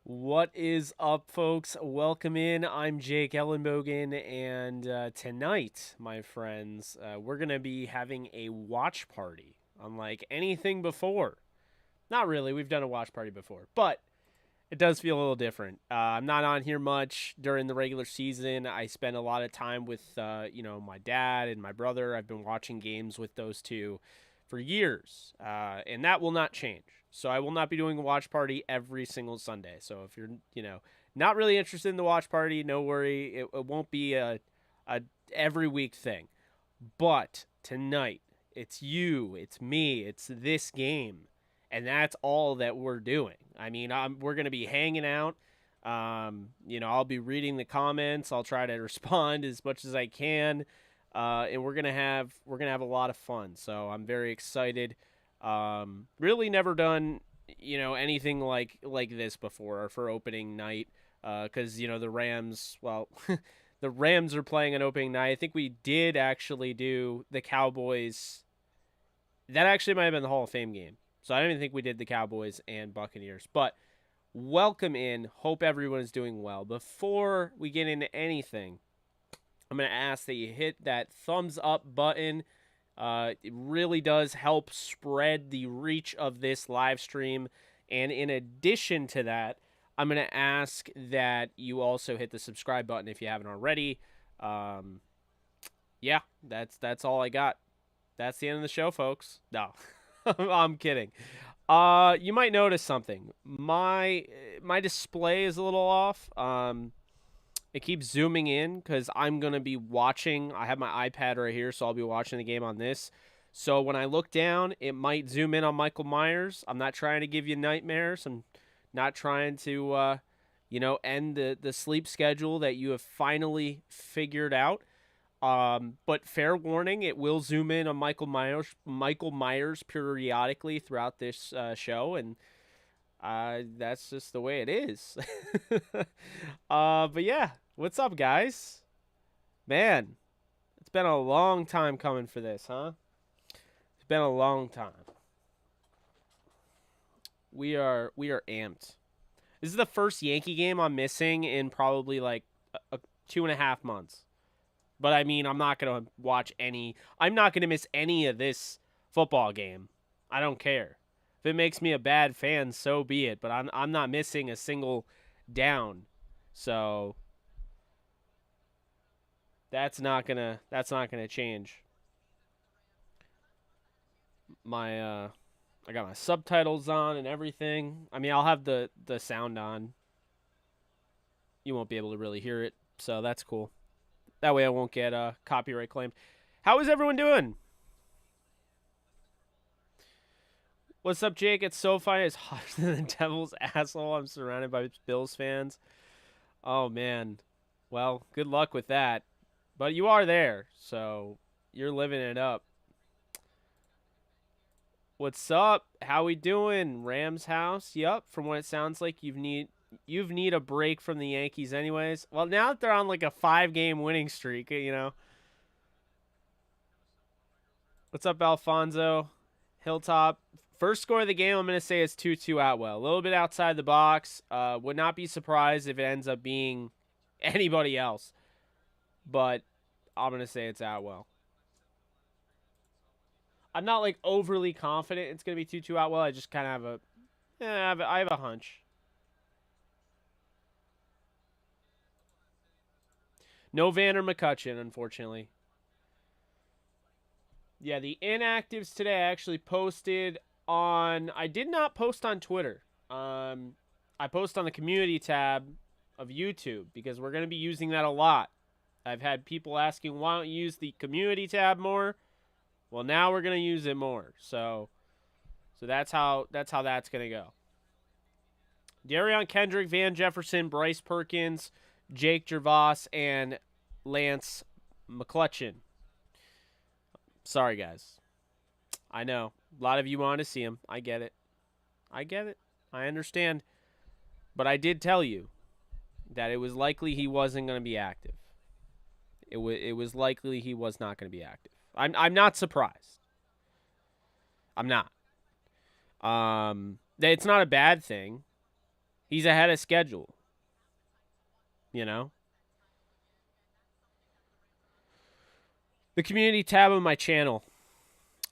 What is up, folks? Welcome in. I'm Jake Ellenbogen, and tonight, my friends, we're going to be having a watch party unlike anything before. Not really, we've done a watch party before, but it does feel a little different. I'm not on here much during the regular season. I spend a lot of time with, my dad and my brother. I've been watching games with those two for years, and that will not change. So I will not be doing a watch party every single Sunday. So if you're, not really interested in the watch party, no worry. It won't be a every week thing. But tonight, it's you, it's me, it's this game, and that's all that we're doing. I mean, we're gonna be hanging out. I'll be reading the comments. I'll try to respond as much as I can, and we're gonna have a lot of fun. So I'm very excited. Really never done anything like this before for opening night. Because the Rams, well, the Rams are playing on opening night. I think we did actually do the Cowboys. That actually might have been the Hall of Fame game. So I don't even think we did the Cowboys and Buccaneers. But welcome in. Hope everyone is doing well. Before we get into anything, I'm going to ask that you hit that thumbs up button. It really does help spread the reach of this live stream. And in addition to that, I'm going to ask that you also hit the subscribe button if you haven't already. Yeah, that's all I got. That's the end of the show, folks. No, I'm kidding. You might notice something. My display is a little off. It keeps zooming in because I'm gonna be watching. I have my iPad right here, so I'll be watching the game on this. So when I look down, it might zoom in on Michael Myers. I'm not trying to give you nightmares. I'm not trying to, end the sleep schedule that you have finally figured out. But fair warning, it will zoom in on Michael Myers periodically throughout this show, and that's just the way it is. But yeah, what's up, guys? Man, it's been a long time coming for this, huh? It's been a long time. We are amped. This is the first Yankee game I'm missing in probably like 2.5 months. But I mean, I'm not gonna watch any. I'm not gonna miss any of this football game. I don't care. If it makes me a bad fan, so be it. But I'm not missing a single down. So that's not gonna change. My I got my subtitles on and everything. I mean, I'll have the sound on. You won't be able to really hear it, so that's cool. That way I won't get copyright claimed. How is everyone doing? What's up, Jake? It's so funny. It's hotter than the devil's asshole. I'm surrounded by Bills fans. Oh, man. Well, good luck with that. But you are there, so you're living it up. What's up? How we doing? Rams house? Yup. From what it sounds like, you've need a break from the Yankees anyways. Well, now that they're on like a 5-game winning streak. What's up, Alfonso? Hilltop. First score of the game, I'm going to say it's 2-2 Atwell. A little bit outside the box. Would not be surprised if it ends up being anybody else. But I'm going to say it's Atwell. I'm not like overly confident it's going to be 2-2 Atwell. I just kind of I have a hunch. No Vander McCutcheon, unfortunately. Yeah, the inactives today I actually posted on. I did not post on Twitter. I post on the community tab of YouTube because we're going to be using that a lot. I've had people asking, why don't you use the community tab more? Well, now we're going to use it more. So that's how that's going to go. Darion Kendrick, Van Jefferson, Bryce Perkins, Jake Gervais, and Lance McCutcheon. Sorry, guys. I know. A lot of you want to see him. I get it. I understand. But I did tell you that it was likely he wasn't going to be active. It was likely he was not going to be active. I'm not surprised. I'm not. It's not a bad thing. He's ahead of schedule, you know? The community tab of my channel.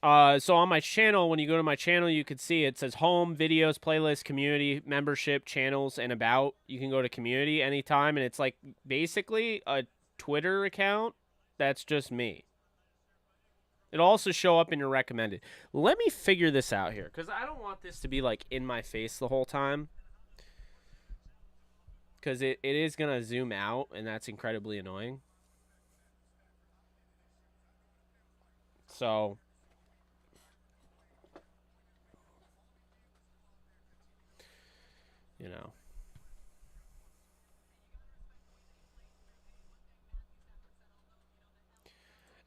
So on my channel, when you go to my channel, you can see it says home, videos, playlist, community, membership, channels, and about. You can go to community anytime, and it's like basically a Twitter account that's just me. It'll also show up in your recommended. Let me figure this out here, because I don't want this to be like in my face the whole time. Because it is going to zoom out, and that's incredibly annoying. So you know.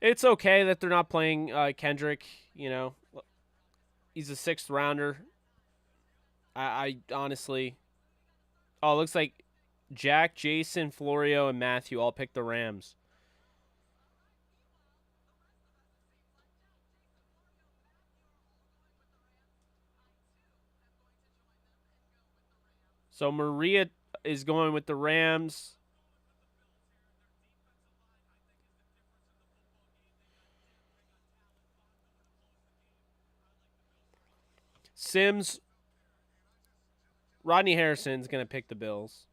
It's okay that they're not playing Kendrick, you know. He's a 6th rounder. I honestly... Oh, it looks like Jack, Jason, Florio, and Matthew all picked the Rams. So Maria is going with the Rams. Sims, Rodney Harrison's going to pick the Bills.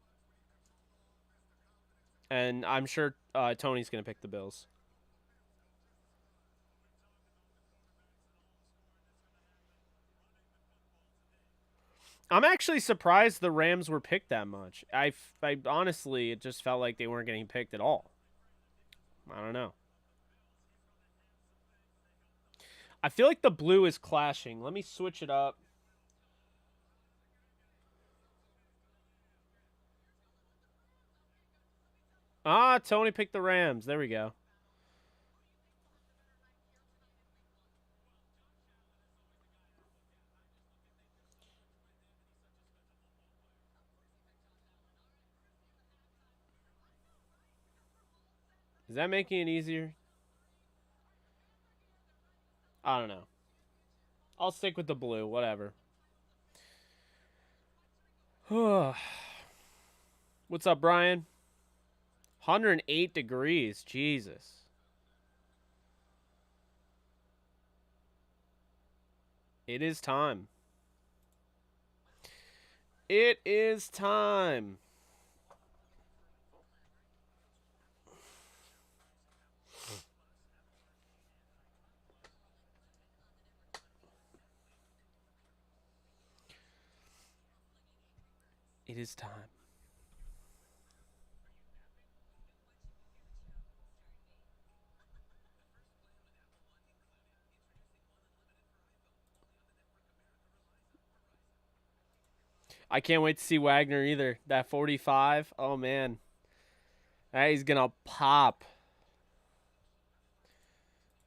And I'm sure Tony's going to pick the Bills. I'm actually surprised the Rams were picked that much. I honestly, it just felt like they weren't getting picked at all. I don't know. I feel like the blue is clashing. Let me switch it up. Ah, Tony picked the Rams. There we go. Is that making it easier? I don't know. I'll stick with the blue, whatever. What's up, Brian? 108 degrees. Jesus. It is time. It is time. It is time. I can't wait to see Wagner either. That 45. Oh, man. He's going to pop.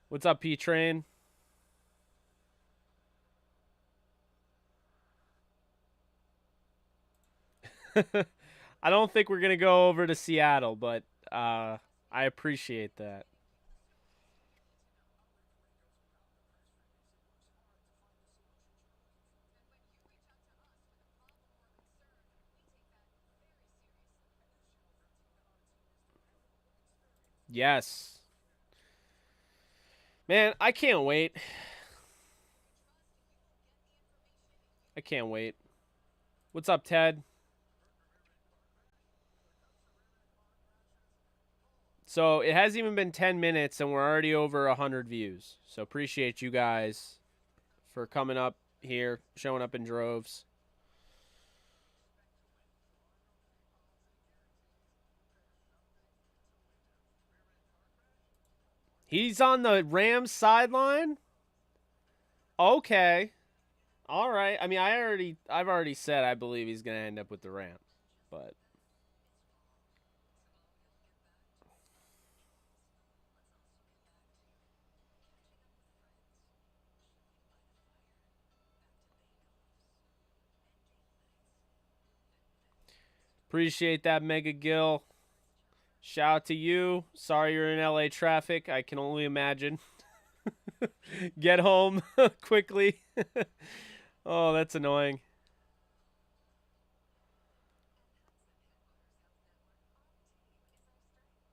What's up, P-Train? I don't think we're going to go over to Seattle, but I appreciate that. Yes. Man, I can't wait. I can't wait. What's up, Ted? So it hasn't even been 10 minutes and we're already over 100 views. So appreciate you guys for coming up here, showing up in droves. He's on the Rams sideline? Okay. All right. I mean, I've already said I believe he's going to end up with the Rams, but appreciate that, Mega Gill. Shout out to you. Sorry you're in LA traffic. I can only imagine. Get home quickly. Oh, that's annoying.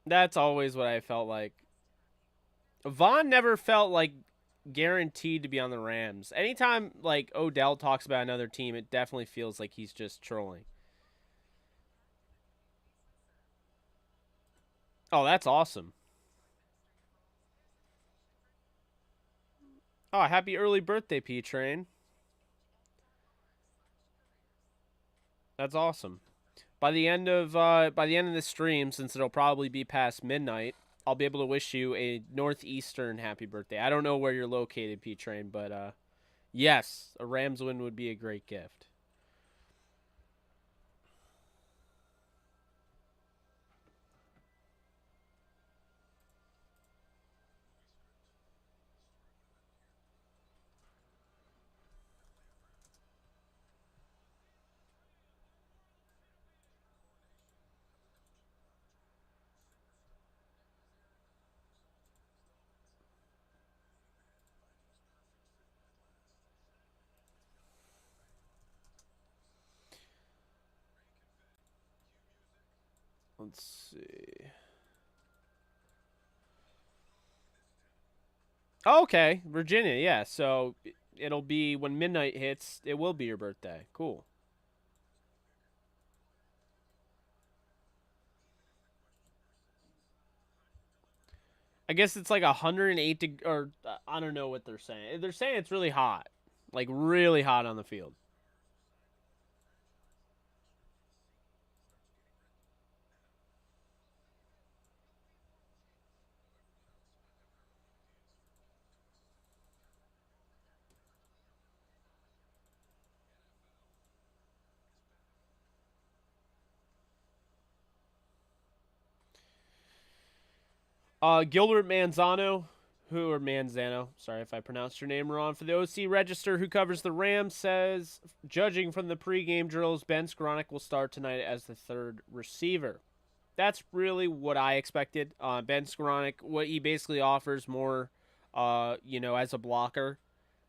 That's always what I felt like. Vaughn never felt like guaranteed to be on the Rams. Anytime like Odell talks about another team, it definitely feels like he's just trolling. Oh, that's awesome. Oh, happy early birthday, P Train. That's awesome. By the end of the stream, since it'll probably be past midnight, I'll be able to wish you a northeastern happy birthday. I don't know where you're located, P Train, but yes, a Rams win would be a great gift. Let's see. Oh, okay, Virginia, yeah. So it'll be when midnight hits. It will be your birthday. Cool. I guess it's like 108 or I don't know what they're saying. They're saying it's really hot, like really hot on the field. Gilbert Manzano, who or Manzano, sorry if I pronounced your name wrong, for the OC Register, who covers the Rams, says, judging from the pregame drills, Ben Skoranek will start tonight as the third receiver. That's really what I expected. Ben Skoranek, what he basically offers more, as a blocker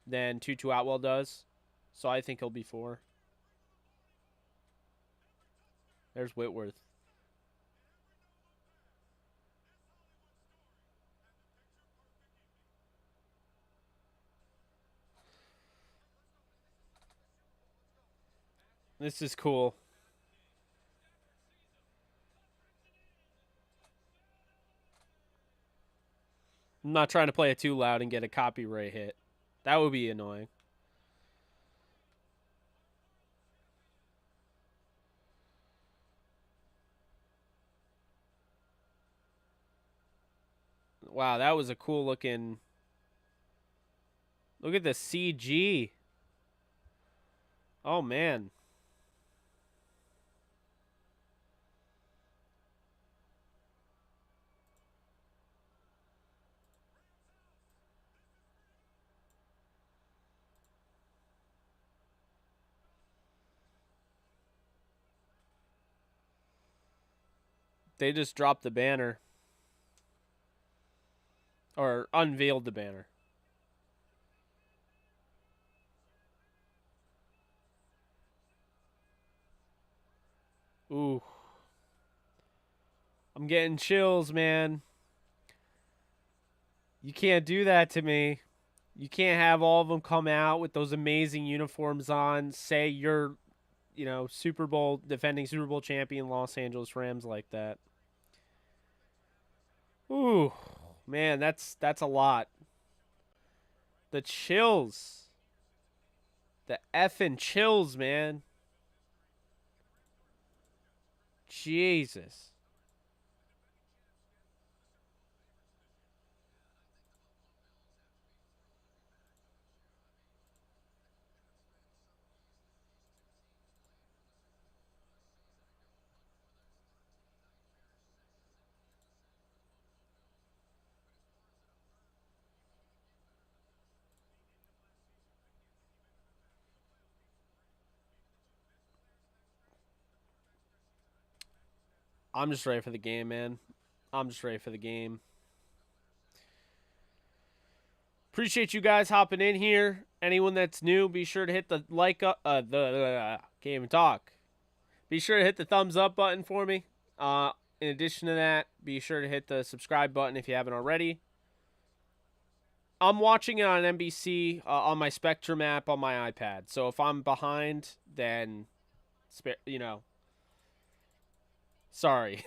than Tutu Atwell does. So I think he'll be four. There's Whitworth. This is cool. I'm not trying to play it too loud and get a copyright hit. That would be annoying. Wow, that was a cool looking. Look at the CG. Oh, man. They just dropped the banner. Or unveiled the banner. Ooh. I'm getting chills, man. You can't do that to me. You can't have all of them come out with those amazing uniforms on, say you're, Super Bowl defending Super Bowl champion Los Angeles Rams like that. Ooh, man, that's a lot. The chills. The effing chills, man. Jesus. I'm just ready for the game, man. I'm just ready for the game. Appreciate you guys hopping in here. Anyone that's new, be sure to hit the like up. Can't even talk. Be sure to hit the thumbs up button for me. In addition to that, be sure to hit the subscribe button if you haven't already. I'm watching it on NBC on my Spectrum app on my iPad. So if I'm behind, then, sorry.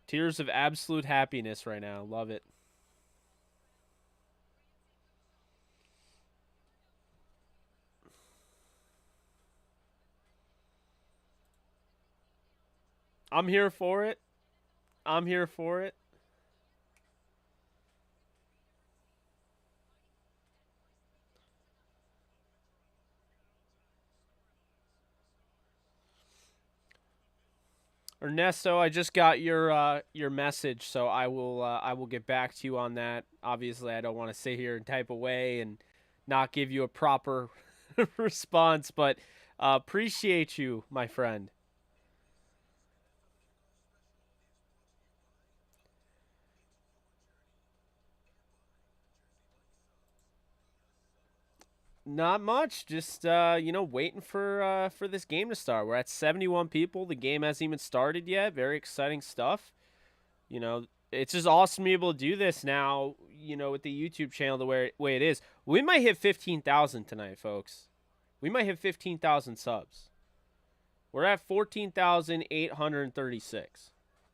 Tears of absolute happiness right now. Love it. I'm here for it. I'm here for it. Ernesto, I just got your message, so I will get back to you on that. Obviously, I don't want to sit here and type away and not give you a proper response, but appreciate you, my friend. Not much, just waiting for this game to start. We're at 71 people. The game hasn't even started yet. Very exciting stuff. You know, it's just awesome to be able to do this now, with the YouTube channel the way it is. We might hit 15,000 tonight, folks. We might hit 15,000 subs. We're at 14,836.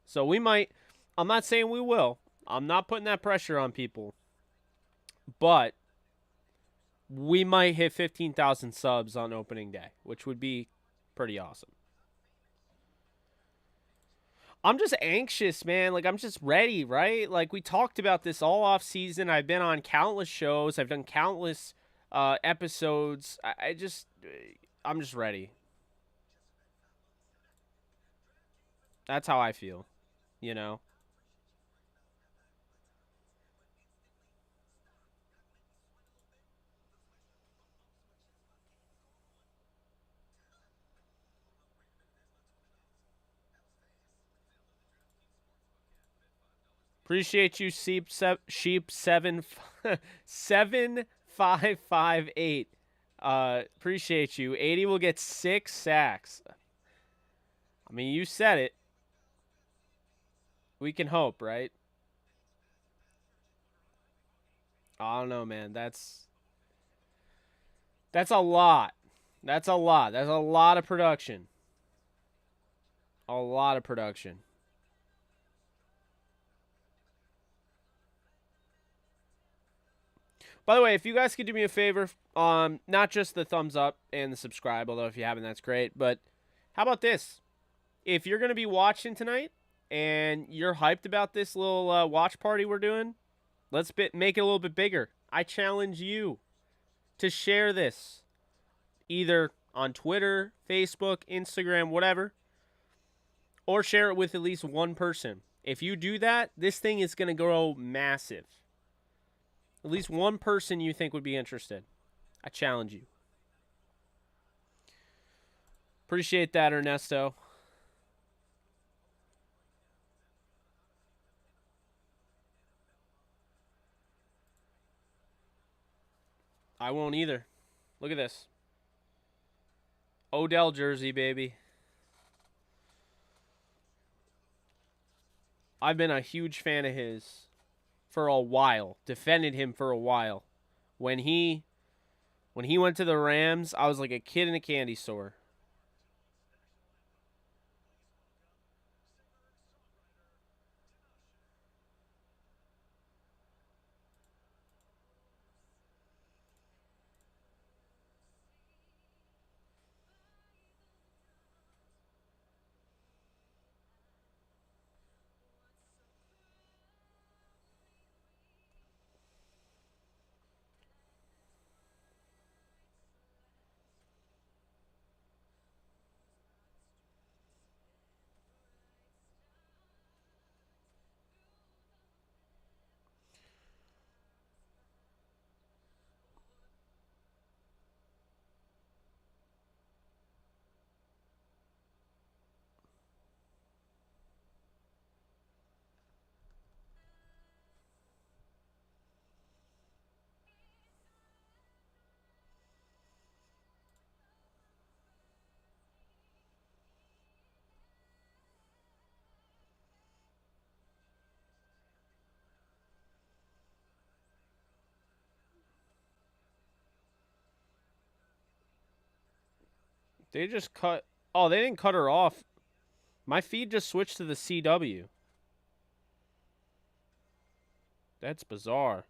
So we might, I'm not saying we will. I'm not putting that pressure on people. But we might hit 15,000 subs on opening day, which would be pretty awesome. I'm just anxious, man. Like, I'm just ready, right? Like, we talked about this all off season. I've been on countless shows. I've done countless episodes. I'm just ready. That's how I feel, you know? Appreciate you, Sheep 7558. Appreciate you. 80 will get 6 sacks. I mean, you said it. We can hope, right? I don't know, man. That's a lot. That's a lot. That's a lot of production. A lot of production. By the way, if you guys could do me a favor, not just the thumbs up and the subscribe, although if you haven't, that's great. But how about this? If you're gonna be watching tonight and you're hyped about this little watch party we're doing, make it a little bit bigger. I challenge you to share this either on Twitter, Facebook, Instagram, whatever, or share it with at least one person. If you do that, this thing is going to grow massive. At least one person you think would be interested. I challenge you. Appreciate that, Ernesto. I won't either. Look at this. Odell jersey, baby. I've been a huge fan of his for a while. Defended him for a while. When he went to the Rams, I was like a kid in a candy store. They just cut. Oh, they didn't cut her off. My feed just switched to the CW. That's bizarre.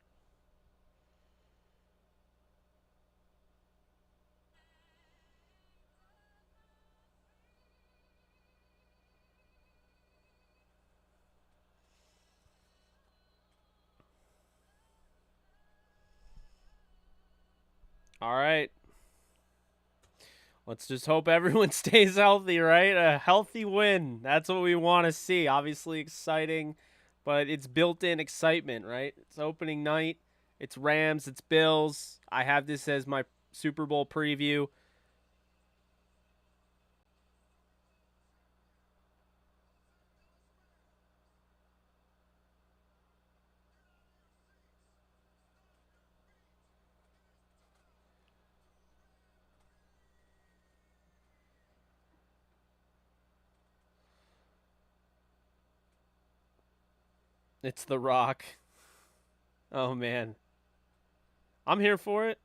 All right. Let's just hope everyone stays healthy, right? A healthy win. That's what we want to see. Obviously exciting, but it's built-in excitement, right? It's opening night. It's Rams. It's Bills. I have this as my Super Bowl preview. It's The Rock. Oh, man. I'm here for it.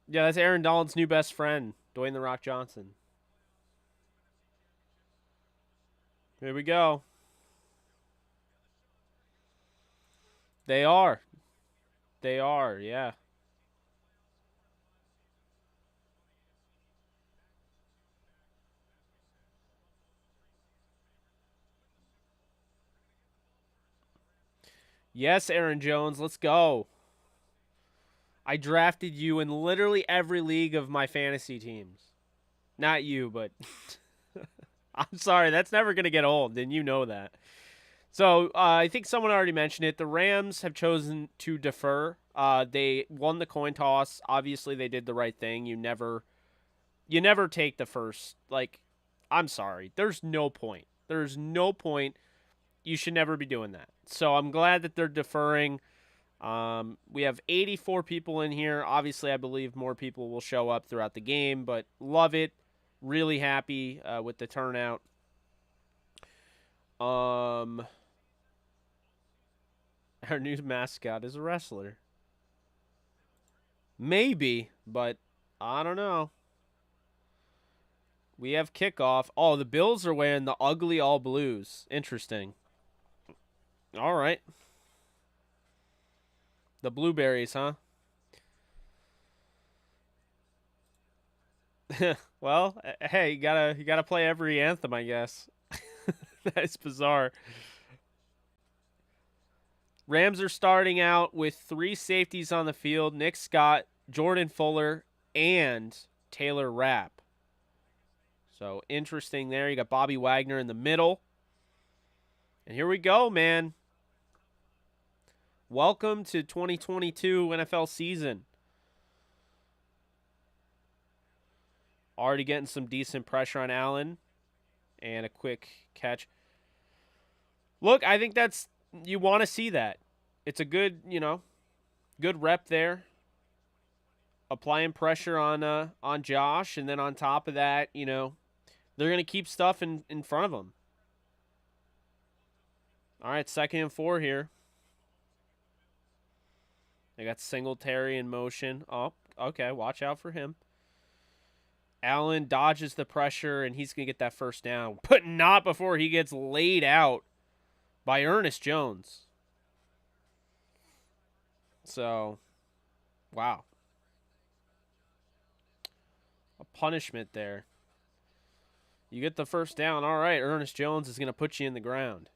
Yeah, that's Aaron Donald's new best friend, Dwayne The Rock Johnson. Here we go. They are. They are, yeah. Yes, Aaron Jones, let's go. I drafted you in literally every league of my fantasy teams. Not you, but I'm sorry, that's never going to get old, and you know that. So I think someone already mentioned it. The Rams have chosen to defer. They won the coin toss. Obviously, they did the right thing. You never take the first. Like, I'm sorry. There's no point. There's no point. You should never be doing that. So I'm glad that they're deferring. We have 84 people in here. Obviously, I believe more people will show up throughout the game, but love it. Really happy with the turnout. Our new mascot is a wrestler. Maybe, but I don't know. We have kickoff. Oh, the Bills are wearing the ugly all blues. Interesting. All right. The blueberries, huh? Well, hey, you gotta play every anthem, I guess. That's bizarre. Rams are starting out with 3 safeties on the field: Nick Scott, Jordan Fuller, and Taylor Rapp. So interesting there. You got Bobby Wagner in the middle. And here we go, man. Welcome to 2022 NFL season. Already getting some decent pressure on Allen. And a quick catch. Look, I think you want to see that. It's a good, good rep there. Applying pressure on Josh, and then on top of that, they're going to keep stuff in front of them. All right, 2nd and 4 here. They got Singletary in motion. Oh, okay, watch out for him. Allen dodges the pressure, and he's going to get that first down. But not before he gets laid out by Ernest Jones. So, wow. A punishment there. You get the first down. All right, Ernest Jones is going to put you in the ground.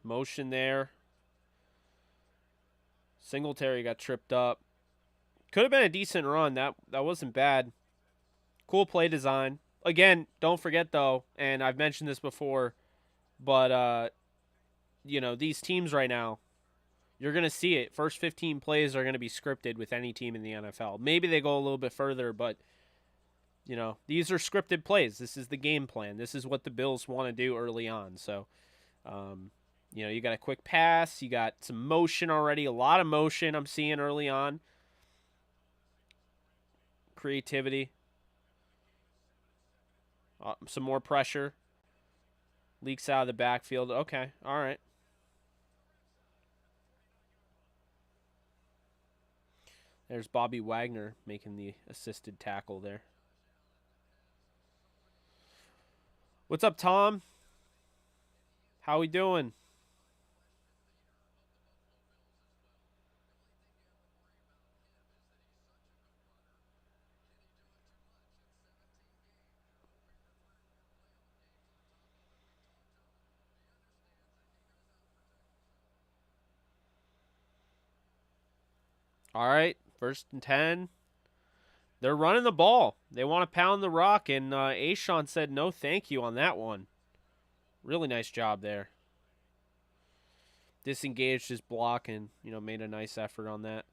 Motion there. Singletary got tripped up. Could have been a decent run. That wasn't bad. Cool play design. Again, don't forget though, and I've mentioned this before, but these teams right now, you're going to see it. First 15 plays are going to be scripted with any team in the NFL. Maybe they go a little bit further, but these are scripted plays. This is the game plan. This is what the Bills want to do early on. So, You know, you got a quick pass. You got some motion already. A lot of motion I'm seeing early on. Creativity. Some more pressure. Leaks out of the backfield. Okay. All right. There's Bobby Wagner making the assisted tackle there. What's up, Tom? How we doing? All right. 1st and 10. They're running the ball. They want to pound the rock, and Ashawn said no thank you on that one. Really nice job there. Disengaged his block and, made a nice effort on that.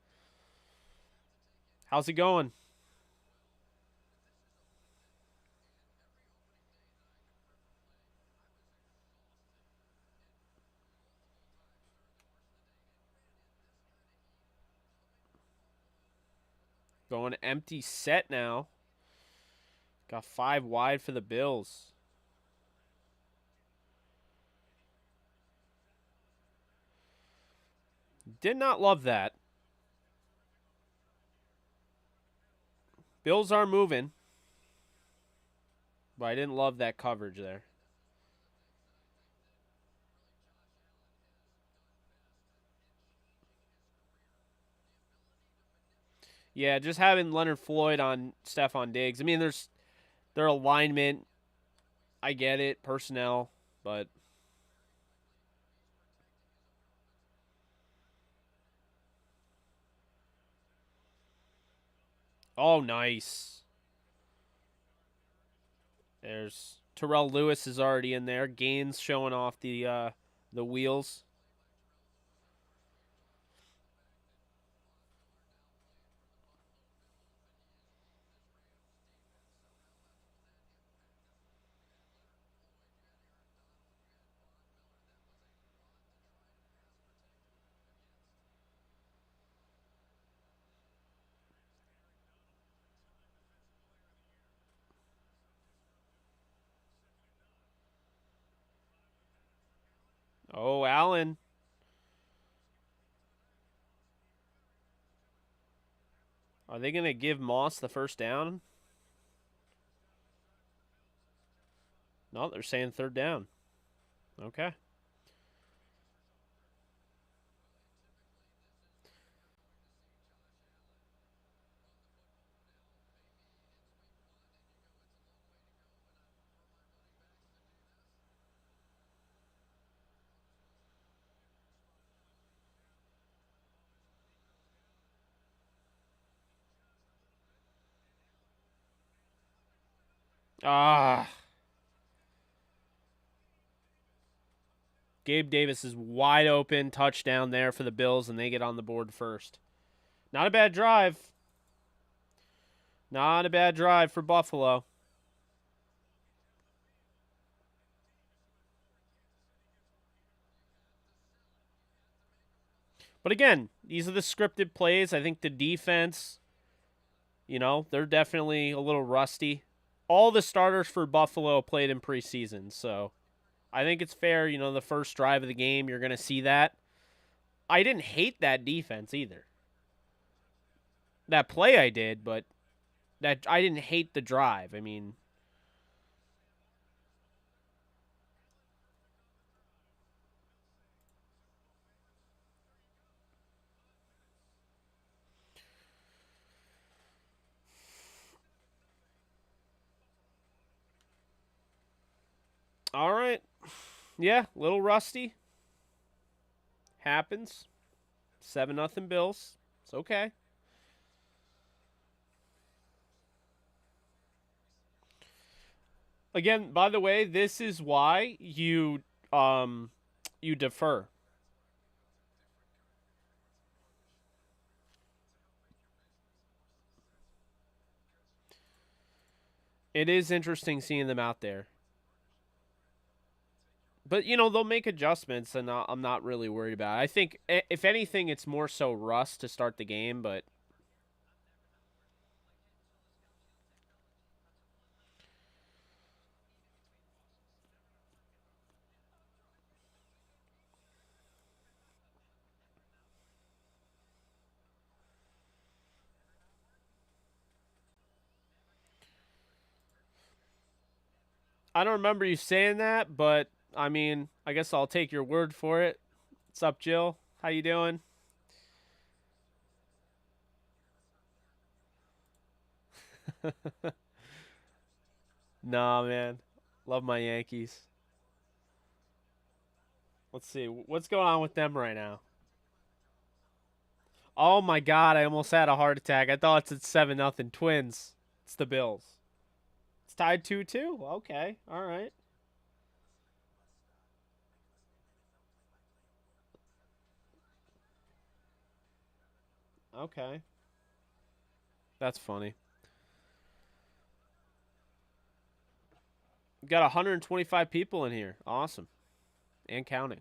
How's it going? Going empty set now. Got 5 wide for the Bills. Did not love that. Bills are moving. But I didn't love that coverage there. Yeah, just having Leonard Floyd on Stephon Diggs. I mean, their alignment. I get it, personnel, but oh, nice. There's Terrell Lewis is already in there. Gaines showing off the wheels. Oh, Allen. Are they going to give Moss the first down? No, they're saying 3rd down. Okay. Ah. Gabe Davis is wide open. Touchdown there for the Bills, and they get on the board first. Not a bad drive. Not a bad drive for Buffalo. But again, these are the scripted plays. I think the defense, they're definitely a little rusty. All the starters for Buffalo played in preseason, so I think it's fair, the first drive of the game, you're going to see that. I didn't hate that defense either. That play I did, but that I didn't hate the drive. I mean, all right. Yeah, little rusty. Happens. 7-0 Bills. It's okay. Again, by the way, this is why you defer. It is interesting seeing them out there. But they'll make adjustments, and I'm not really worried about it. I think if anything, it's more so rust to start the game. But I don't remember you saying that. But I mean, I guess I'll take your word for it. What's up, Jill? How you doing? Nah, man. Love my Yankees. Let's see. What's going on with them right now? Oh my god, I almost had a heart attack. I thought it's at 7-0 Twins. It's the Bills. It's tied 2-2. Okay. All right. Okay. That's funny. We've got 125 people in here. Awesome. And counting.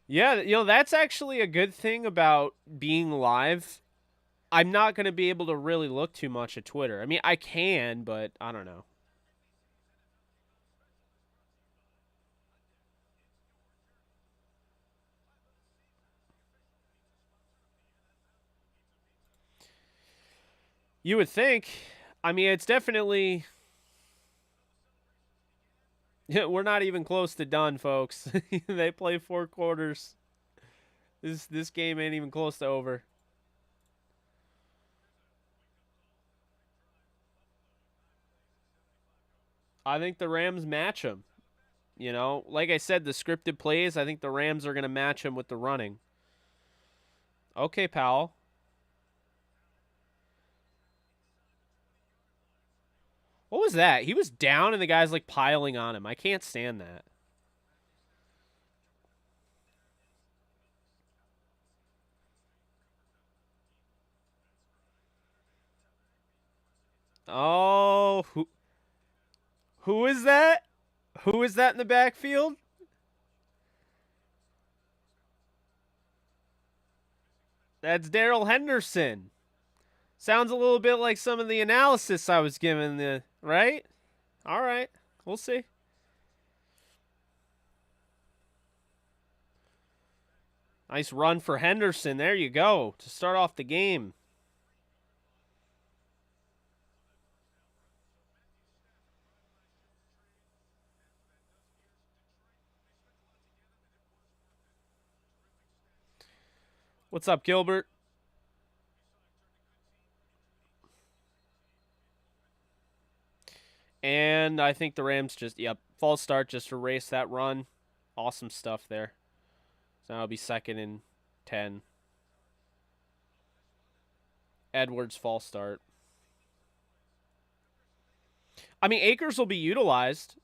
Yeah, that's actually a good thing about being live. I'm not going to be able to really look too much at Twitter. I mean, I can, but I don't know. You would think. I mean, it's definitely. Yeah, we're not even close to done, folks. They play 4 quarters. This game ain't even close to over. I think the Rams match them. Like I said, the scripted plays, I think the Rams are going to match them with the running. Okay, Powell. What was that? He was down and the guy's like piling on him. I can't stand that. Oh, who is that? Who is that in the backfield? That's Daryl Henderson. Sounds a little bit like some of the analysis I was given. Right? All right, we'll see. Nice run for Henderson. There you go to start off the game. What's up, Gilbert? And I think the Rams yep, false start just erase that run. Awesome stuff there. So now it'll be 2nd and 10. Edwards false start. I mean, Akers will be utilized,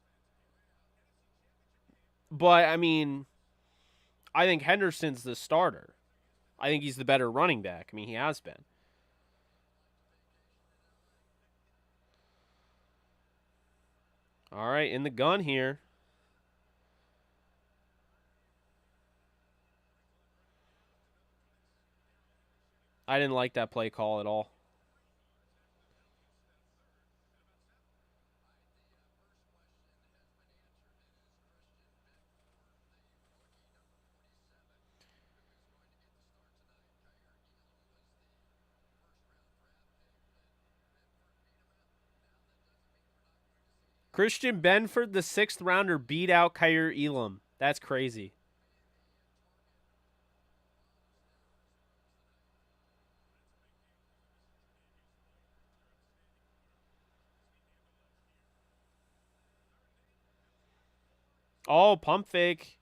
but I mean, I think Henderson's the starter. I think he's the better running back. I mean, he has been. All right, in the gun here. I didn't like that play call at all. Christian Benford, the 6th rounder, beat out Kyer Elam. That's crazy. Oh, pump fake.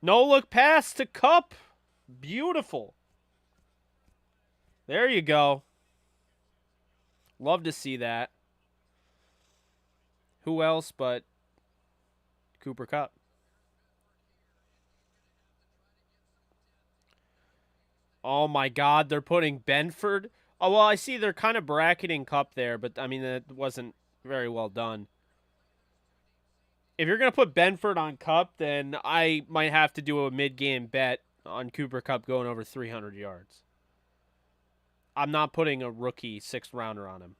No look pass to Cup. Beautiful. There you go. Love to see that. Who else but Cooper Cup? Oh my God, they're putting Benford. Oh, well, I see they're kind of bracketing Cup there, but I mean, that wasn't very well done. If you're going to put Benford on Cup, then I might have to do a mid-game bet on Cooper Cup going over 300 yards. I'm not putting a rookie sixth rounder on him.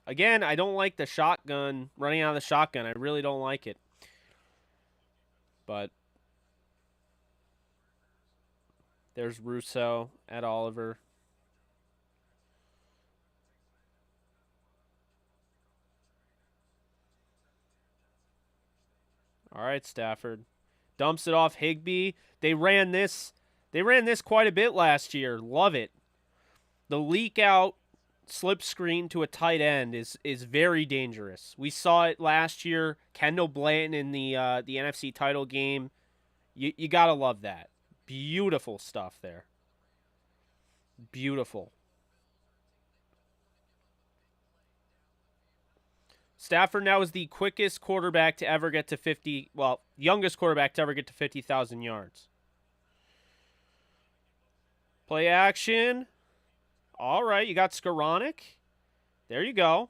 Again, I don't like the shotgun, running out of the shotgun. I really don't like it. But there's Russo at Oliver. All right, Stafford. Dumps it off Higbee. They ran this quite a bit last year. Love it. The leak out slip screen to a tight end is very dangerous. We saw it last year. Kendall Blanton in the NFC title game. You gotta love that. Beautiful stuff there. Beautiful. Stafford now is the quickest quarterback to ever get to 50. Well, youngest quarterback to ever get to 50,000 yards. Play action. All right, you got Skoranek. There you go.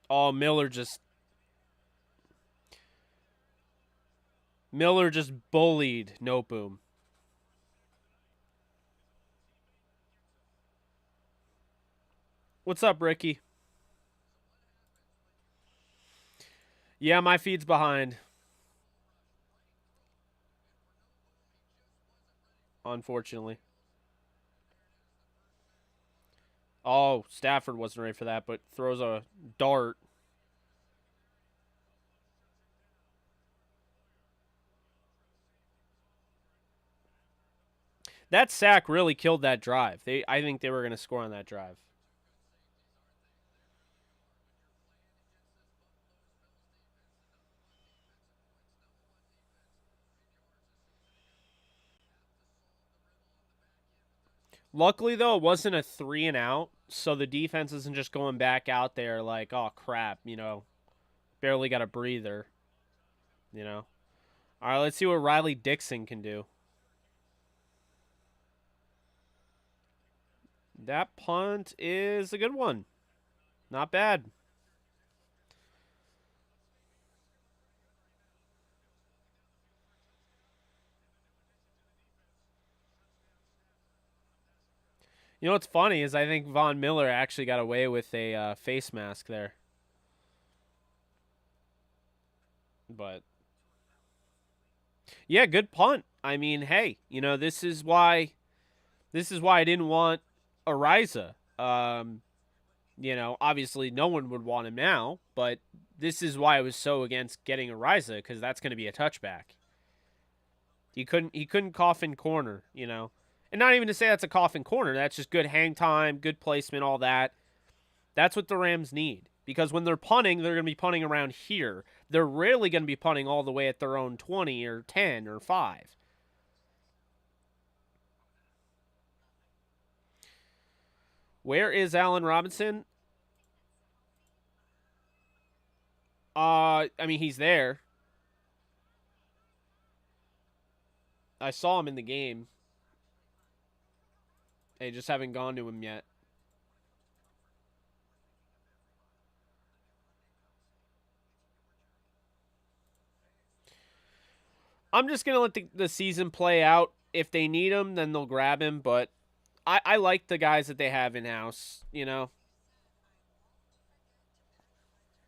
Oh, Miller just bullied Noteboom. What's up, Ricky? Yeah, my feed's behind. Unfortunately. Oh, Stafford wasn't ready for that, but throws a dart. That sack really killed that drive. I think they were going to score on that drive. Luckily, though, it wasn't a 3-and-out, so the defense isn't just going back out there like, oh, crap, barely got a breather, you know. All right, let's see what Riley Dixon can do. That punt is a good one. Not bad. You know what's funny is I think Von Miller actually got away with a face mask there. But yeah, good punt. I mean, hey, this is why I didn't want Ariza. Obviously no one would want him now, but this is why I was so against getting Ariza because that's going to be a touchback. He couldn't coffin corner. And not even to say that's a coffin corner. That's just good hang time, good placement, all that. That's what the Rams need. Because when they're punting, they're going to be punting around here. They're rarely going to be punting all the way at their own 20 or 10 or 5. Where is Allen Robinson? I mean, he's there. I saw him in the game. They just haven't gone to him yet. I'm just going to let the season play out. If they need him, then they'll grab him. But I like the guys that they have in house.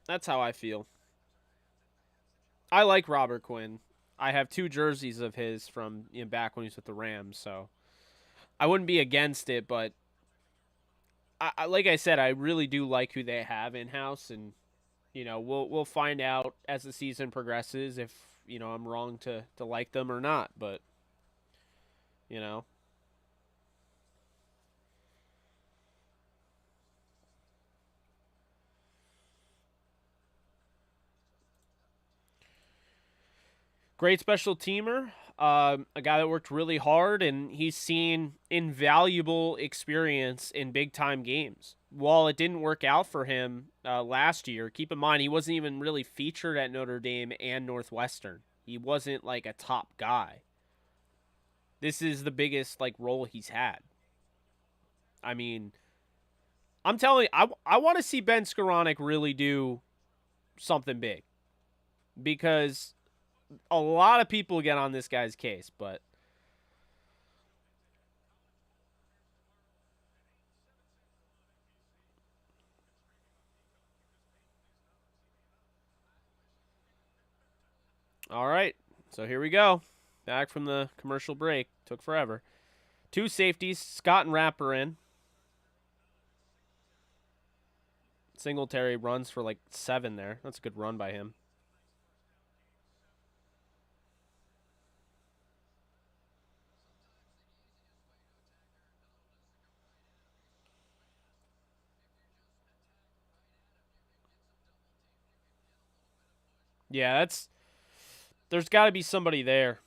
That's how I feel. I like Robert Quinn. I have 2 jerseys of his from back when he was with the Rams, so I wouldn't be against it. But like I said, I really do like who they have in house, and we'll find out as the season progresses if I'm wrong to like them or not. But you know, Great special teamer, a guy that worked really hard, and he's seen invaluable experience in big time games. While it didn't work out for him last year, keep in mind he wasn't even really featured at Notre Dame and Northwestern. He wasn't like a top guy. This is the biggest like role he's had. I mean, I'm telling you, I want to see Ben Skoranek really do something big because a lot of people get on this guy's case, but all right. So here we go. Back from the commercial break. Took forever. Two safeties, Scott and Rapper in. Singletary runs for like 7 there. That's a good run by him. Yeah, that's there's got to be somebody there.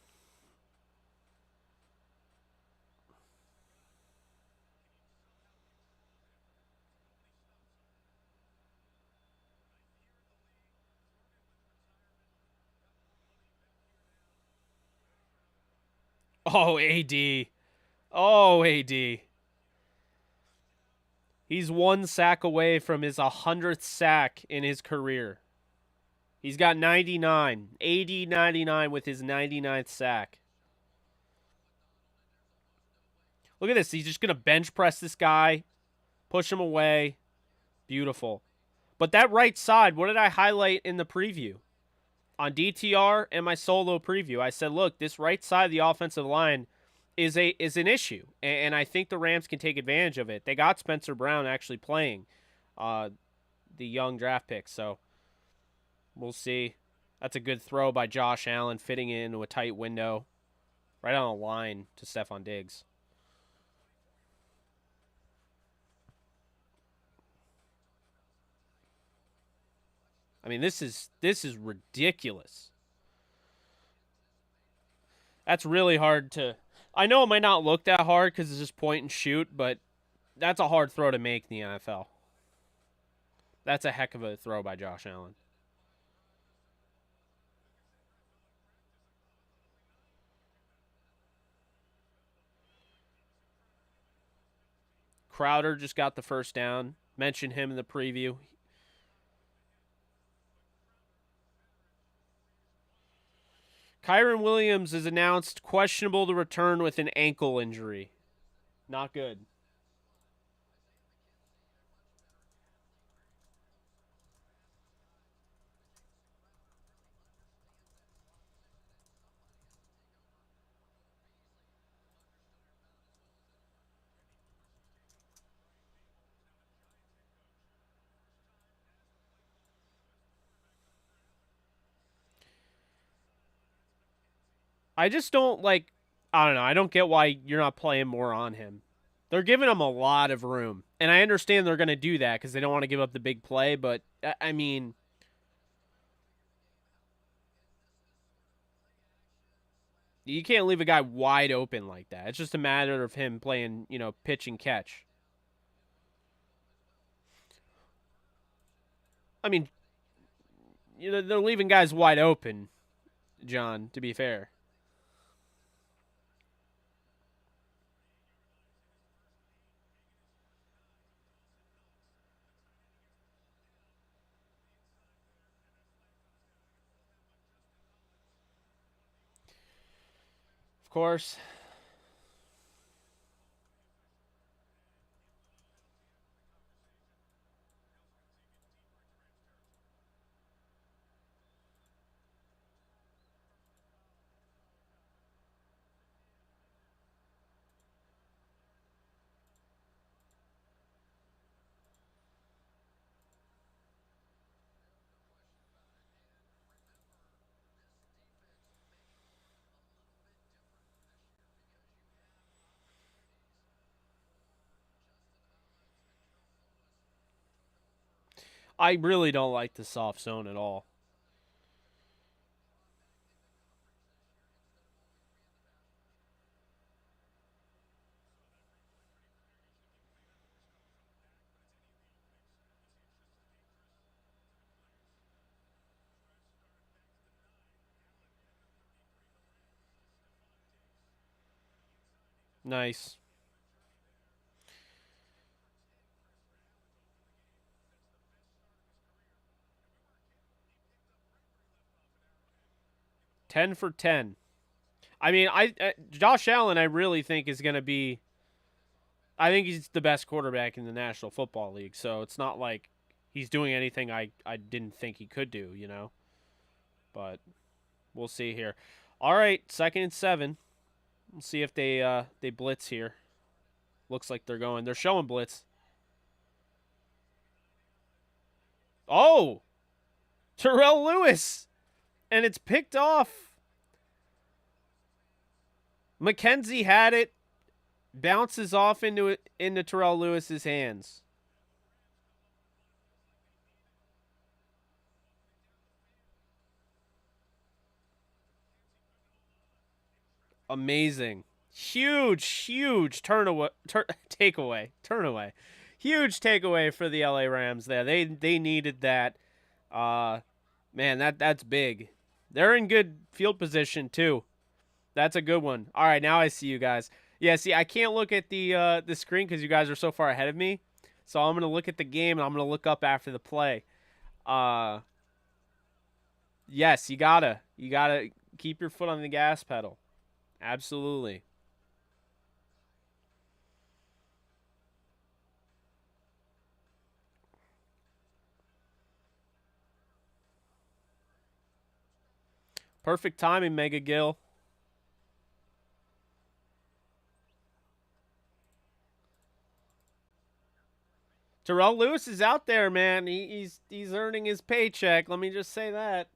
Oh, AD. Oh, AD. He's 1 sack away from his 100th sack in his career. He's got 99. AD 99 with his 99th sack. Look at this. He's just going to bench press this guy, push him away. Beautiful. But that right side, what did I highlight in the preview? On DTR and my solo preview, I said, look, this right side of the offensive line is an issue, and I think the Rams can take advantage of it. They got Spencer Brown actually playing, the young draft pick, so we'll see. That's a good throw by Josh Allen, fitting into a tight window, right on the line to Stephon Diggs. I mean, this is ridiculous. That's really hard to. I know it might not look that hard because it's just point and shoot, but that's a hard throw to make in the NFL. That's a heck of a throw by Josh Allen. Crowder just got the first down. Mentioned him in the preview. Kyron Williams is announced questionable to return with an ankle injury. Not good. I just don't like. I don't know. I don't get why you're not playing more on him. They're giving him a lot of room, and I understand they're going to do that because they don't want to give up the big play. But I mean, you can't leave a guy wide open like that. It's just a matter of him playing, pitch and catch. I mean, they're leaving guys wide open, John. To be fair. Of course. I really don't like the soft zone at all. Nice. Ten for 10. I mean, Josh Allen, I really think is going to be. I think he's the best quarterback in the National Football League. So it's not like he's doing anything I didn't think he could do, you know. But we'll see here. All right, 2nd and 7. We'll see if they blitz here. Looks like they're going. They're showing blitz. Oh, Terrell Lewis, and it's picked off. McKenzie had it, bounces off into Terrell Lewis's hands. Amazing, huge turn away, huge takeaway for the LA Rams. There, they needed that. Uh, man, that's big. They're in good field position too. That's a good one. All right, now I see you guys. Yeah, see, I can't look at the screen because you guys are so far ahead of me. So I'm gonna look at the game and I'm gonna look up after the play. Uh, yes, you gotta keep your foot on the gas pedal. Absolutely. Perfect timing, Mega Gill. Terrell Lewis is out there, man. He's earning his paycheck. Let me just say that.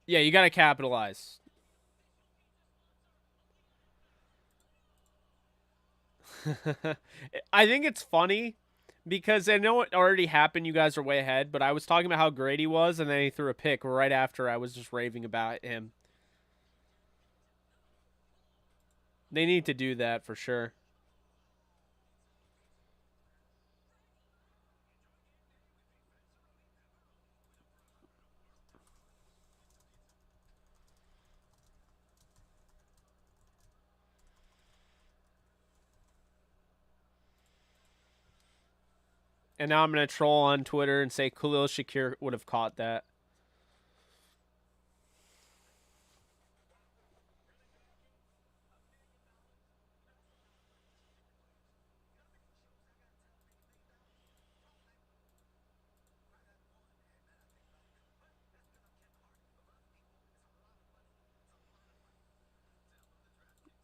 Yeah, you got to capitalize. I think it's funny because I know it already happened. You guys are way ahead, but I was talking about how great he was, and then he threw a pick right after I was just raving about him. They need to do that for sure. And now I'm gonna troll on Twitter and say Khalil Shakir would have caught that.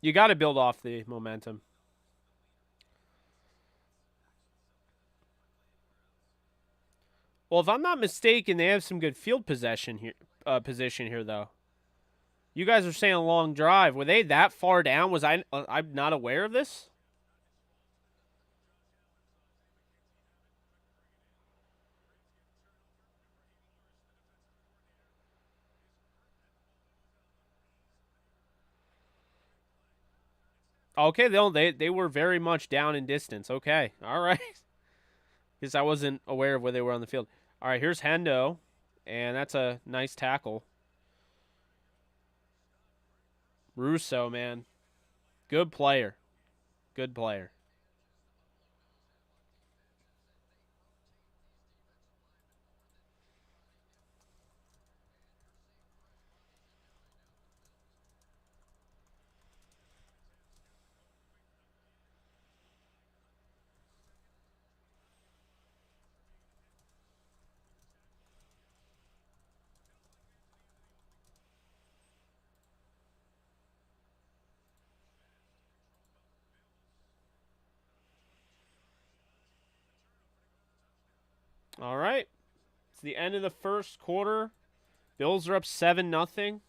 You got to build off the momentum. Well, if I'm not mistaken, they have some good field possession here. Position here, though. You guys are saying a long drive. Were they that far down? Was I? I'm not aware of this. Okay, they were very much down in distance. Okay, all right. Because I wasn't aware of where they were on the field. All right, here's Hendo, and that's a nice tackle. Russo, man, good player, good player. All right, it's the end of the first quarter. Bills are up 7-0.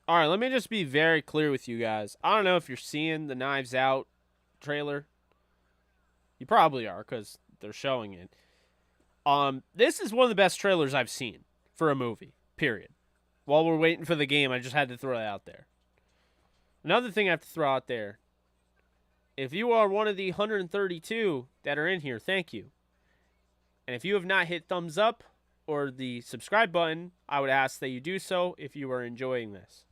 All right, let me just be very clear with you guys. I don't know if you're seeing the Knives Out trailer. You probably are because they're showing it. This is one of the best trailers I've seen for a movie. Period. While we're waiting for the game, I just had to throw that out there. Another thing I have to throw out there: if you are one of the 132 that are in here, thank you. And if you have not hit thumbs up or the subscribe button, I would ask that you do so if you are enjoying this.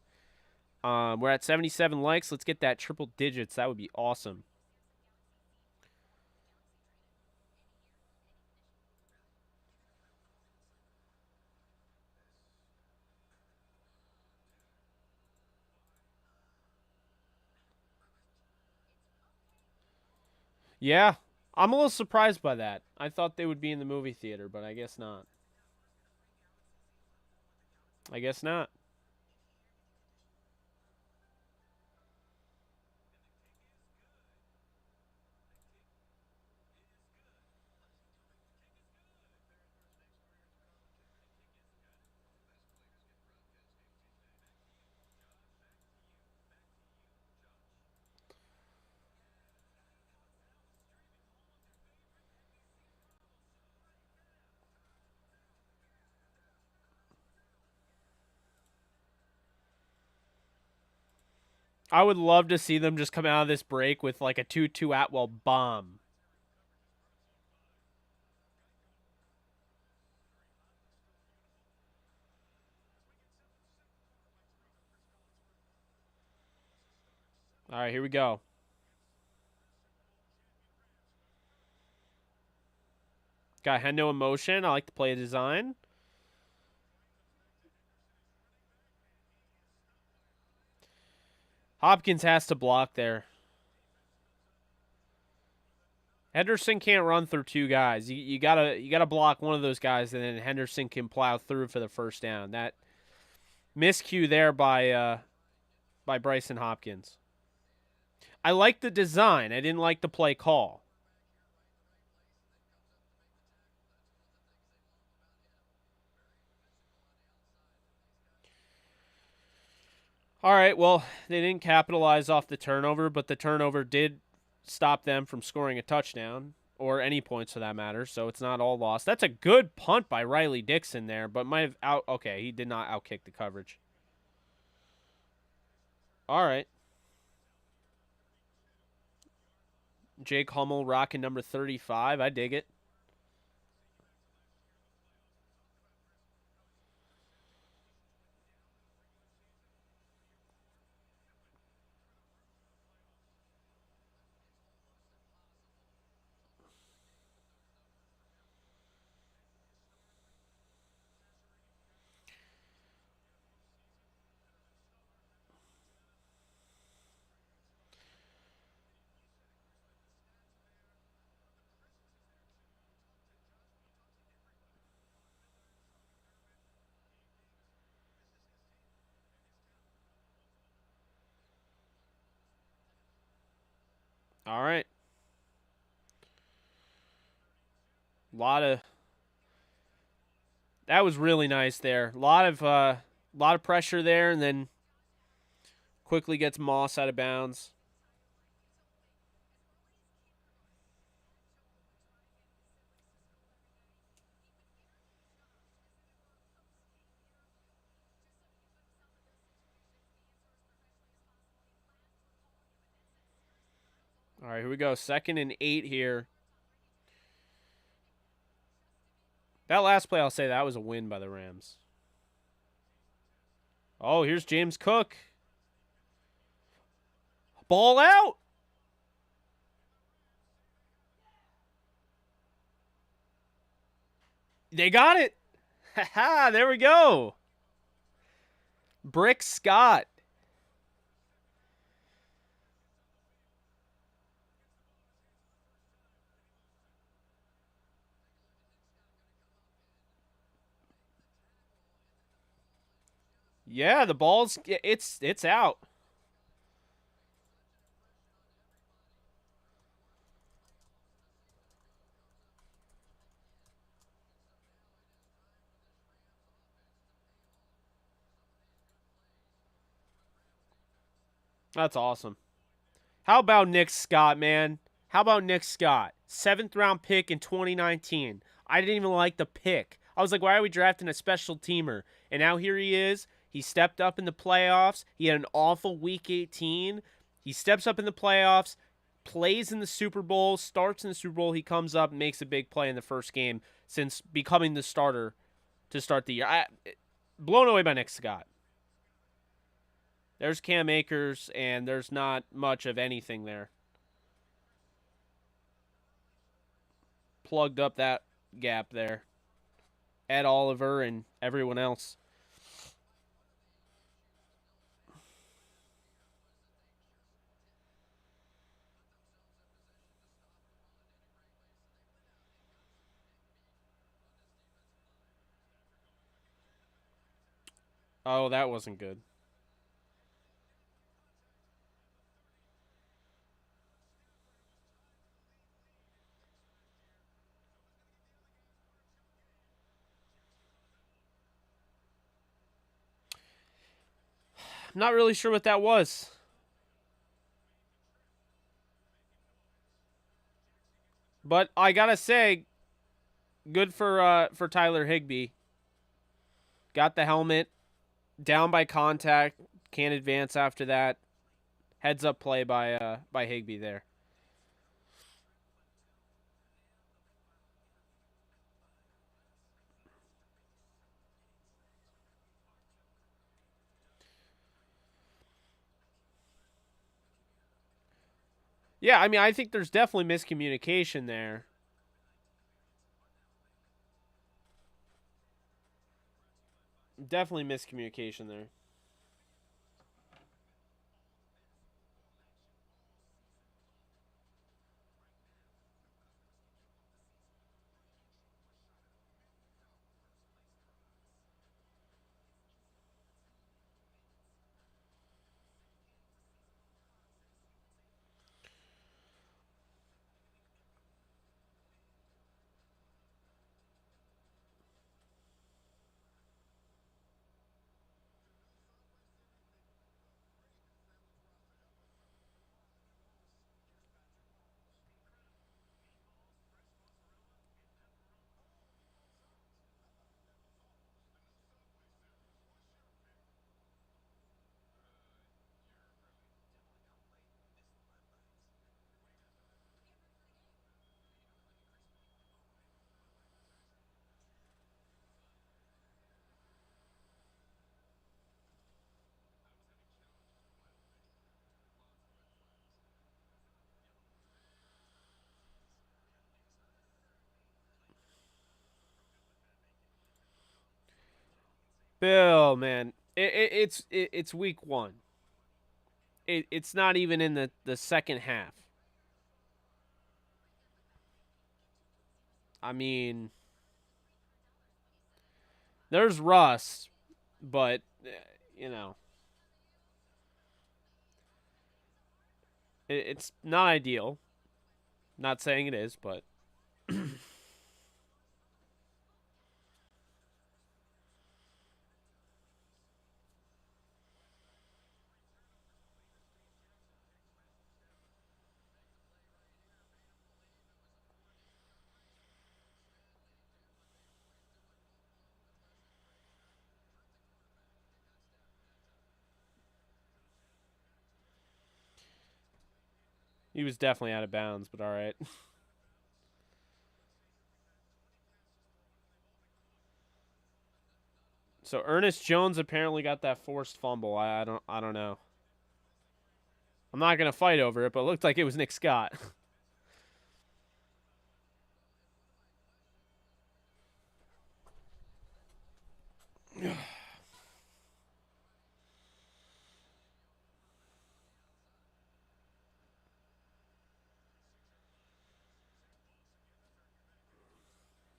We're at 77 likes. Let's get that triple digits. That would be awesome. Yeah, I'm a little surprised by that. I thought they would be in the movie theater, but I guess not. I guess not. I would love to see them just come out of this break with like a 2-2 Atwell bomb. All right, here we go. Guy had no emotion. I like the play design. Hopkins has to block there. Henderson can't run through two guys. You gotta block one of those guys, and then Henderson can plow through for the first down. That miscue there by Bryson Hopkins. I like the design. I didn't like the play call. All right, well, they didn't capitalize off the turnover, but the turnover did stop them from scoring a touchdown or any points for that matter, so it's not all lost. That's a good punt by Riley Dixon there, but might have out. Okay, he did not outkick the coverage. All right. Jake Hummel rocking number 35. I dig it. All right. A lot of that was really nice there. A lot of pressure there, and then quickly gets Moss out of bounds. All right, here we go. 2nd and 8 here. That last play, I'll say that was a win by the Rams. Oh, here's James Cook. Ball out. They got it. Ha! There we go. Brick Scott. Yeah, the ball's it's out. That's awesome. How about Nick Scott, man? How about Nick Scott? 7th-round pick in 2019. I didn't even like the pick. I was like, why are we drafting a special teamer? And now here he is. He stepped up in the playoffs. He had an awful Week 18. He steps up in the playoffs, plays in the Super Bowl, starts in the Super Bowl. He comes up and makes a big play in the first game since becoming the starter to start the year. Blown away by Nick Scott. There's Cam Akers, and there's not much of anything there. Plugged up that gap there. Ed Oliver and everyone else. Oh, that wasn't good. I'm not really sure what that was. But I gotta say, good for Tyler Higbee. Got the helmet, down by contact, can't advance after that. Heads up play by Higbee there. Yeah, I mean, I think there's definitely miscommunication there. Definitely miscommunication there. Bill, man, it's week 1. It's not even in the second half. I mean, there's rust, but you know, it's not ideal. Not saying it is, but he was definitely out of bounds. But all right. So Ernest Jones apparently got that forced fumble. I don't know. I'm not gonna fight over it, but it looked like it was Nick Scott.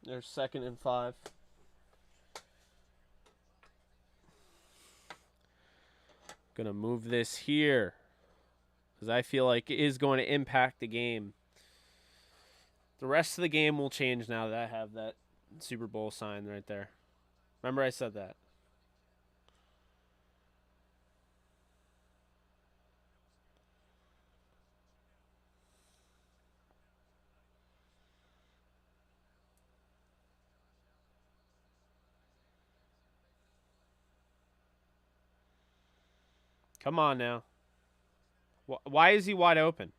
There's 2nd and 5. Gonna move this here because I feel like it is going to impact the game. The rest of the game will change now that I have that Super Bowl sign right there. Remember I said that. Come on now. Why is he wide open?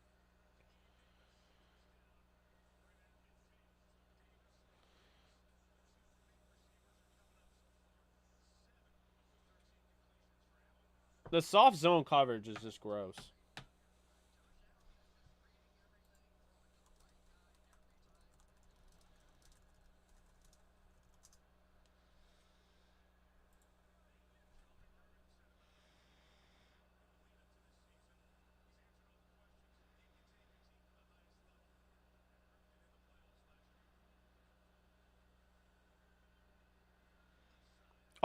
The soft zone coverage is just gross.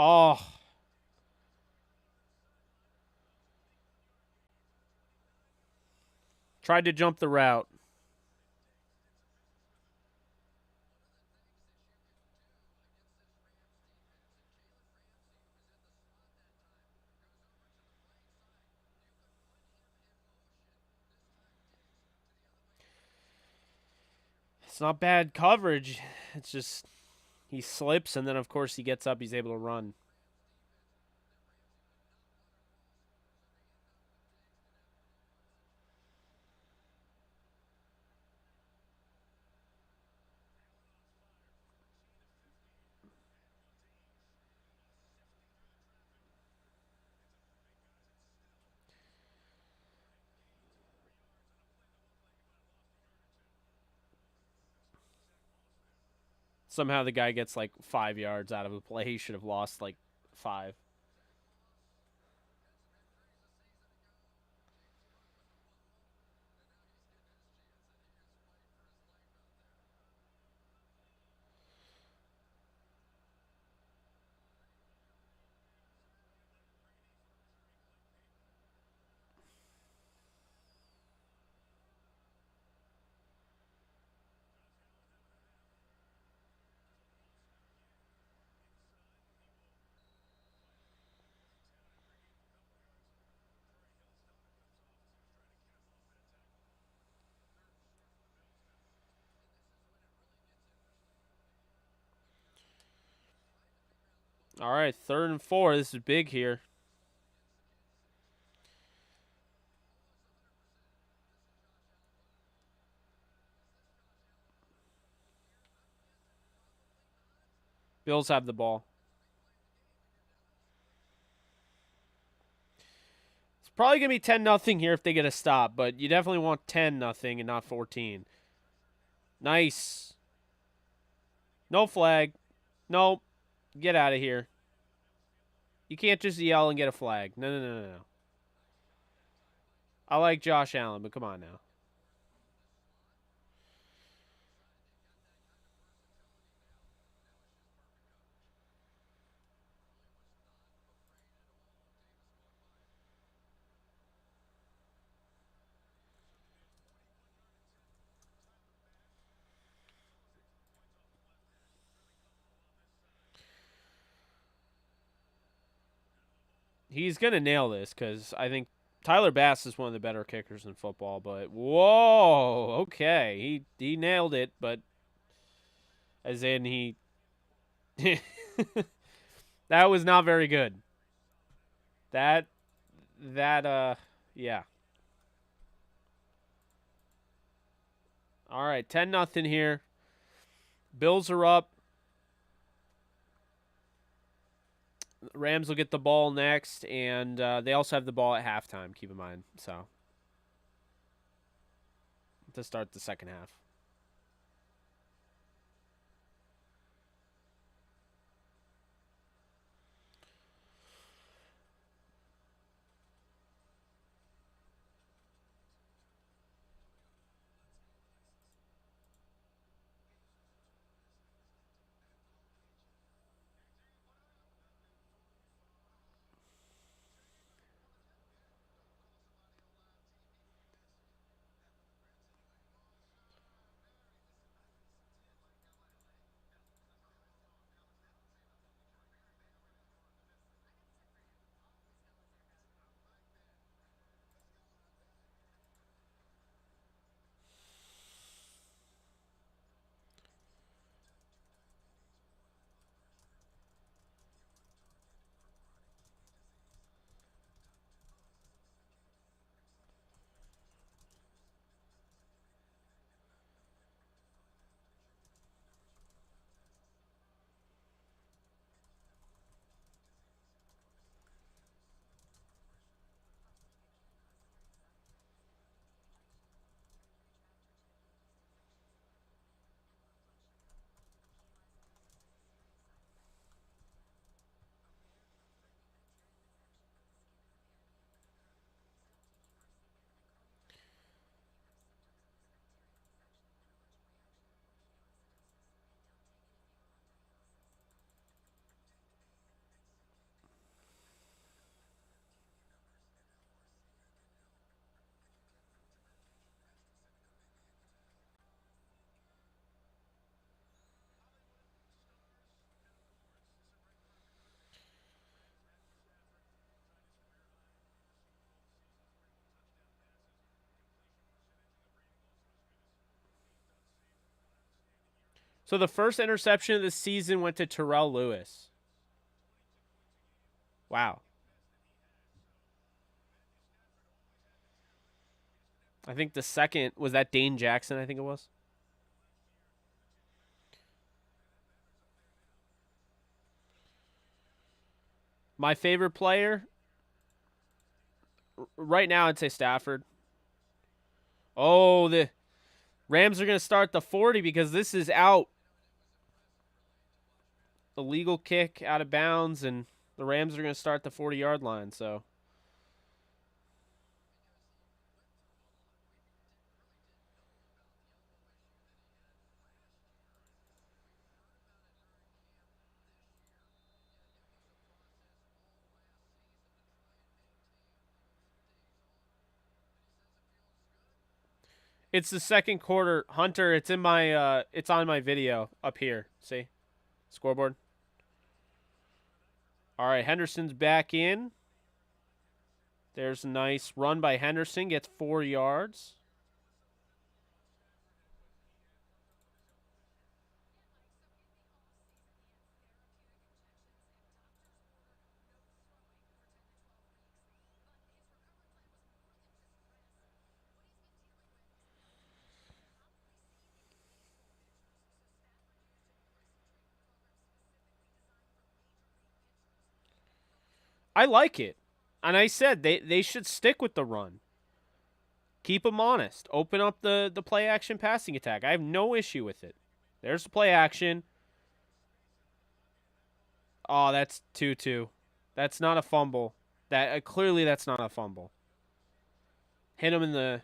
Oh, tried to jump the route. It's not bad coverage. It's just he slips, and then of course he gets up. He's able to run. Somehow the guy gets like 5 yards out of a play. He should have lost like 5. All right, 3rd and 4. This is big here. Bills have the ball. It's probably gonna be 10-0 here if they get a stop, but you definitely want 10-0 and not 14. Nice. No flag. Nope. Get out of here. You can't just yell and get a flag. No, no, no, no, no. I like Josh Allen, but come on now. He's going to nail this because I think Tyler Bass is one of the better kickers in football. But, whoa, okay. He nailed it, but as in he. That was not very good. That, yeah. All right, 10-0 here. Bills are up. Rams will get the ball next, and they also have the ball at halftime, keep in mind. So, to start the second half. So the first interception of the season went to Terrell Lewis. Wow. I think the second was that Dane Jackson, I think it was. My favorite player right now, I'd say Stafford. Oh, the Rams are going to start the 40 because this is out. Illegal kick out of bounds, and the Rams are going to start the 40-yard line. So it's the second quarter. Hunter, it's in my it's on my video up here. See? Scoreboard. All right, Henderson's back in. There's a nice run by Henderson, gets 4 yards. I like it. And I said they should stick with the run. Keep them honest. Open up the play action passing attack. I have no issue with it. There's the play action. Oh, that's 2-2. That's not a fumble. That clearly that's not a fumble. Hit him in the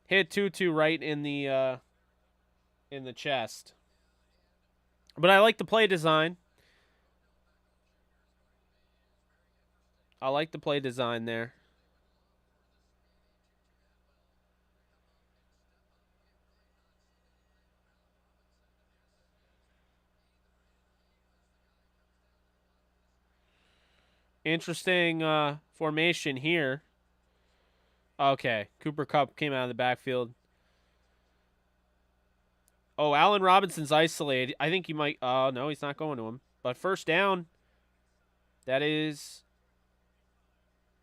hit 2-2 right in the chest. But I like the play design. I like the play design there. Interesting formation here. Okay, Cooper Kupp came out of the backfield. Oh, Allen Robinson's isolated. I think he might. Oh, no, he's not going to him. But first down, that is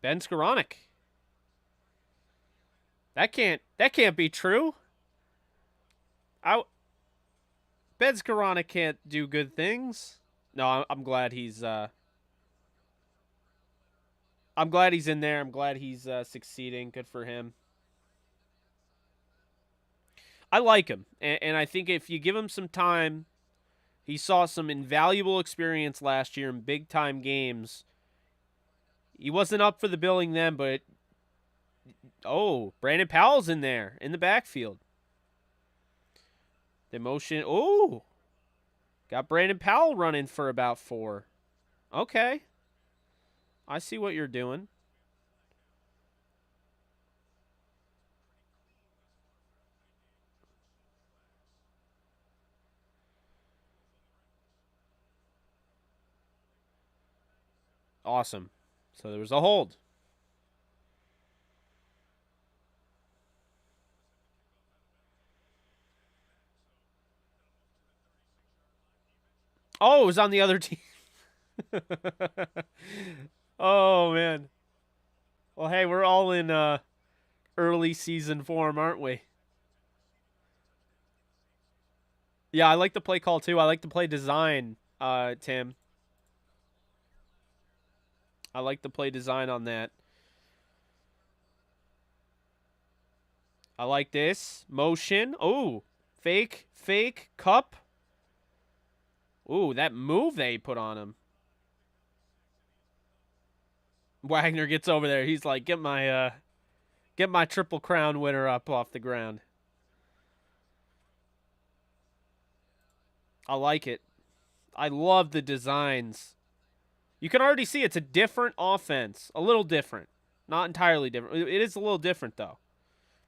Ben Skoranek. That can't be true. Ben Skoranek can't do good things. No, I'm glad he's I'm glad he's in there. I'm glad he's succeeding. Good for him. I like him, and I think if you give him some time, he saw some invaluable experience last year in big time games. He wasn't up for the billing then, but Brandon Powell's in there in the backfield. The motion. Oh, got Brandon Powell running for about 4. Okay, I see what you're doing. Awesome. So there was a hold. Oh, it was on the other team. Oh, man. Well, hey, we're all in early season form, aren't we? Yeah, I like the play call, too. I like the play design, Tim. I like the play design on that. I like this. Motion. Oh, fake, Kupp. Ooh, that move they put on him. Wagner gets over there. He's like, get my Triple Crown winner up off the ground. I like it. I love the designs. You can already see it's a different offense. A little different. Not entirely different. It is a little different, though,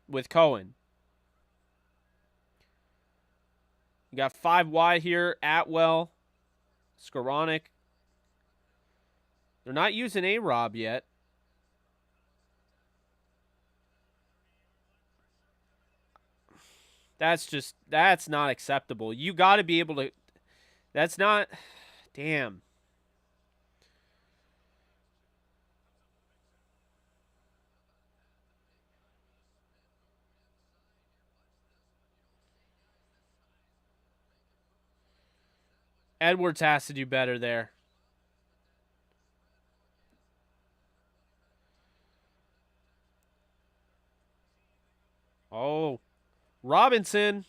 with Cohen. You got 5 wide here. Atwell. Skoranek. They're not using A-Rob yet. That's not acceptable. You got to be able to. That's not. Damn. Edwards has to do better there. Oh, Robinson.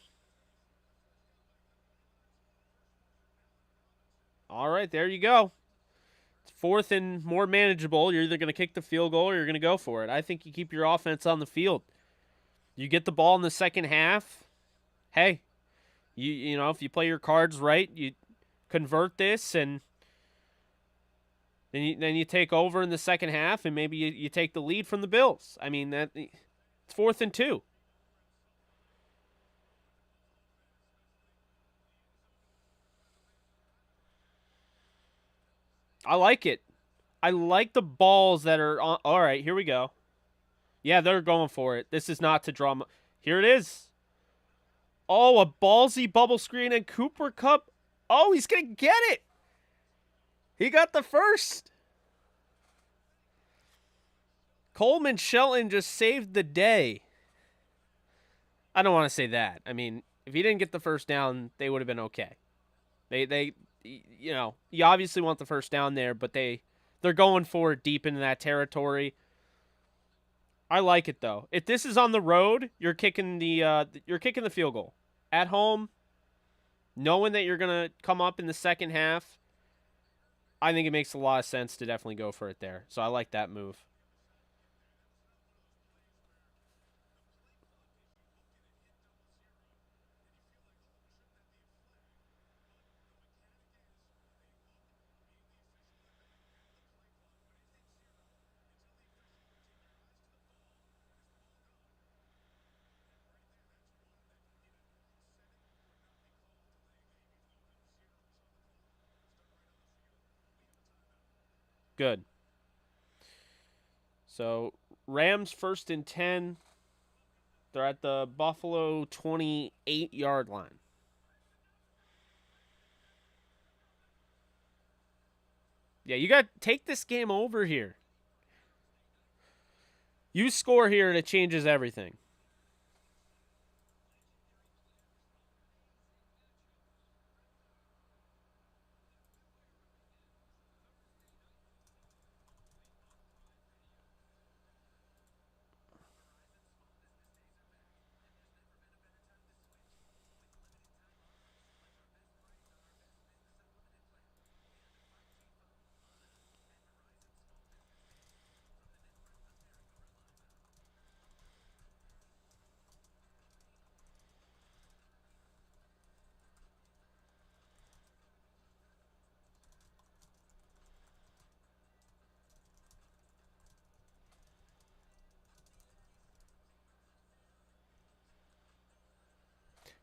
All right, there you go. It's fourth and more manageable. You're either going to kick the field goal or you're going to go for it. I think you keep your offense on the field. You get the ball in the second half. Hey, you know, if you play your cards right, you convert this and then you take over in the second half and maybe you take the lead from the Bills. I mean, it's 4th and 2. I like it. I like the balls that are on. All right, here we go. Yeah, they're going for it. This is not to draw. Here it is. Oh, a ballsy bubble screen and Cooper Kupp. Oh, he's going to get it. He got the first. Coleman Shelton just saved the day. I don't want to say that. I mean, if he didn't get the first down, they would have been okay. They you know, you obviously want the first down there, but they're going for it deep into that territory. I like it though. If this is on the road, you're kicking the field goal. At home, knowing that you're going to come up in the second half, I think it makes a lot of sense to definitely go for it there. So I like that move. Good. So Rams 1st and 10. They're at the Buffalo 28-yard line. Yeah, you got to take this game over here. You score here and it changes everything.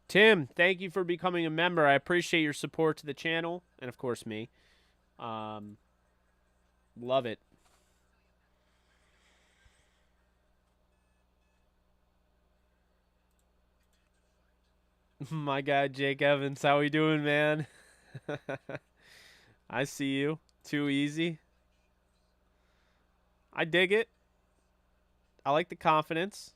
Tim, thank you for becoming a member. I appreciate your support to the channel and, of course, me. Um, love it. My guy, Jake Evans. How we doing, man? I see you. Too easy. I dig it. I like the confidence.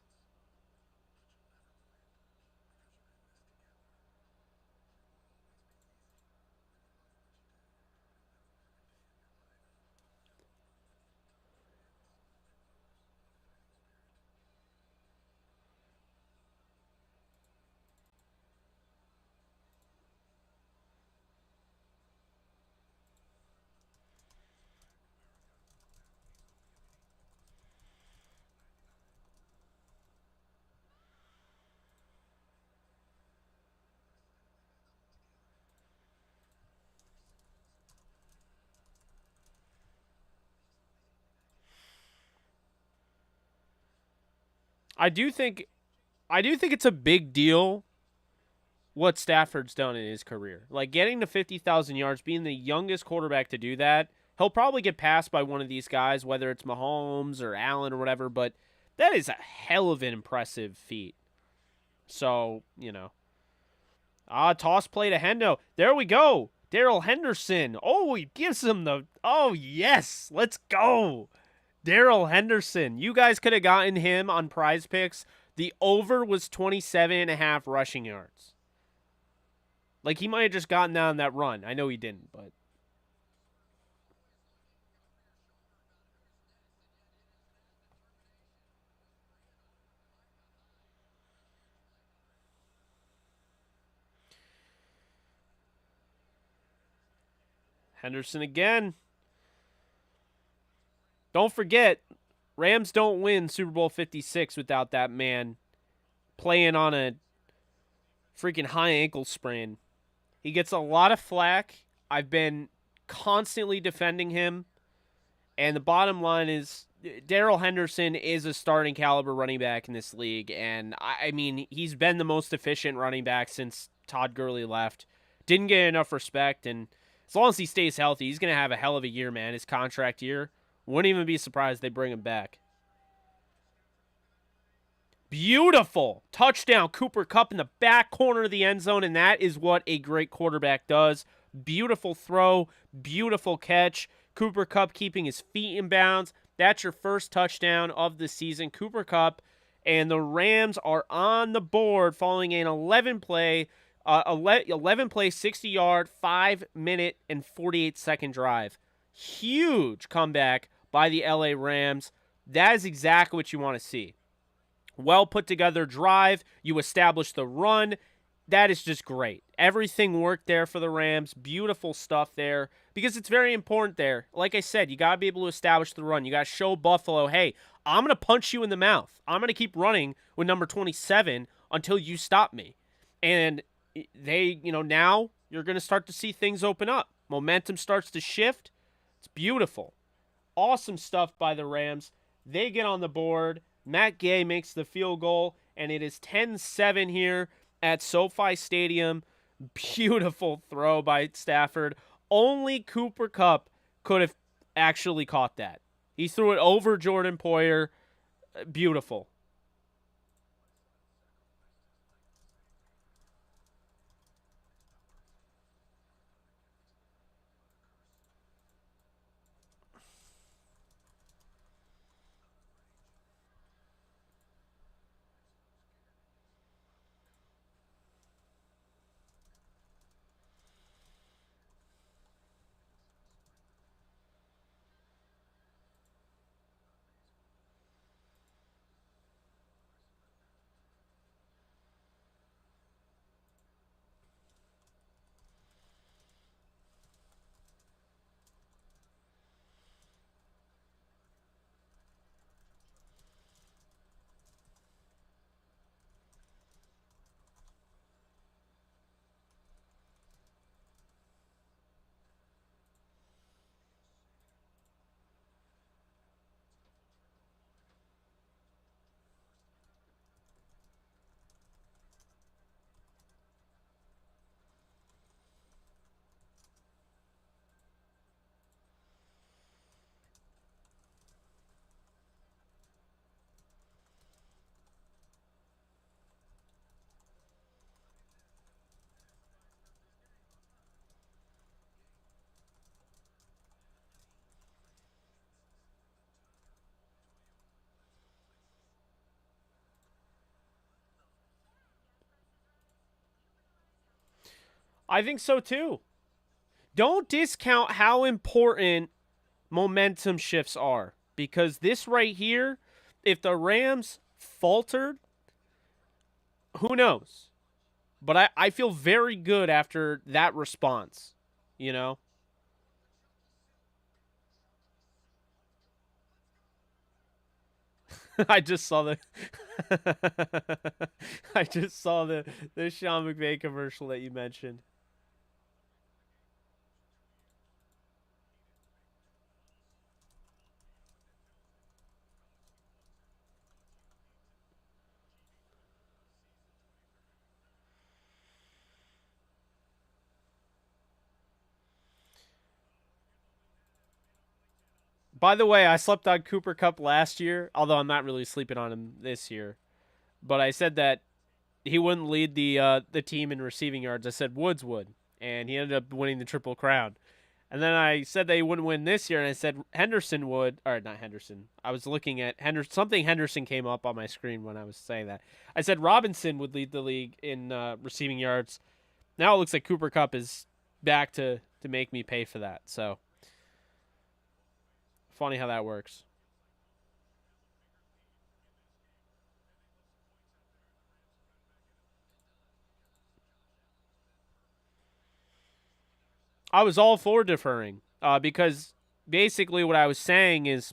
I do think I do think it's a big deal what Stafford's done in his career. Like getting to 50,000 yards, being the youngest quarterback to do that. He'll probably get passed by one of these guys, whether it's Mahomes or Allen or whatever, but that is a hell of an impressive feat. So, toss play to Hendo. There we go. Daryl Henderson. Oh, he gives him the... Oh, yes. Let's go. Daryl Henderson. You guys could have gotten him on Prize Picks. The over was 27.5 rushing yards. Like, he might have just gotten down that run. I know he didn't, but... Henderson again. Don't forget, Rams don't win Super Bowl 56 without that man playing on a freaking high ankle sprain. He gets a lot of flack. I've been constantly defending him. And the bottom line is Daryl Henderson is a starting caliber running back in this league. And, I mean, he's been the most efficient running back since Todd Gurley left. Didn't get enough respect. And as long as he stays healthy, he's going to have a hell of a year, man. His contract year. Wouldn't even be surprised they bring him back. Beautiful touchdown. Cooper Kupp in the back corner of the end zone, and that is what a great quarterback does. Beautiful throw, beautiful catch. Cooper Kupp keeping his feet in bounds. That's your first touchdown of the season. Cooper Kupp and the Rams are on the board following an 11-play, 60-yard, 5-minute, and 48-second drive. Huge comeback by the LA Rams. That is exactly what you want to see. Well put together drive. You establish the run. That is just great. Everything worked there for the Rams. Beautiful stuff there because it's very important there. Like I said, you got to be able to establish the run. You got to show Buffalo, hey, I'm going to punch you in the mouth. I'm going to keep running with number 27 until you stop me. And they, now you're going to start to see things open up. Momentum starts to shift. It's beautiful. Awesome stuff by the Rams. They get on the board. Matt Gay makes the field goal, and it is 10-7 here at SoFi Stadium. Beautiful throw by Stafford. Only Cooper Kupp could have actually caught that. He threw it over Jordan Poyer. Beautiful. I think so too. Don't discount how important momentum shifts are because this right here, if the Rams faltered, who knows? But I feel very good after that response, you know? I just saw the I just saw the Sean McVay commercial that you mentioned. By the way, I slept on Cooper Kupp last year, although I'm not really sleeping on him this year. But I said that he wouldn't lead the team in receiving yards. I said Woods would, and he ended up winning the Triple Crown. And then I said that he wouldn't win this year, and I said Henderson would, or not Henderson. I was looking at Henderson. Something Henderson came up on my screen when I was saying that. I said Robinson would lead the league in receiving yards. Now it looks like Cooper Kupp is back to make me pay for that. So funny how that works. I was all for deferring because basically what I was saying is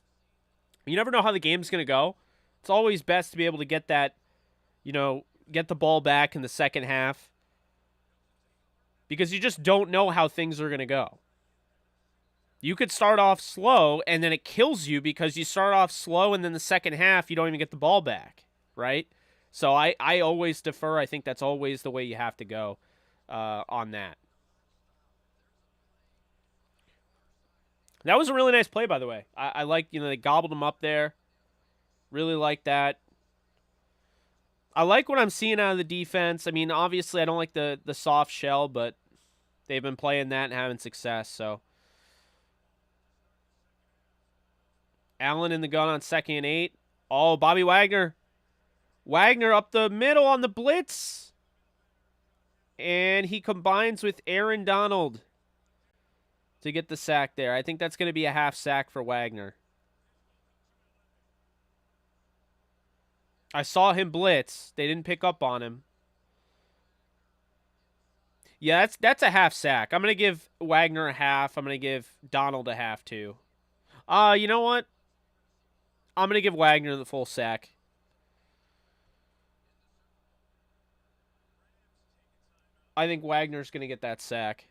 you never know how the game's going to go. It's always best to be able to get that, get the ball back in the second half because you just don't know how things are going to go. You could start off slow and then it kills you because you start off slow and then the second half you don't even get the ball back, right? So I always defer. I think that's always the way you have to go on that. That was a really nice play, by the way. I like, they gobbled him up there. Really like that. I like what I'm seeing out of the defense. I mean, obviously, I don't like the soft shell, but they've been playing that and having success. So, Allen in the gun on 2nd and 8. Oh, Bobby Wagner. Wagner up the middle on the blitz. And he combines with Aaron Donald to get the sack there. I think that's going to be a half sack for Wagner. I saw him blitz. They didn't pick up on him. Yeah, that's a half sack. I'm going to give Wagner a half. I'm going to give Donald a half, too. You know what? I'm going to give Wagner the full sack. I think Wagner's going to get that sack.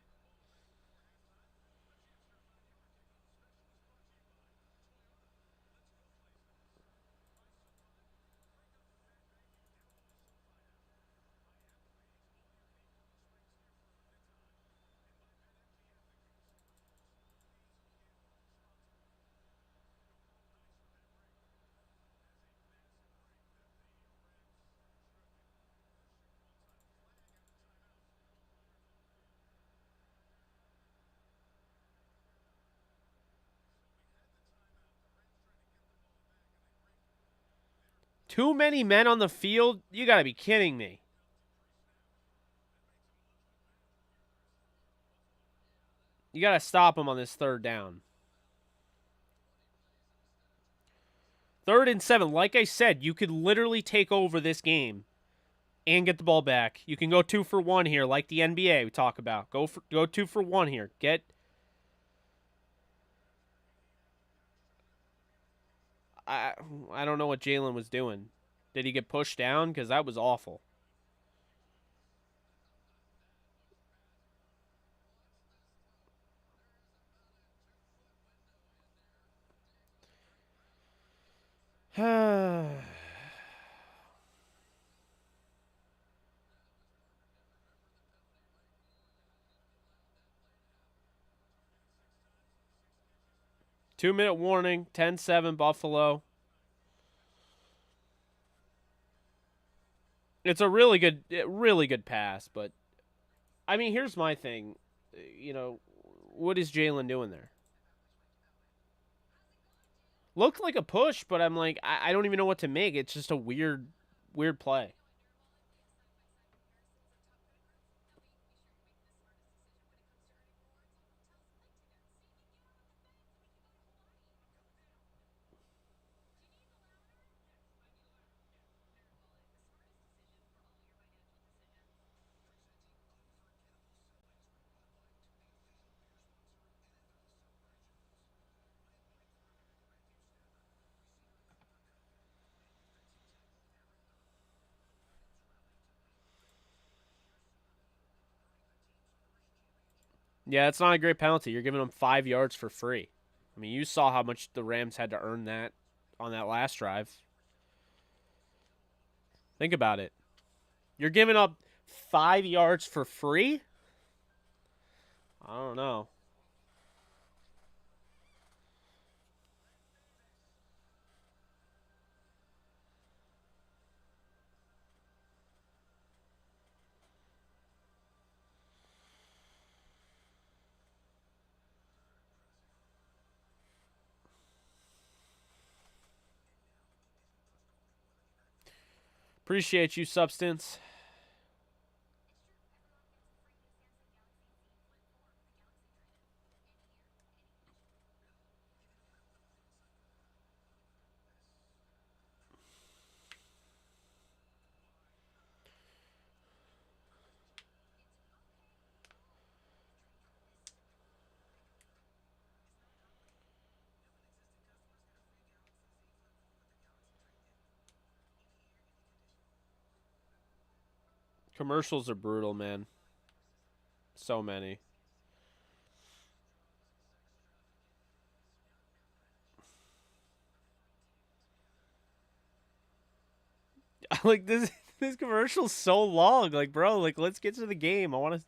Too many men on the field? You got to be kidding me. You got to stop him on this 3rd down. 3rd and 7. Like I said, you could literally take over this game and get the ball back. You can go 2 for 1 here, like the NBA we talk about. Go 2 for 1 here. I don't know what Jalen was doing. Did he get pushed down? Because that was awful. Two 2-minute warning. 10-7 Buffalo. It's a really good pass, but I mean, here's my thing. What is Jalen doing there? Looked like a push, but I'm like, I don't even know what to make. It's just a weird play. Yeah, it's not a great penalty. You're giving them 5 yards for free. I mean, you saw how much the Rams had to earn that on that last drive. Think about it. You're giving up 5 yards for free? I don't know. Appreciate you, Substance. Commercials are brutal, man. So many. Like this commercial's so long. Like, bro, like let's get to the game. I want to.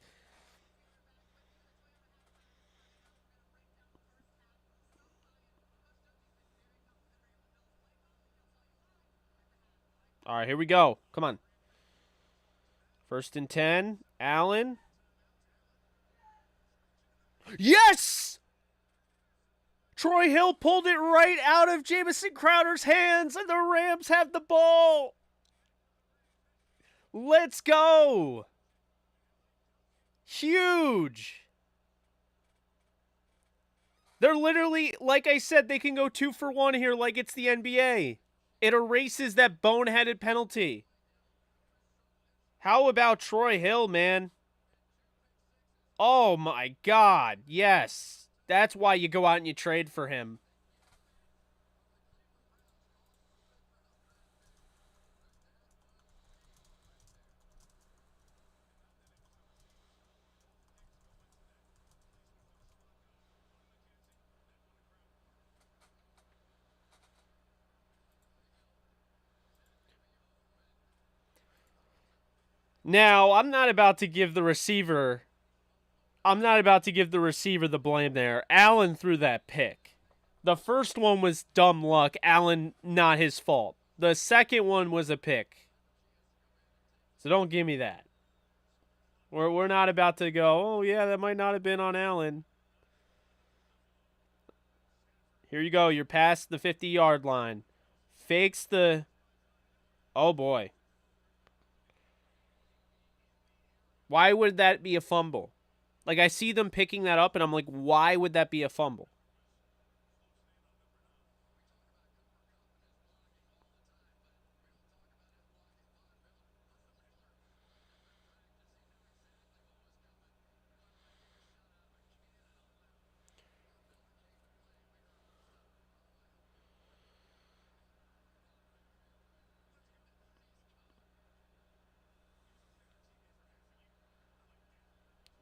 All right, here we go. Come on. 1st and 10. Allen. Yes! Troy Hill pulled it right out of Jamison Crowder's hands, and the Rams have the ball. Let's go. Huge. They're literally, like I said, they can go 2 for 1 here like it's the NBA. It erases that boneheaded penalty. How about Troy Hill, man? Oh, my God. Yes. That's why you go out and you trade for him. Now, I'm not about to give the receiver the blame there. Allen threw that pick. The first one was dumb luck. Allen, not his fault. The second one was a pick. So don't give me that. We're not about to go, oh, yeah, that might not have been on Allen. Here you go. You're past the 50-yard line. Fakes the... Oh, boy. Why would that be a fumble? Like, I see them picking that up, and I'm like, why would that be a fumble?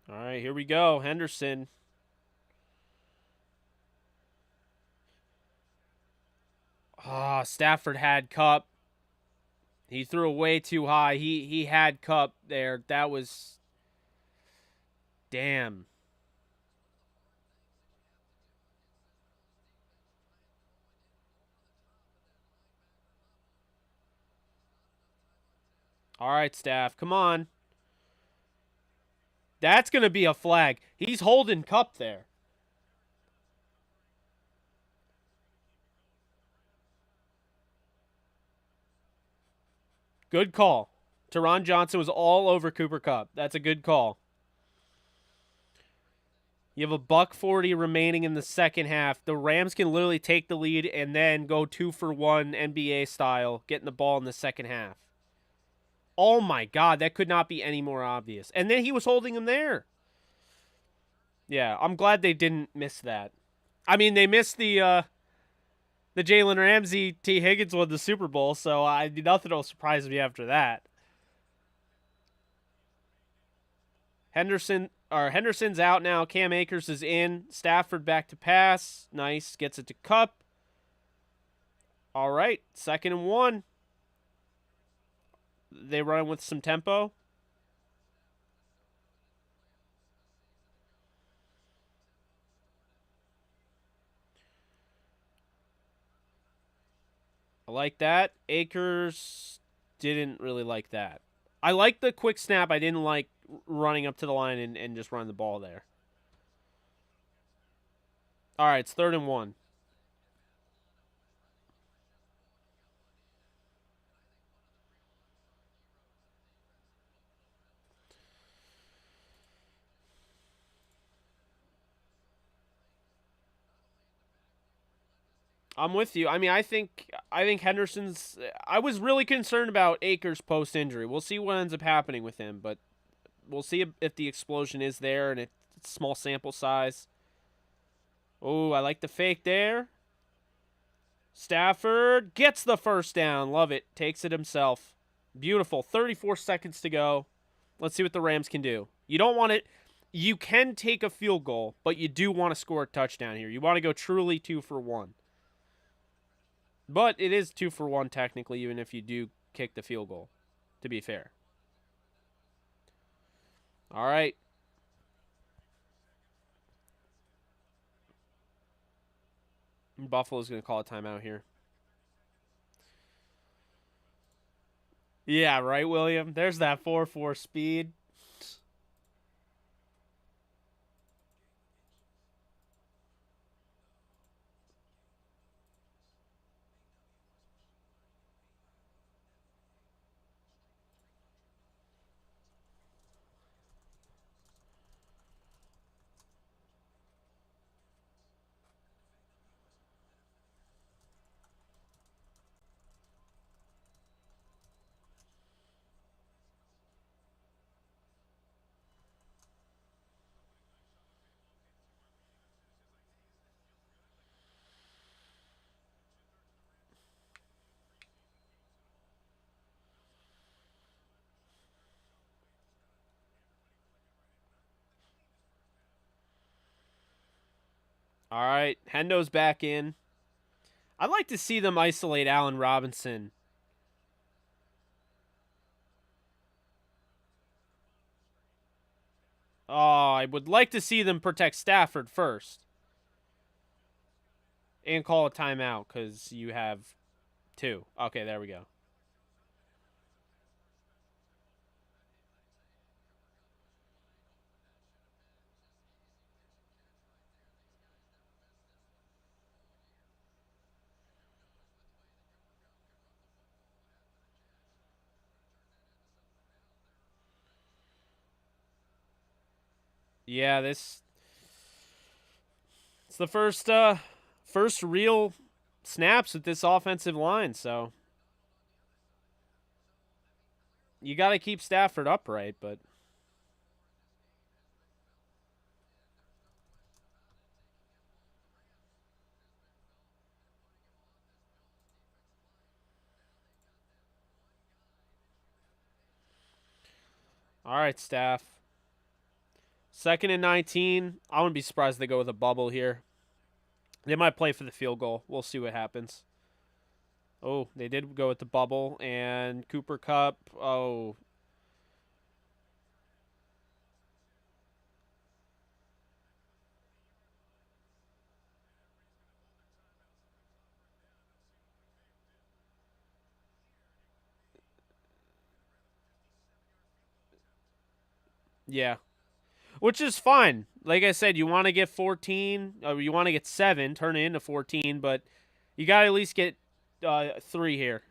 All right, here we go. Henderson. Ah, Stafford had Cup. He threw it way too high. He had Cup there. That was... Damn. All right, Staff. Come on. That's going to be a flag. He's holding Cup there. Good call. Teron Johnson was all over Cooper Kupp. That's a good call. You have a $1:40 remaining in the second half. The Rams can literally take the lead and then go 2 for 1 NBA style, getting the ball in the second half. Oh my God, that could not be any more obvious. And then he was holding him there. Yeah, I'm glad they didn't miss that. I mean, they missed the Jalen Ramsey T. Higgins won the Super Bowl, so nothing will surprise me after that. Henderson's out now. Cam Akers is in. Stafford back to pass. Nice. Gets it to Kupp. All right. 2nd and 1. They run with some tempo. I like that. Akers didn't really like that. I like the quick snap. I didn't like running up to the line and just running the ball there. All right, it's 3rd and 1. I'm with you. I mean, I think Henderson's. I was really concerned about Akers post injury. We'll see what ends up happening with him, but we'll see if the explosion is there and it's small sample size. Oh, I like the fake there. Stafford gets the first down. Love it. Takes it himself. Beautiful. 34 seconds to go. Let's see what the Rams can do. You don't want it. You can take a field goal, but you do want to score a touchdown here. You want to go truly 2-for-1. But it is 2-for-1 technically, even if you do kick the field goal, to be fair. All right. Buffalo's going to call a timeout here. Yeah, right, William? There's that 4-4 speed. All right, Hendo's back in. I'd like to see them isolate Allen Robinson. Oh, I would like to see them protect Stafford first and call a timeout because you have two. Okay, there we go. Yeah, it's the first real snaps with this offensive line, so you got to keep Stafford upright, but all right, Staff. 2nd and 19. I wouldn't be surprised if they go with a bubble here. They might play for the field goal. We'll see what happens. Oh, they did go with the bubble and Cooper Cup. Oh, yeah. Which is fine. Like I said, you want to get 14, or you want to get 7, turn it into 14, but you got to at least get 3 here.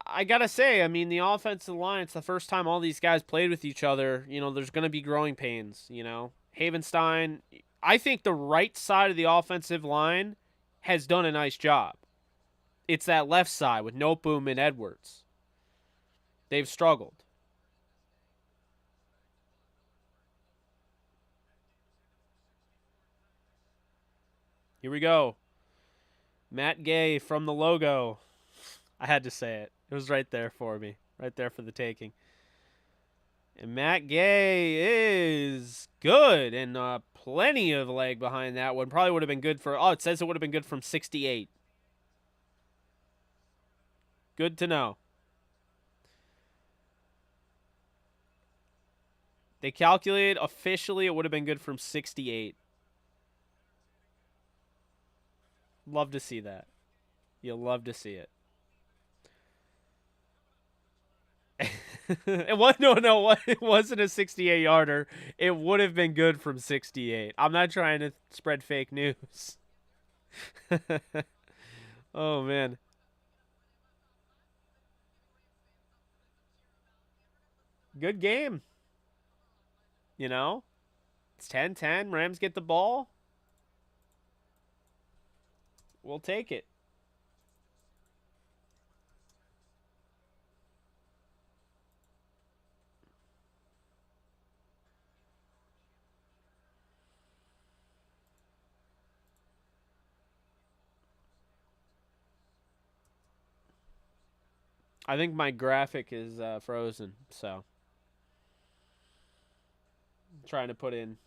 I gotta say, I mean, the offensive line, it's the first time all these guys played with each other. There's going to be growing pains, Havenstein, I think the right side of the offensive line has done a nice job. It's that left side with Noteboom and Edwards. They've struggled. Here we go. Matt Gay from the logo. I had to say it. It was right there for me. Right there for the taking. And Matt Gay is good and plenty of leg behind that one. Probably would have been good for. Oh, it says it would have been good from 68. Good to know. They calculated officially it would have been good from 68. Love to see that. You'll love to see it. It was no, it wasn't a 68 yarder. It would have been good from 68. I'm not trying to spread fake news. Oh man. Good game. You know? It's 10-10. Rams get the ball. We'll take it. I think my graphic is frozen, so I'm trying to put in.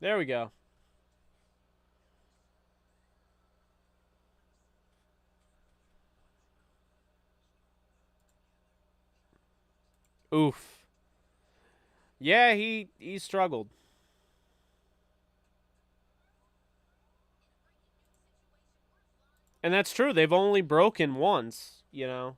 There we go. Oof. Yeah, he struggled. And that's true. They've only broken once, you know.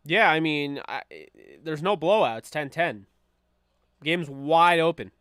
Yeah, I mean, there's no blowout. It's 10-10. Game's wide open.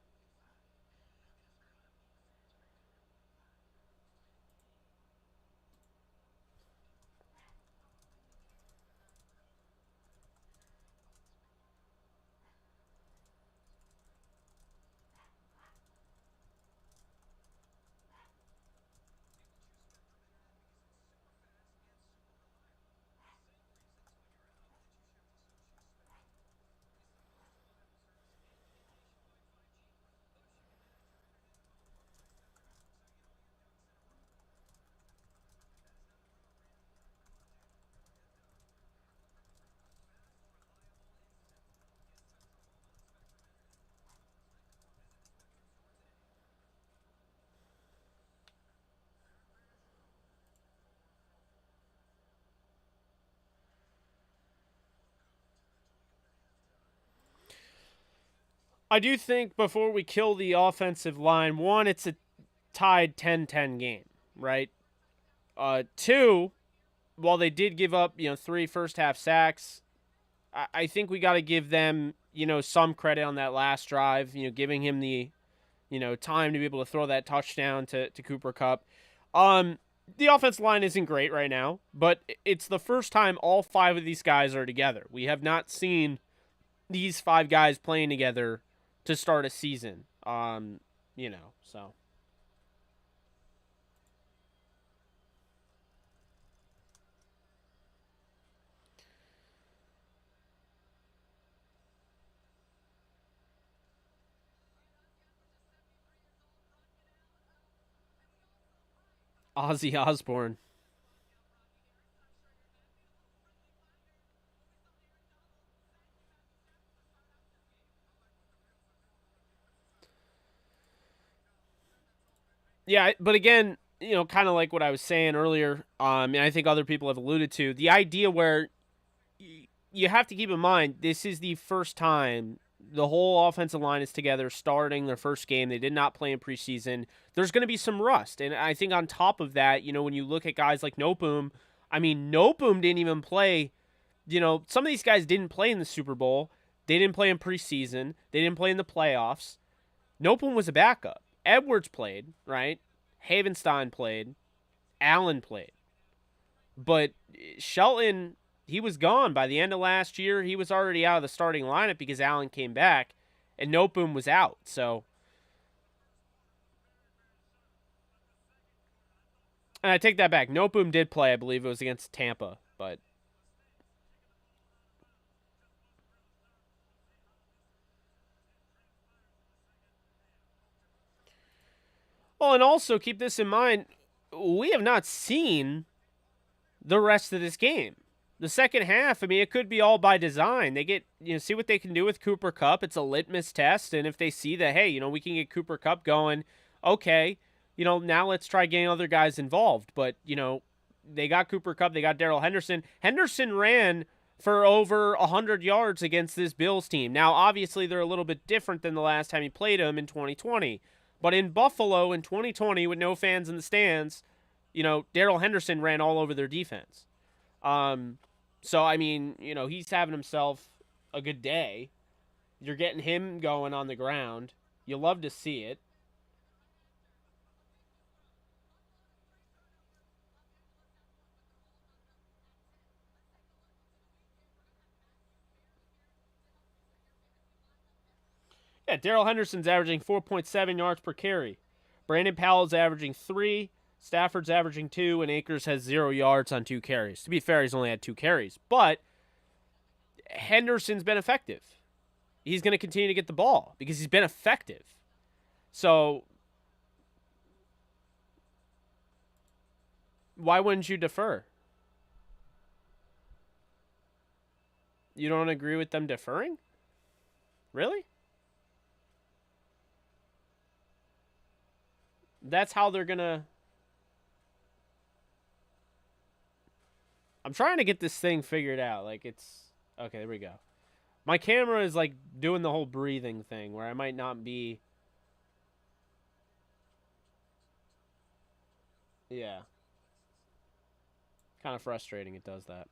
I do think before we kill the offensive line, one, it's a tied 10-10 game, right? Two, while they did give up, 3 first half sacks, I think we got to give them, some credit on that last drive, giving him the, time to be able to throw that touchdown to Cooper Kupp. The offense line isn't great right now, but it's the first time all 5 of these guys are together. We have not seen these 5 guys playing together to start a season. So Ozzy Osbourne. Yeah, but again, kind of like what I was saying earlier, and I think other people have alluded to, the idea where you have to keep in mind this is the first time the whole offensive line is together starting their first game. They did not play in preseason. There's going to be some rust. And I think on top of that, when you look at guys like Nopum, I mean, Nopum didn't even play. Some of these guys didn't play in the Super Bowl. They didn't play in preseason. They didn't play in the playoffs. Nopum was a backup. Edwards played, right? Havenstein played. Allen played. But Shelton, he was gone by the end of last year. He was already out of the starting lineup because Allen came back, and Noteboom was out. So And I take that back. Noteboom did play. I believe it was against Tampa, but well, and also keep this in mind: we have not seen the rest of this game. The second half, I mean, it could be all by design. They get, see what they can do with Cooper Kupp. It's a litmus test. And if they see that, hey, we can get Cooper Kupp going, okay, now let's try getting other guys involved. But, they got Cooper Kupp. They got Darrell Henderson. Henderson ran for over 100 yards against this Bills team. Now, obviously, they're a little bit different than the last time he played them in 2020. But in Buffalo in 2020 with no fans in the stands, Darrell Henderson ran all over their defense. So, I mean, he's having himself a good day. You're getting him going on the ground. You love to see it. Yeah, Darrell Henderson's averaging 4.7 yards per carry. Brandon Powell's averaging 3. Stafford's averaging 2. And Akers has 0 yards on 2 carries. To be fair, he's only had 2 carries. But Henderson's been effective. He's going to continue to get the ball because he's been effective. So why wouldn't you defer? You don't agree with them deferring? Really? That's how they're going to... I'm trying to get this thing figured out. Like, it's... Okay, there we go. My camera is, like, doing the whole breathing thing where I might not be... Yeah. Kind of frustrating it does that.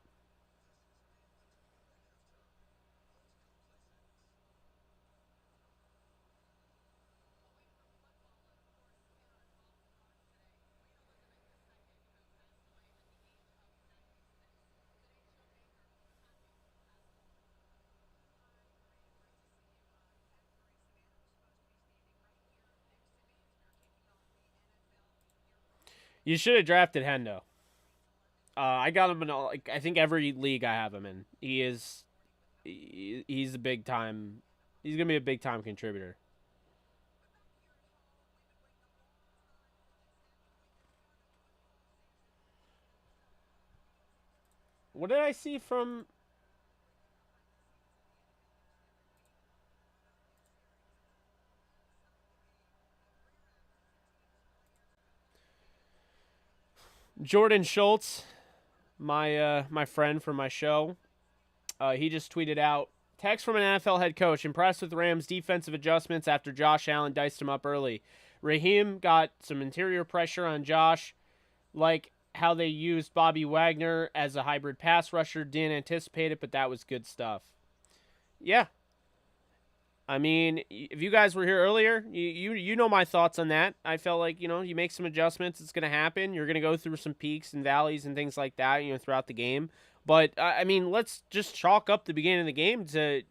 You should have drafted Hendo. I got him in all, like, I think every league I have him in. He's a big time. He's gonna be a big time contributor. What did I see from? Jordan Schultz, my friend from my show, he just tweeted out text from an NFL head coach impressed with Rams defensive adjustments after Josh Allen diced him up early. Raheem got some interior pressure on Josh, like how they used Bobby Wagner as a hybrid pass rusher. Didn't anticipate it, but that was good stuff. Yeah, I mean, if you guys were here earlier, you know my thoughts on that. I felt like, you make some adjustments, it's going to happen. You're going to go through some peaks and valleys and things like that, throughout the game. But I mean, let's just chalk up the beginning of the game to,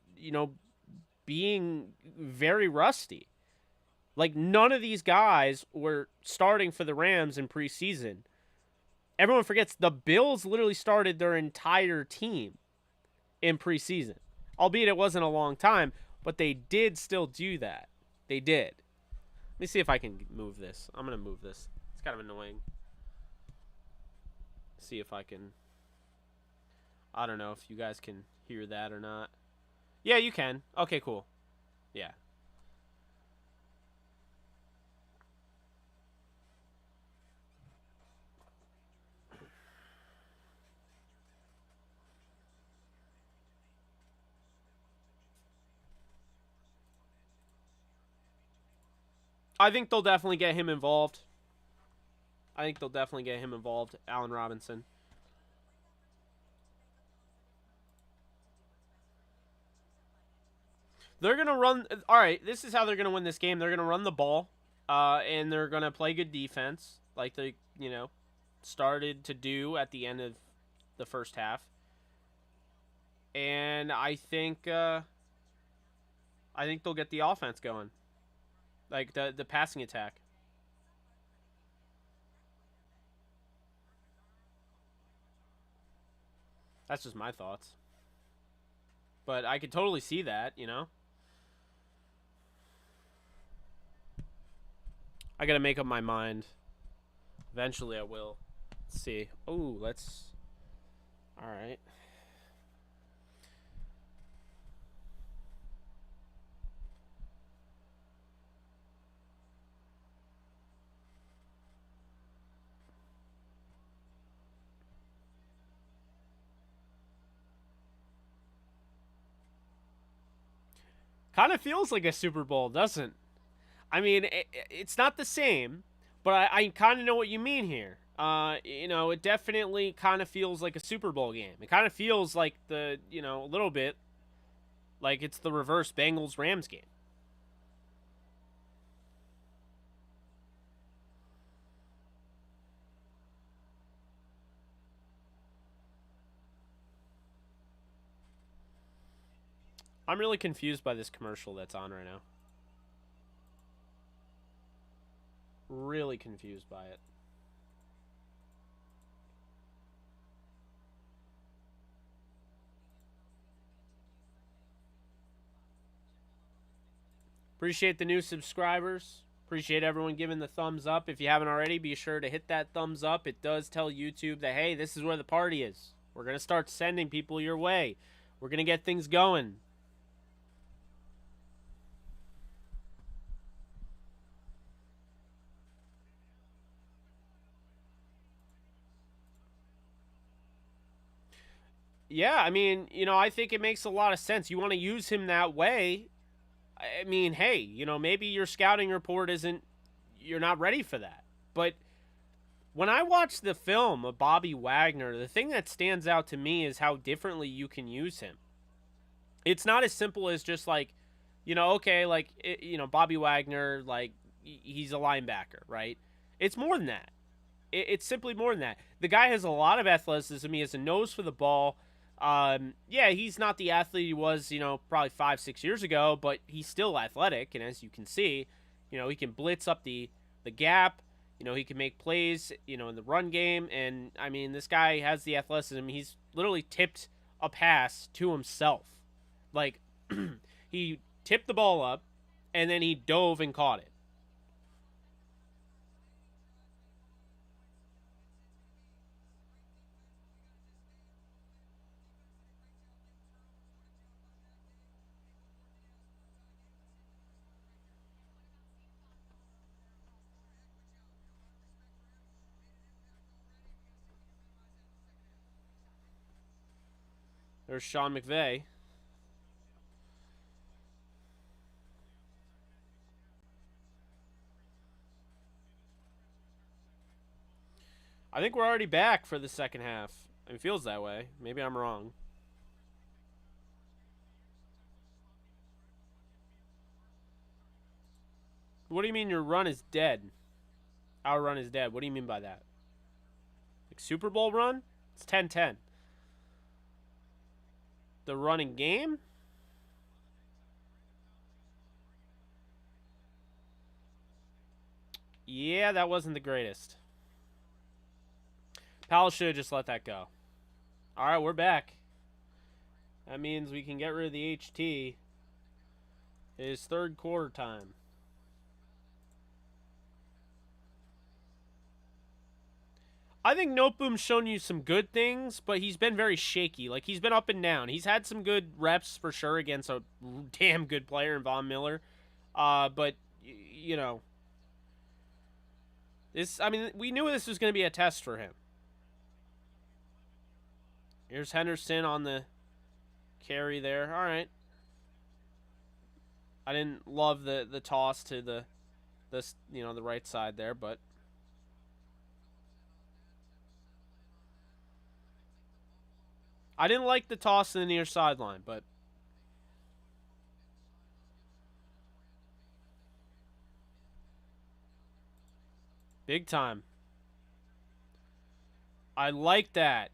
being very rusty. Like, none of these guys were starting for the Rams in preseason. Everyone forgets the Bills literally started their entire team in preseason, albeit it wasn't a long time. But they did still do that. They did. Let me see if I can move this. I'm going to move this. It's kind of annoying. See if I can... I don't know if you guys can hear that or not. Yeah, you can. Okay, cool. Yeah. I think they'll definitely get him involved. Allen Robinson. They're going to run... All right, this is how they're going to win this game. They're going to run the ball, and they're going to play good defense like they, started to do at the end of the first half. And I think they'll get the offense going. Like the passing attack. That's just my thoughts. But I could totally see that, you know? I gotta make up my mind. Eventually I will. Let's see. Oh, let's... Alright. Kind of feels like a Super Bowl, doesn't? I mean, it's not the same, but I kind of know what you mean here. It definitely kind of feels like a Super Bowl game. It kind of feels like a little bit like it's the reverse Bengals Rams game. I'm really confused by this commercial that's on right now. Really confused by it. Appreciate the new subscribers. Appreciate everyone giving the thumbs up. If you haven't already, be sure to hit that thumbs up. It does tell YouTube that, hey, this is where the party is. We're going to start sending people your way. We're going to get things going. Yeah, I mean, I think it makes a lot of sense. You want to use him that way. I mean, hey, maybe your scouting report isn't, you're not ready for that. But when I watch the film of Bobby Wagner, the thing that stands out to me is how differently you can use him. It's not as simple as just like, okay, like, Bobby Wagner, like, he's a linebacker, right? It's more than that. It's simply more than that. The guy has a lot of athleticism. He has a nose for the ball. Yeah, he's not the athlete he was, probably 5-6 years ago, but he's still athletic. And as you can see, he can blitz up the gap. He can make plays, in the run game. And, I mean, this guy has the athleticism. He's literally tipped a pass to himself. Like, he tipped the ball up, and then he dove and caught it. There's Sean McVay. I think we're already back for the second half. It feels that way. Maybe I'm wrong. What do you mean your run is dead? Our run is dead. What do you mean by that? Like Super Bowl run? It's 10-10. The running game? Yeah, that wasn't the greatest. Powell should have just let that go. All right, we're back. That means we can get rid of the HT. It is third quarter time. I think Noteboom's shown you some good things, but he's been very shaky. Like, he's been up and down. He's had some good reps for sure against a damn good player in Von Miller. But, we knew this was going to be a test for him. Here's Henderson on the carry there. All right. I didn't love the toss to the right side there, but I didn't like the toss to the near sideline, but big time. I like that.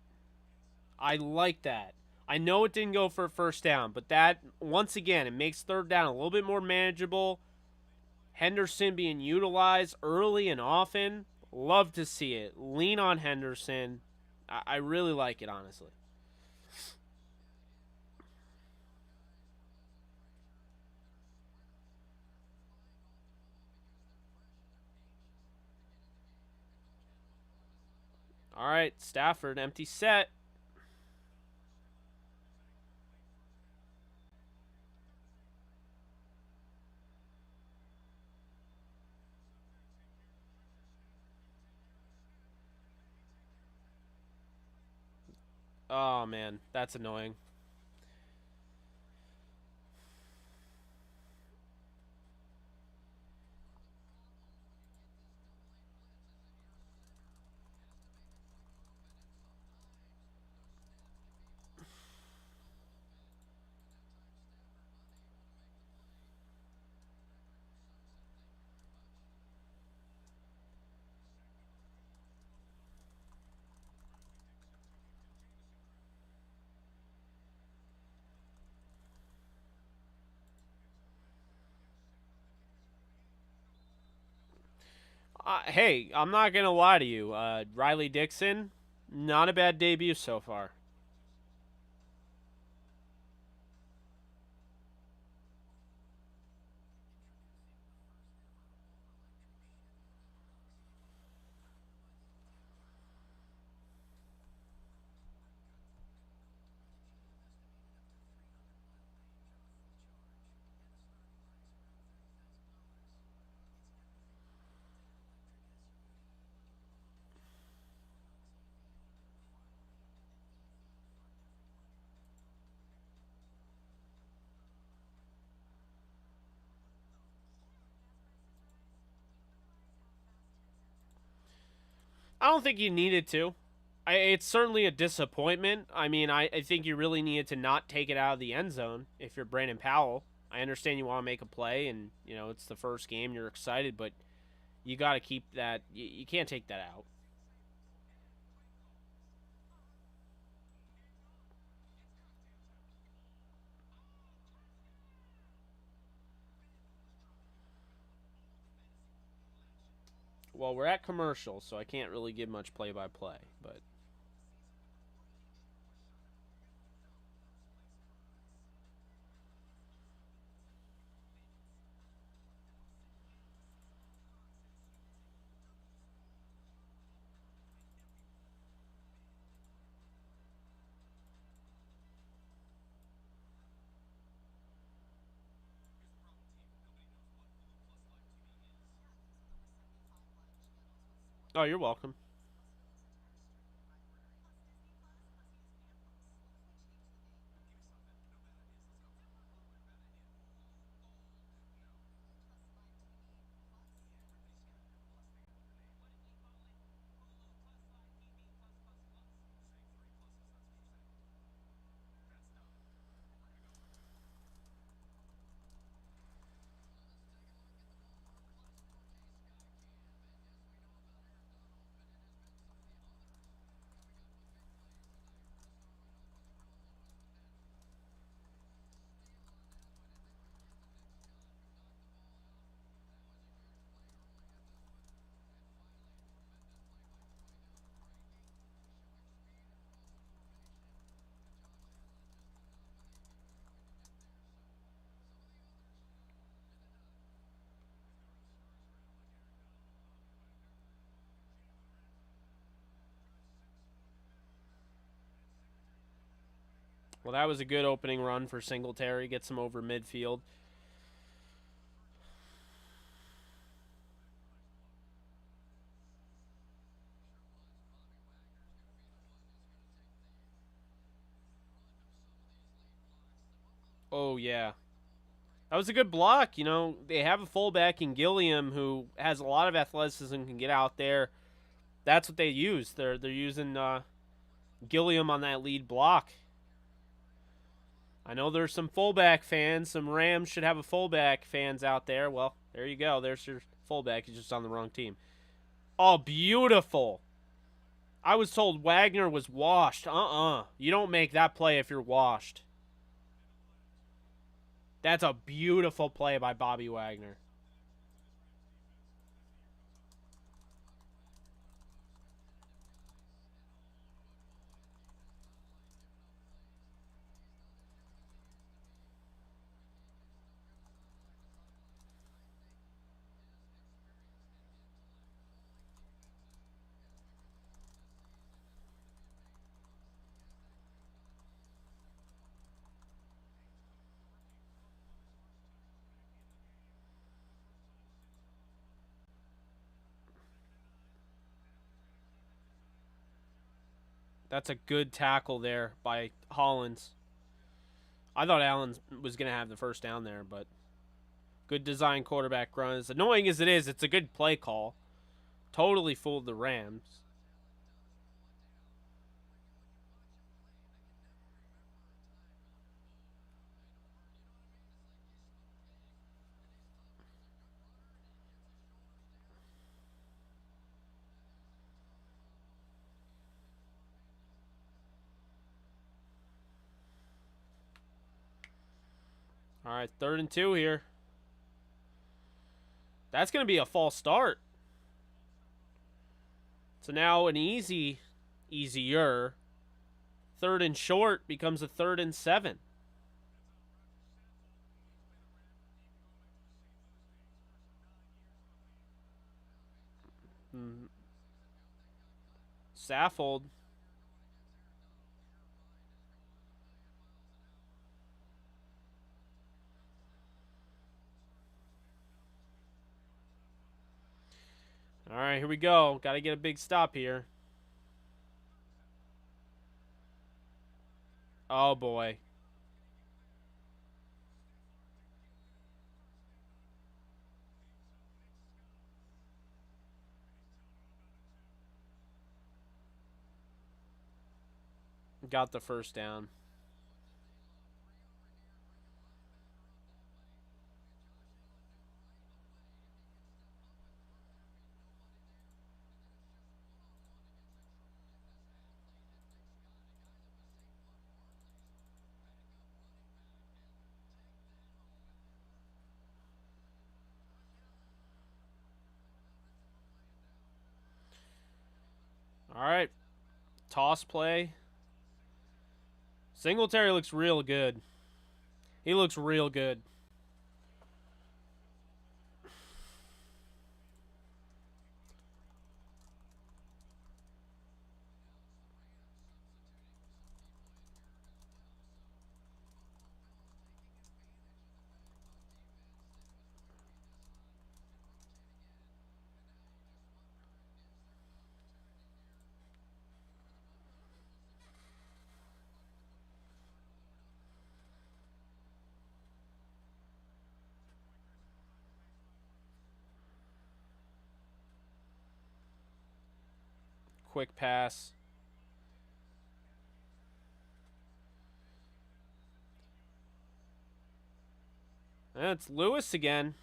I like that. I know it didn't go for a first down, but that, once again, it makes third down a little bit more manageable. Henderson being utilized early and often. Love to see it. Lean on Henderson. I really like it, honestly. All right, Stafford, empty set. Oh, man, that's annoying. Hey, I'm not going to lie to you. Riley Dixon, not a bad debut so far. I don't think you needed to. It's certainly a disappointment. I mean, I think you really needed to not take it out of the end zone if you're Brandon Powell. I understand you want to make a play, and it's the first game, you're excited, but you got to keep that. You can't take that out. Well, we're at commercial, so I can't really give much play-by-play, but oh, you're welcome. Well, that was a good opening run for Singletary. Gets him over midfield. Oh, yeah. That was a good block. They have a fullback in Gilliam who has a lot of athleticism, can get out there. That's what they use. They're using Gilliam on that lead block. I know there's some fullback fans. Some Rams should have a fullback fans out there. Well, there you go. There's your fullback. He's just on the wrong team. Oh, beautiful. I was told Wagner was washed. You don't make that play if you're washed. That's a beautiful play by Bobby Wagner. That's a good tackle there by Hollins. I thought Allen was going to have the first down there, but good design quarterback run. As annoying as it is, it's a good play call. Totally fooled the Rams. All right, 3rd and 2 here. That's going to be a false start. So now an easier 3rd and short becomes a 3rd and 7. Saffold. All right, here we go. Got to get a big stop here. Oh, boy. Got the first down. All right. Toss play. Singletary looks real good. He looks real good. Quick pass. And it's Lewis again.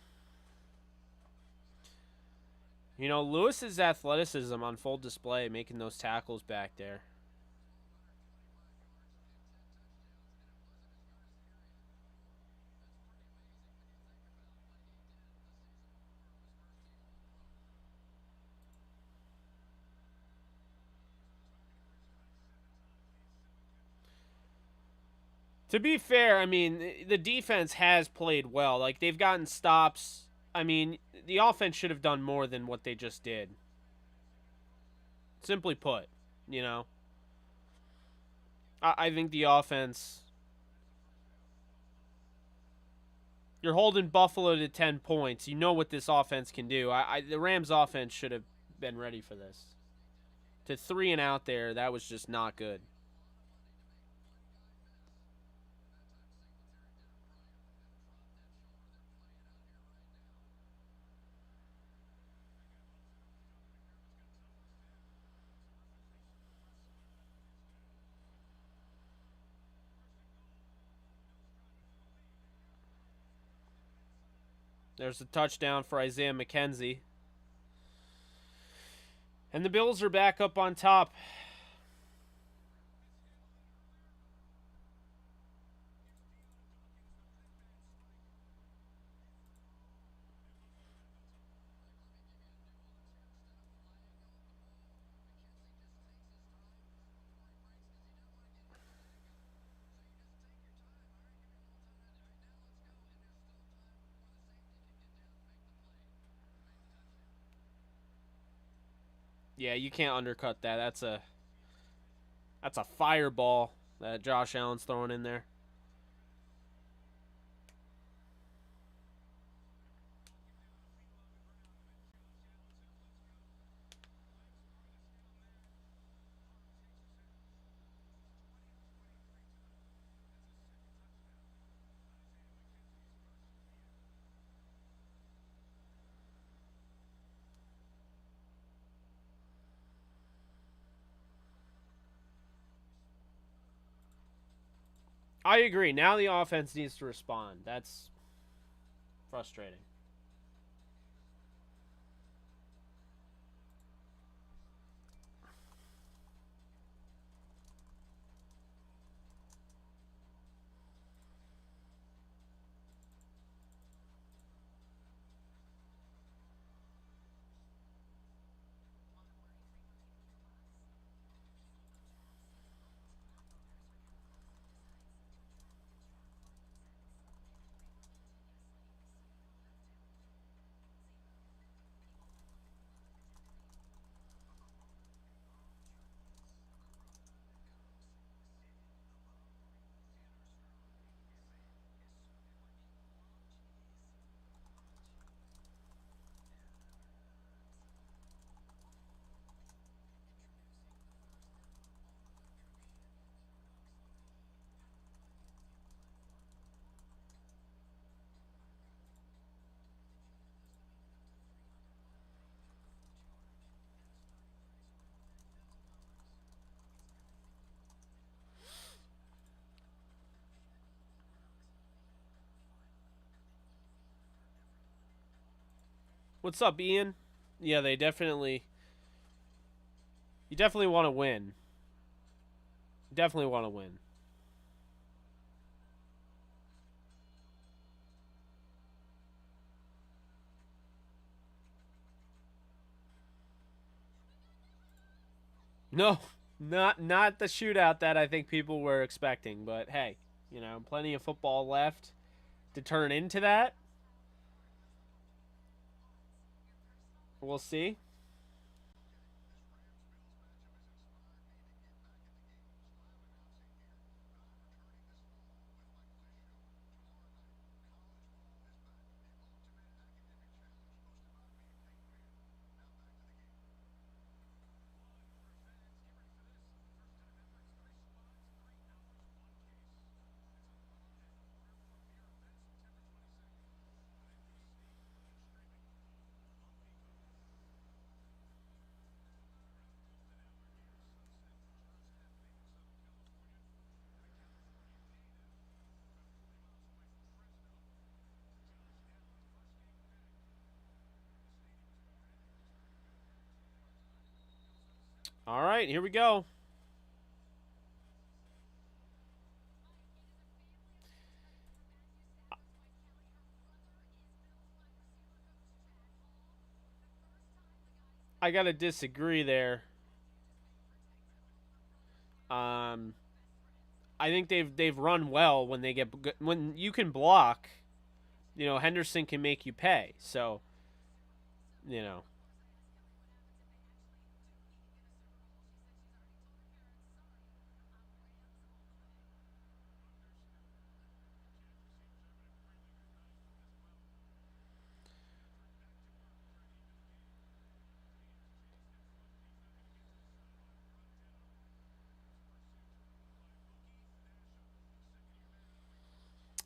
You know, Lewis's athleticism on full display, making those tackles back there. To be fair, I mean, the defense has played well. Like, they've gotten stops. I mean, the offense should have done more than what they just did. Simply put, you know. I think the offense. You're holding Buffalo to 10 points. You know what this offense can do. The Rams offense should have been ready for this. To 3 and out there, that was just not good. There's a touchdown for Isaiah McKenzie. And the Bills are back up on top. Yeah, you can't undercut that. That's a fireball that Josh Allen's throwing in there. I agree. Now the offense needs to respond. That's frustrating. What's up, Ian? Yeah, they definitely. You definitely want to win. Definitely want to win. No, not the shootout that I think people were expecting. But hey, plenty of football left to turn into that. We'll see. All right, here we go. I gotta disagree there. Um, I think they've run well when they get when you can block. Henderson can make you pay. So you know,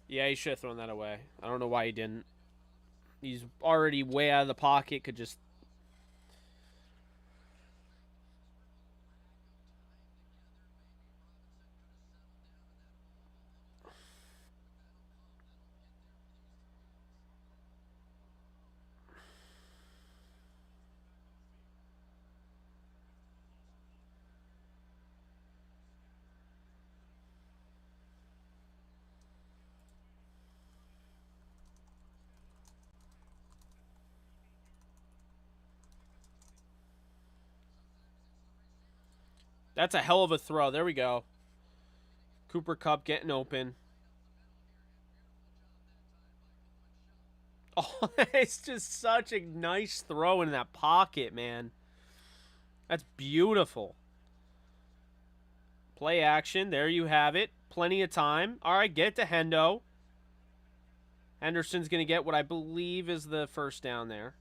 yeah, he should have thrown that away. I don't know why he didn't. He's already way out of the pocket. Could just. That's a hell of a throw. There we go. Cooper Cup getting open. Oh, it's just such a nice throw in that pocket, man. That's beautiful. Play action. There you have it. Plenty of time. All right, get to Hendo. Henderson's going to get what I believe is the first down there.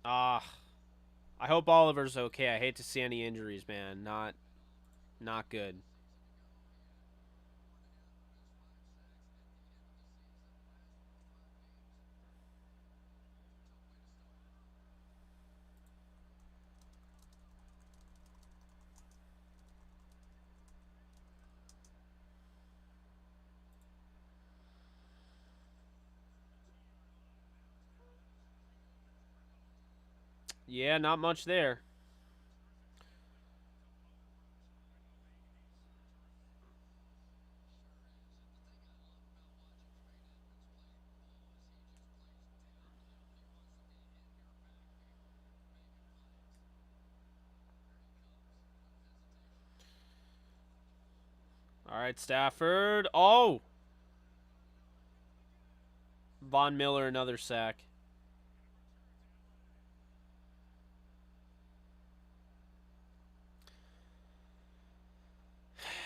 Ah, I hope Oliver's okay. I hate to see any injuries, man. Not good. Yeah, not much there. All right, Stafford. Oh! Von Miller, another sack.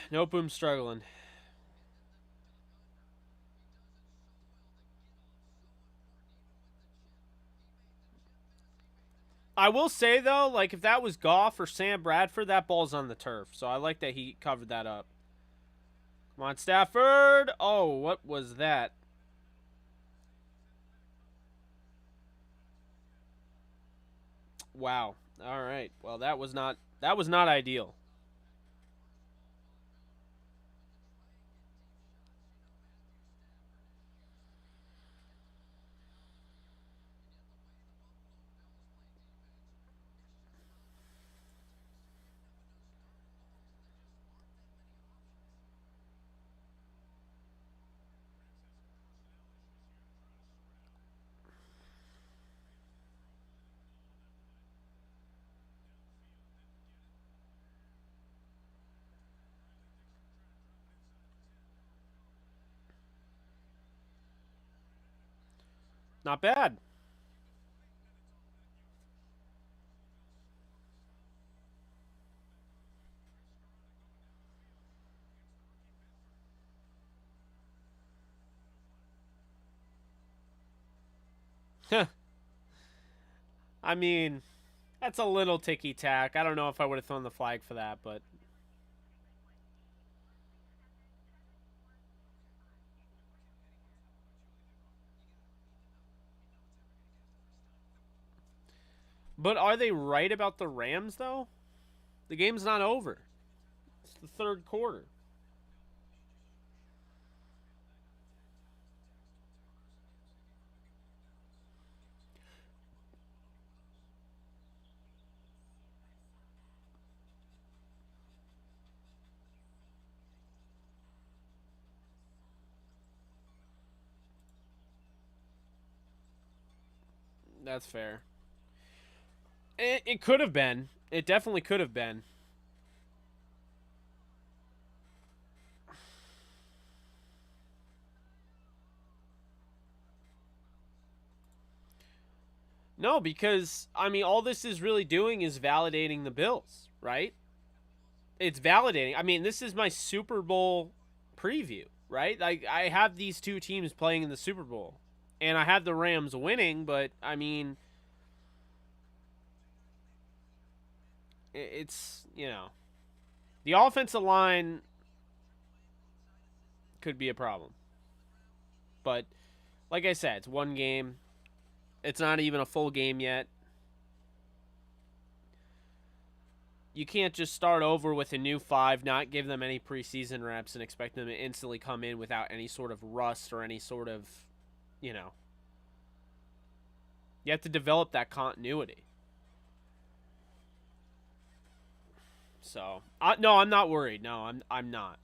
Nope, I'm struggling. I will say, though, like, if that was Goff or Sam Bradford, that ball's on the turf. So I like that he covered that up. Come on, Stafford. Oh, what was that? Wow. All right. Well, that was not ideal. Not bad. I mean, that's a little ticky tack. I don't know if I would have thrown the flag for that, but are they right about the Rams though? The game's not over. It's the third quarter. That's fair. It could have been. It definitely could have been. No, because I mean, all this is really doing is validating the Bills, right? It's validating. I mean, this is my Super Bowl preview, right? Like I have these two teams playing in the Super Bowl, and I have the Rams winning, but I mean, it's the offensive line could be a problem, but like I said, it's one game. It's not even a full game yet. You can't just start over with a new five, not give them any preseason reps, and expect them to instantly come in without any sort of rust or any sort of, you know, you have to develop that continuity. So, no, I'm not worried. No, I'm not.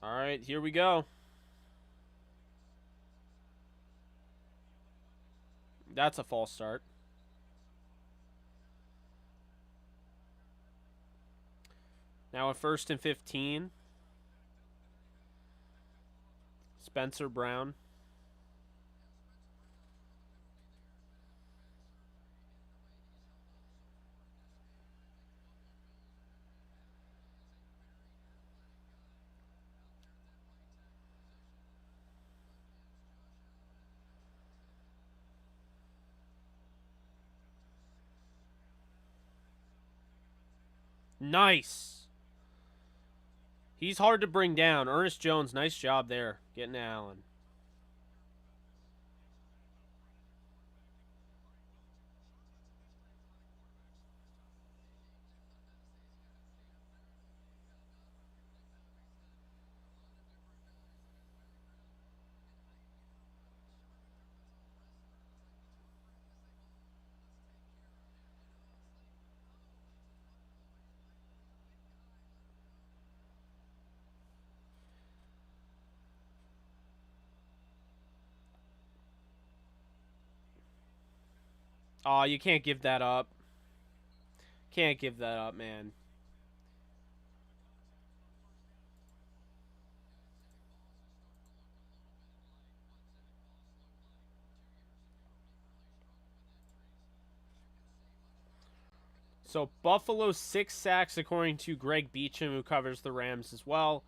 All right, here we go. That's a false start. Now at 1st and 15, Spencer Brown. Nice. He's hard to bring down. Ernest Jones, nice job there. Getting to Allen. Oh, you can't give that up. Can't give that up, man. So Buffalo 6 sacks according to Greg Beecham, who covers the Rams as well.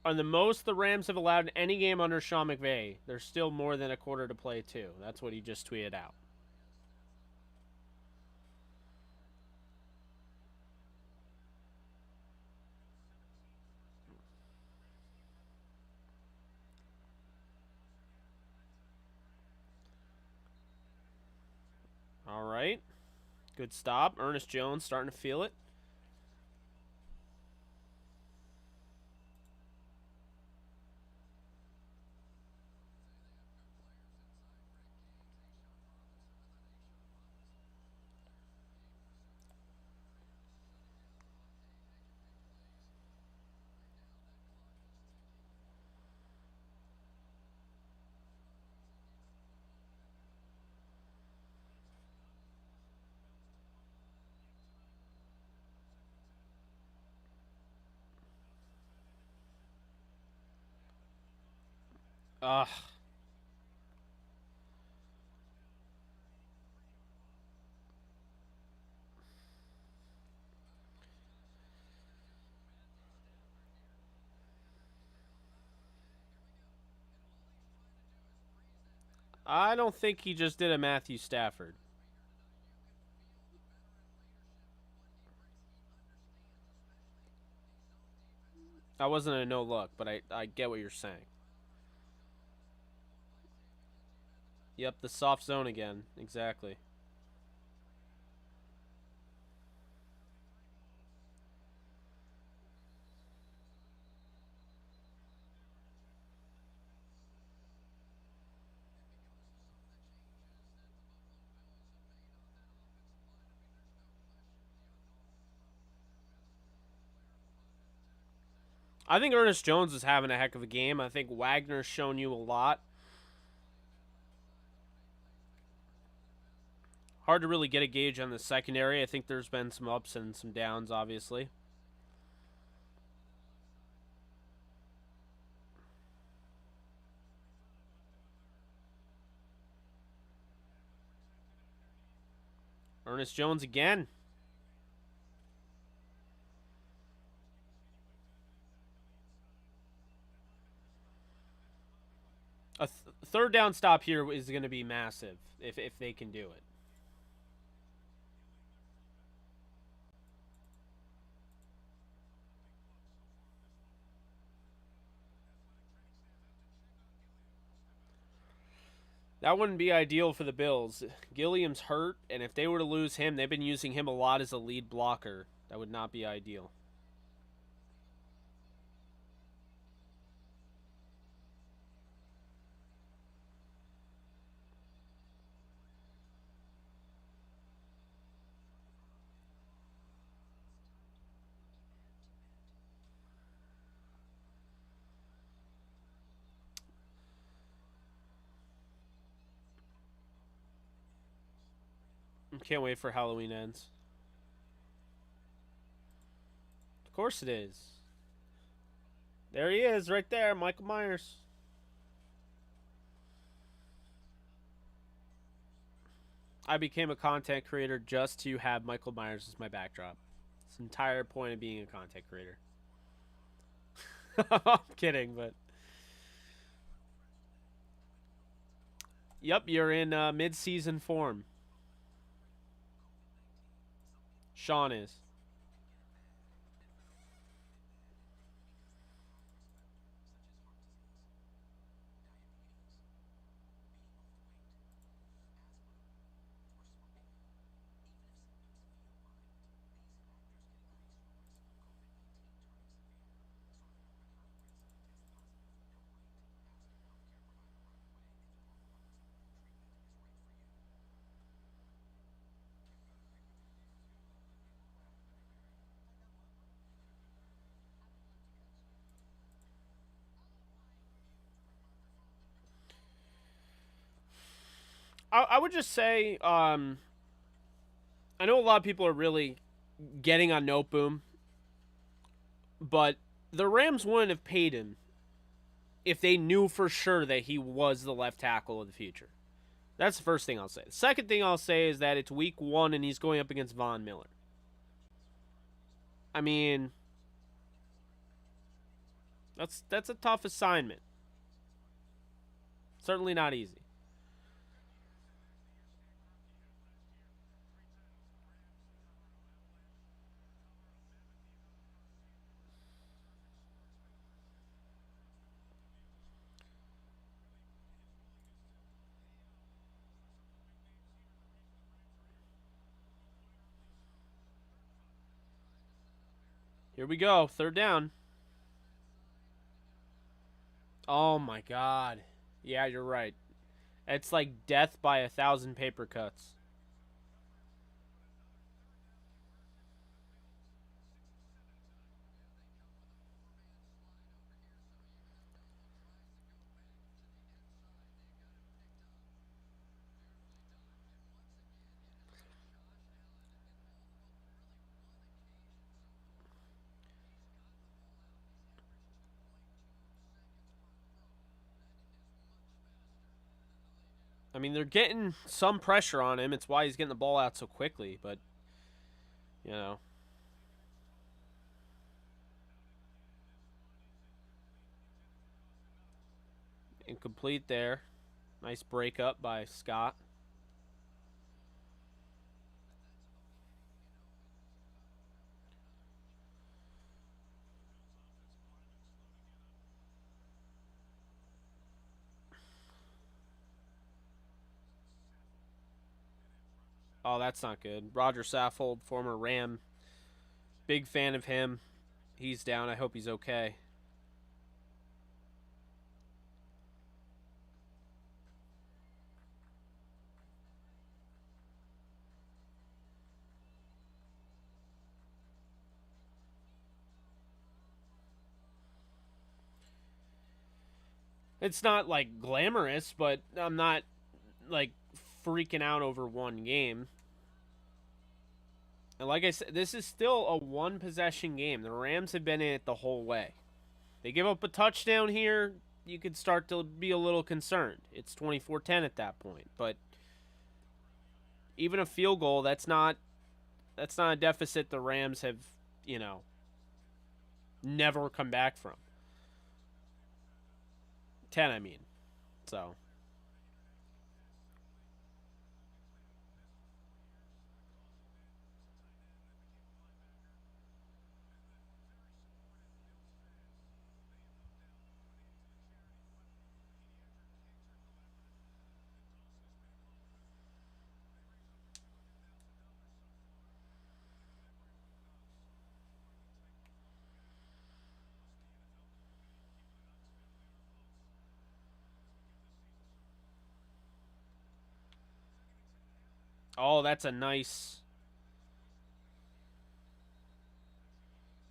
Are the most the Rams have allowed in any game under Sean McVay. There's still more than a quarter to play too. That's what he just tweeted out. All right. Good stop. Ernest Jones starting to feel it. Ugh. I don't think he just did a Matthew Stafford. That wasn't a no look, but I get what you're saying. Yep, the soft zone again. Exactly. I think Ernest Jones is having a heck of a game. I think Wagner's shown you a lot. Hard to really get a gauge on the secondary. I think there's been some ups and some downs, obviously. Ernest Jones again. A third down stop here is going to be massive if they can do it. That wouldn't be ideal for the Bills. Gilliam's hurt, and if they were to lose him, they've been using him a lot as a lead blocker. That would not be ideal. Can't wait for Halloween ends. Of course it is. There he is, right there, Michael Myers. I became a content creator just to have Michael Myers as my backdrop. It's the entire point of being a content creator. I'm kidding, but... Yep, you're in mid-season form. Sean is. I would just say, I know a lot of people are really getting on Noteboom, but the Rams wouldn't have paid him if they knew for sure that he was the left tackle of the future. That's the first thing I'll say. The second thing I'll say is that it's week 1 and he's going up against Von Miller. I mean, that's a tough assignment. Certainly not easy. Here we go. Third down. Oh my god. Yeah, you're right. It's like death by 1,000 paper cuts. I mean, they're getting some pressure on him. It's why he's getting the ball out so quickly, but, you know. Incomplete there. Nice breakup by Scott. Oh, that's not good. Roger Saffold, former Ram. Big fan of him. He's down. I hope he's okay. It's not like glamorous, but I'm not like freaking out over one game. And like I said, this is still a one possession game. The Rams have been in it the whole way. They give up a touchdown here, you could start to be a little concerned. It's 24-10 at that point, but even a field goal, that's not a deficit the Rams have, you know, never come back from. 10, I mean. So, that's a nice.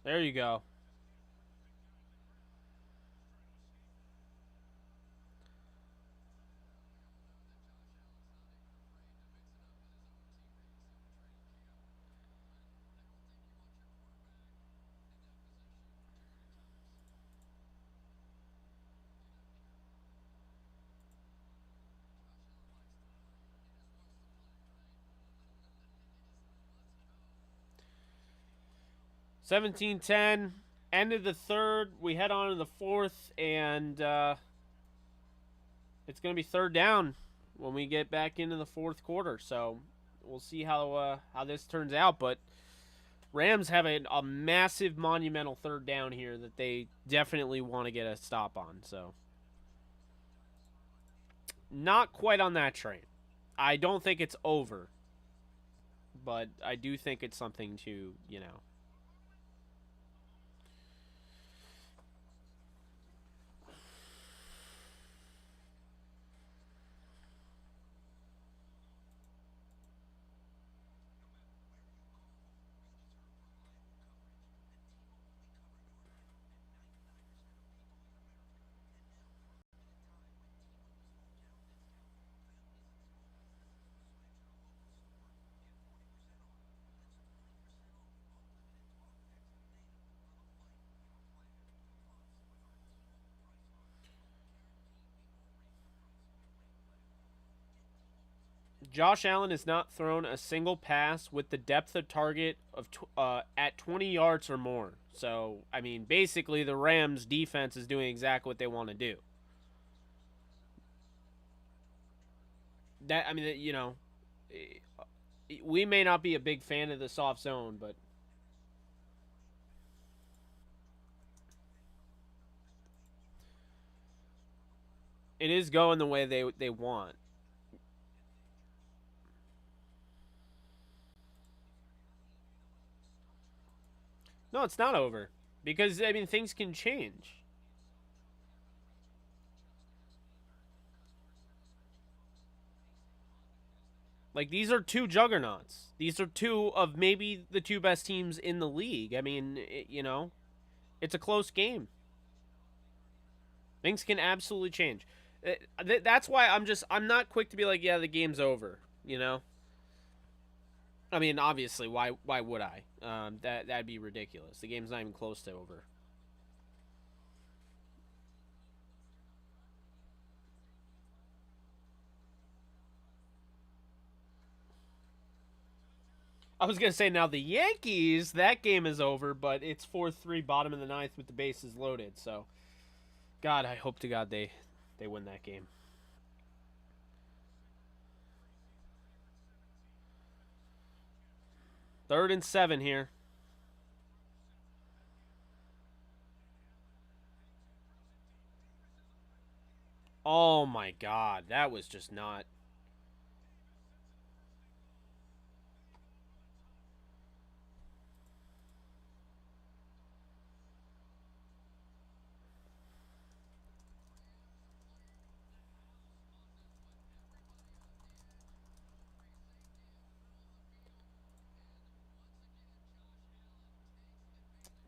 There you go. Seventeen ten. End of the third. We head on to the fourth, and it's going to be third down when we get back into the fourth quarter. So we'll see how this turns out. But Rams have a massive, monumental third down here that they definitely want to get a stop on. So not quite on that train. I don't think it's over, but I do think it's something to, Josh Allen has not thrown a single pass with the depth of target of at 20 yards or more. So, I mean, basically the Rams defense is doing exactly what they want to do. That I mean, you know, we may not be a big fan of the soft zone, but it is going the way they want. No, it's not over because I mean things can change. Like these are two juggernauts. These are two of maybe the two best teams in the league. I mean, you know, it's a close game. Things can absolutely change. That's why I'm not quick to be like, yeah, the game's over. You know, I mean, obviously, why would I? That'd be ridiculous. The game's not even close to over. I was gonna say now the Yankees, that game is over, but it's 4-3, bottom of the ninth with the bases loaded. So, God, I hope to God they win that game. Third and 7 here. Oh my God, that was just not.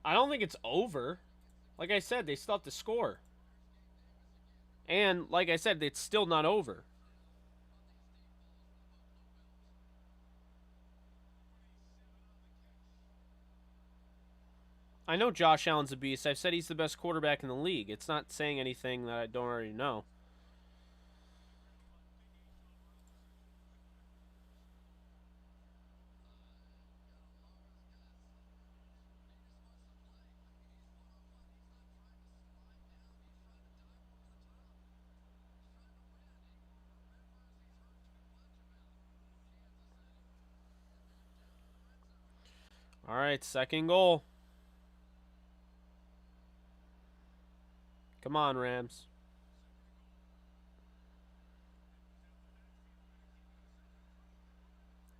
I don't think it's over. Like I said, they still have to score. And like I said, it's still not over. I know Josh Allen's a beast. I've said he's the best quarterback in the league. It's not saying anything that I don't already know. All right, second goal. Come on, Rams.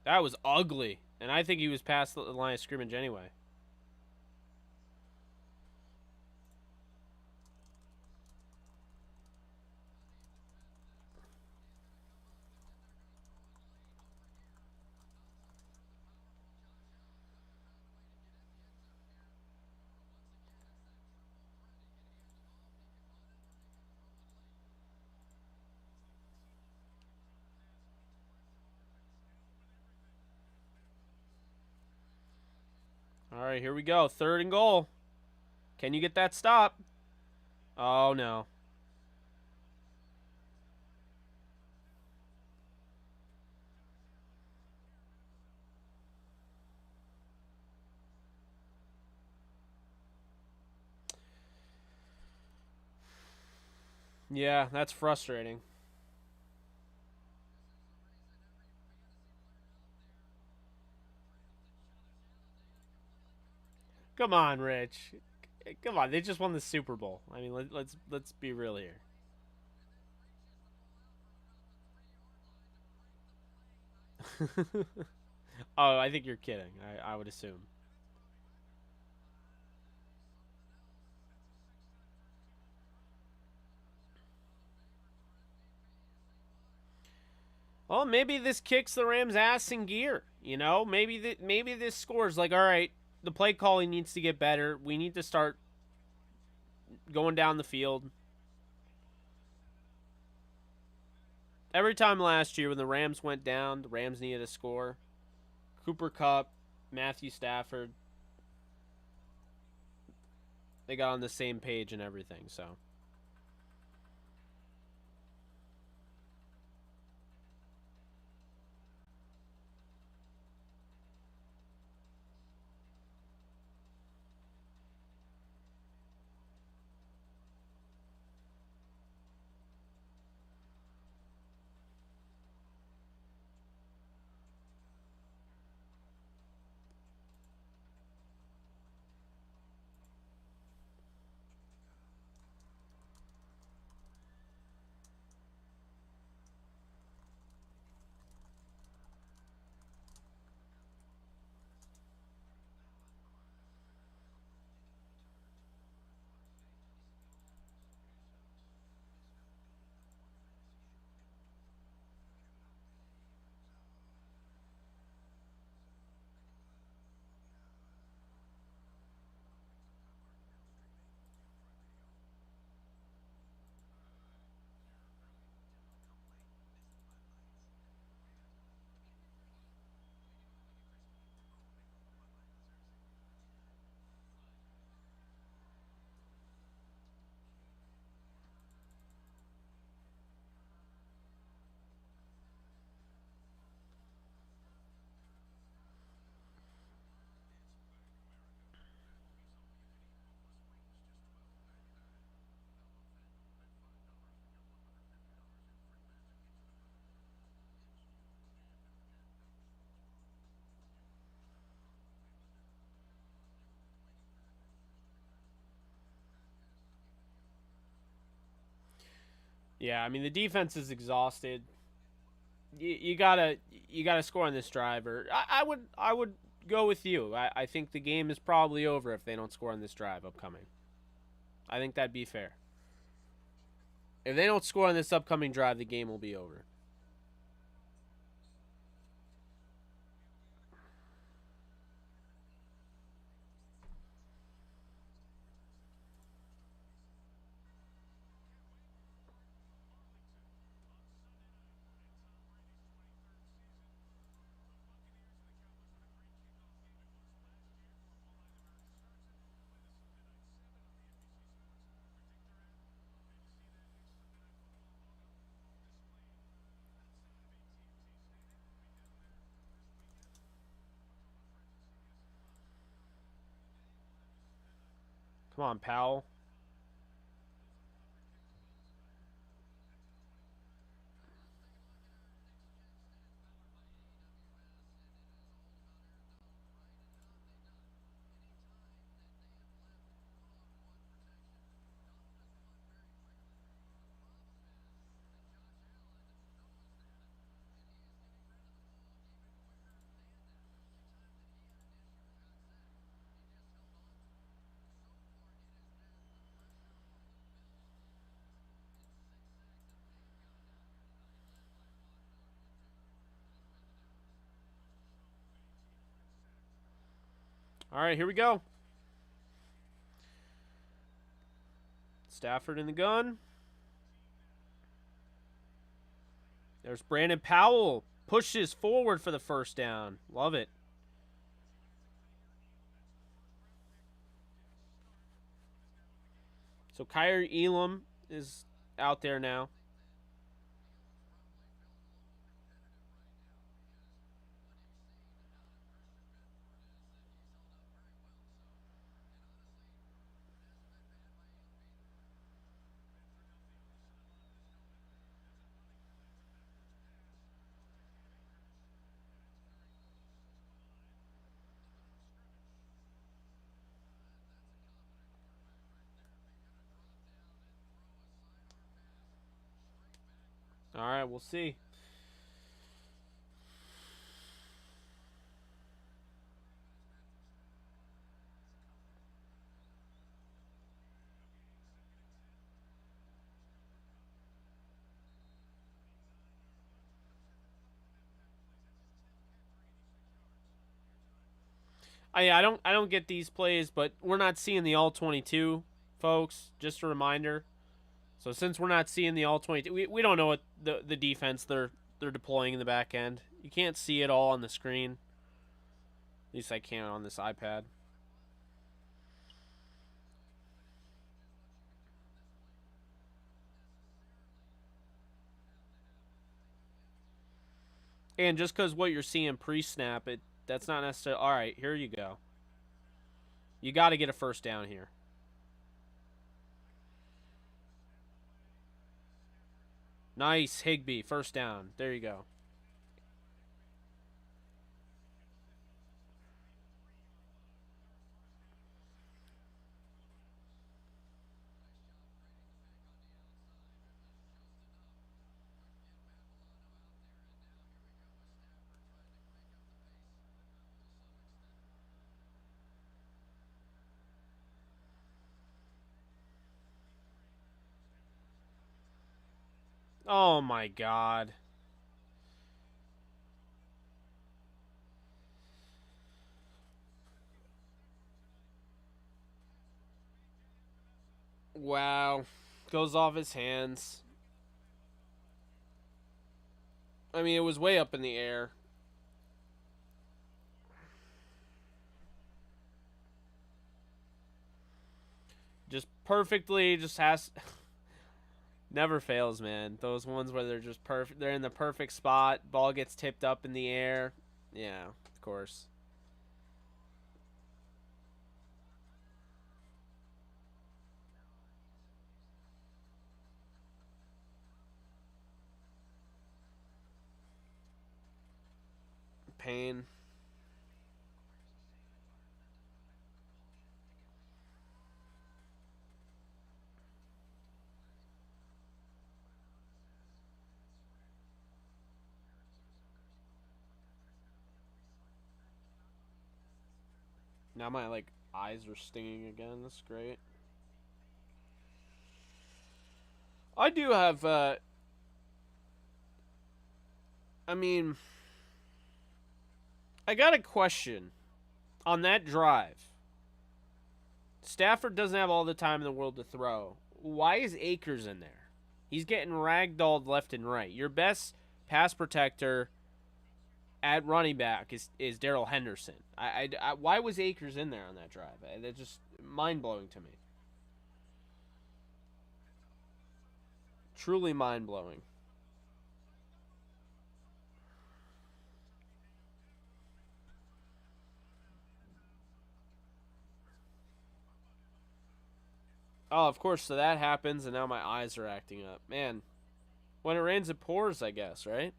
That was ugly. And I think he was past the line of scrimmage anyway. All right, here we go. Third and goal. Can you get that stop? Oh, no. Yeah, that's frustrating. Come on, Rich. Come on, they just won the Super Bowl. I mean, let's be real here. Oh, I think you're kidding. I would assume. Well, maybe this kicks the Rams' ass in gear. You know, maybe this scores like, all right, the play calling needs to get better. We need to start going down the field. Every time last year when the Rams went down, the Rams needed a score. Cooper Cup, Matthew Stafford, they got on the same page and everything. So Yeah, I mean the defense is exhausted. You gotta score on this drive, or I would go with you. I think the game is probably over if they don't score on this drive upcoming. I think that'd be fair. If they don't score on this upcoming drive, the game will be over. Come on, Powell. All right, here we go. Stafford in the gun. There's Brandon Powell. Pushes forward for the first down. Love it. So Kyrie Elam is out there now. All right, we'll see. I don't get these plays, but we're not seeing the all 22, folks. Just a reminder. So since we're not seeing the all 22, we don't know what the defense they're deploying in the back end. You can't see it all on the screen. At least I can't on this iPad. And just because what you're seeing pre-snap, that's not necessarily all right. Here you go. You got to get a first down here. Nice, Higbee, first down. There you go. Oh my God. Wow. Goes off his hands. I mean, it was way up in the air. Just perfectly, just has. Never fails, man. Those ones where they're just perfect. They're in the perfect spot. Ball gets tipped up in the air. Yeah, of course. Pain. Now my like eyes are stinging again. That's great. I do have. I mean, I got a question on that drive. Stafford doesn't have all the time in the world to throw. Why is Akers in there? He's getting ragdolled left and right. Your best pass protector at running back is Darrell Henderson. Why was Akers in there on that drive? That's just mind blowing to me. Truly mind blowing. Oh, of course. So that happens, and now my eyes are acting up. Man, when it rains, it pours. I guess, right?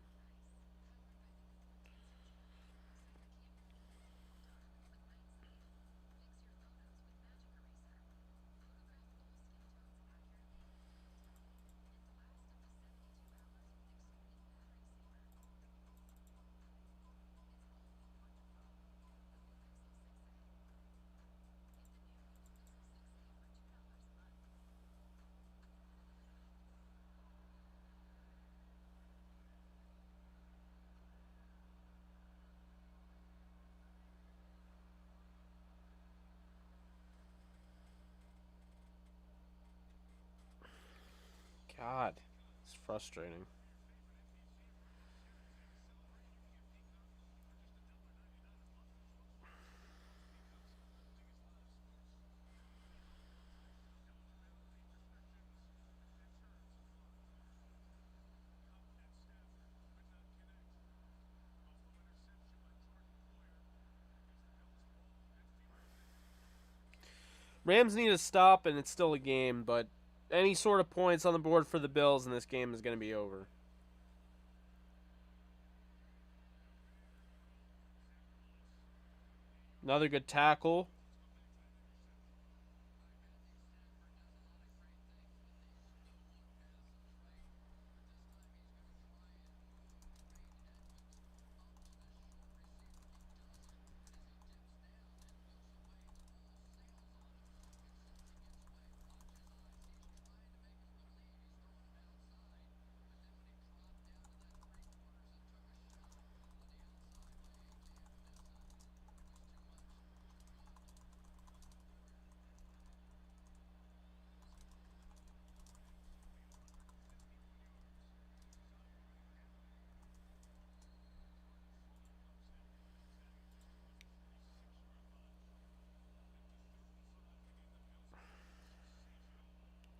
God, it's frustrating. Rams need to stop, and it's still a game, but any sort of points on the board for the Bills in this game is going to be over. Another good tackle.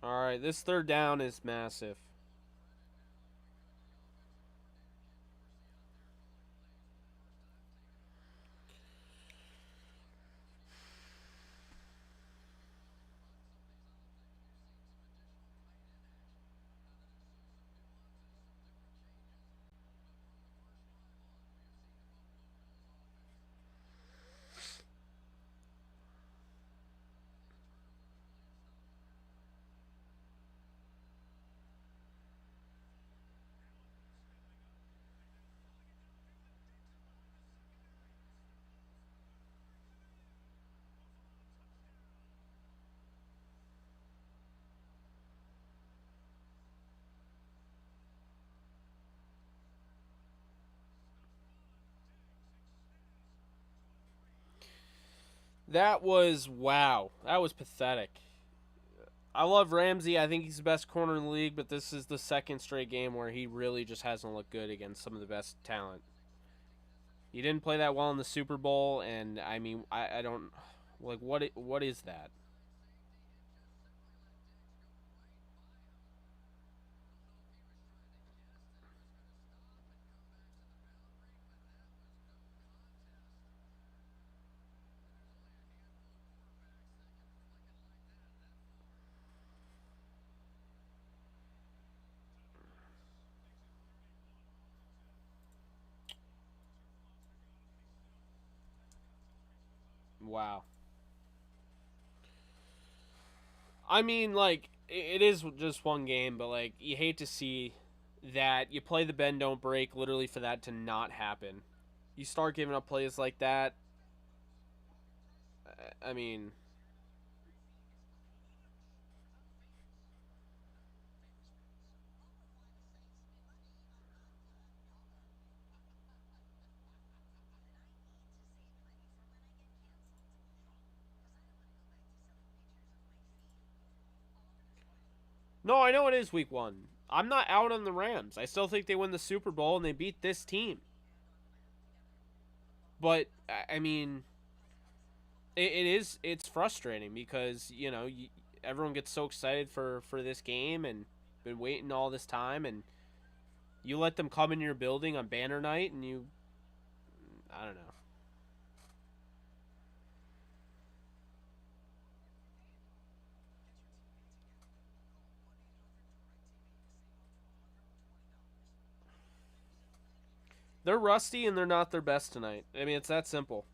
All right, this third down is massive. That was wow. That was pathetic. I love Ramsey. I think he's the best corner in the league, but this is the second straight game where he really just hasn't looked good against some of the best talent. He didn't play that well in the Super Bowl, and I mean, I don't like what is that? Wow. I mean, like it is just one game, but like you hate to see that you play the bend don't break literally for that to not happen. You start giving up plays like that. I mean, no, I know it is week 1. I'm not out on the Rams. I still think they win the Super Bowl and they beat this team. But I mean, it's frustrating because everyone gets so excited for this game and been waiting all this time, and you let them come in your building on banner night and I don't know. They're rusty and they're not their best tonight. I mean, it's that simple.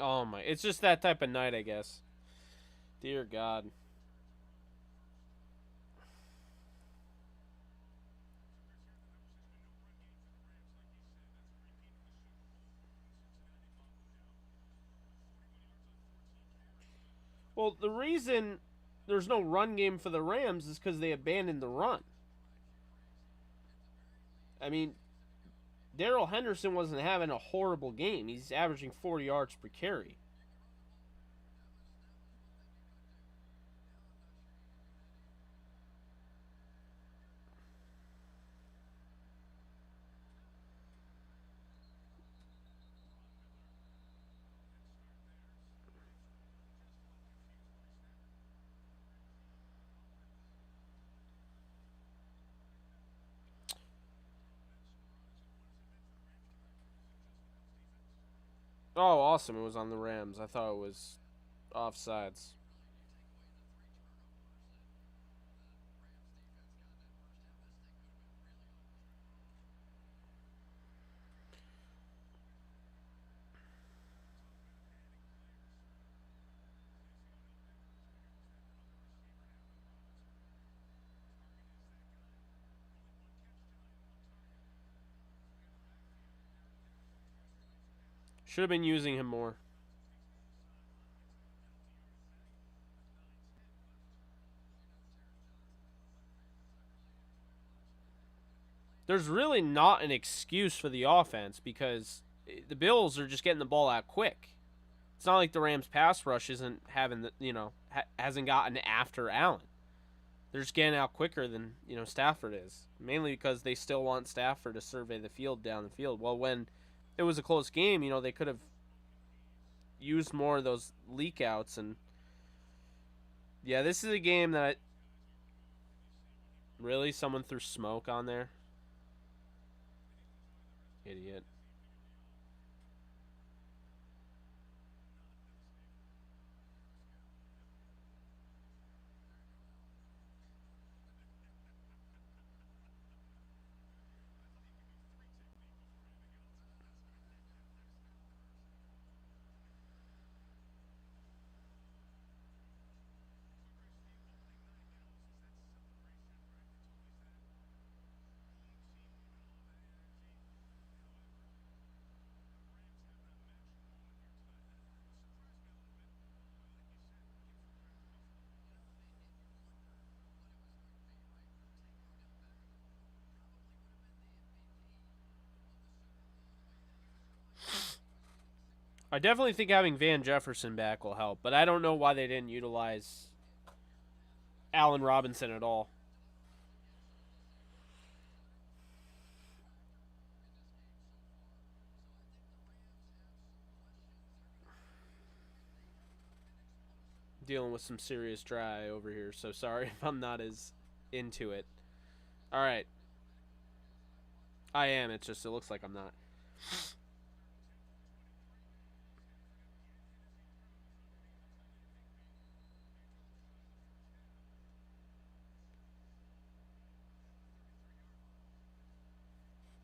Oh my! It's just that type of night, I guess. Dear God. Well, the reason there's no run game for the Rams is because they abandoned the run. I mean, Darrell Henderson wasn't having a horrible game. He's averaging 40 yards per carry. Oh, awesome. It was on the Rams. I thought it was offsides. Should have been using him more. There's really not an excuse for the offense because the Bills are just getting the ball out quick. It's not like the Rams pass rush isn't having the hasn't gotten after Allen. They're just getting out quicker than Stafford is, mainly because they still want Stafford to survey the field down the field. Well, when it was a close game, they could have used more of those leak outs. And yeah, this is a game that really someone threw smoke on there. Idiot. I definitely think having Van Jefferson back will help, but I don't know why they didn't utilize Allen Robinson at all. Dealing with some serious dry over here, so sorry if I'm not as into it. All right, I am. It's just it looks like I'm not.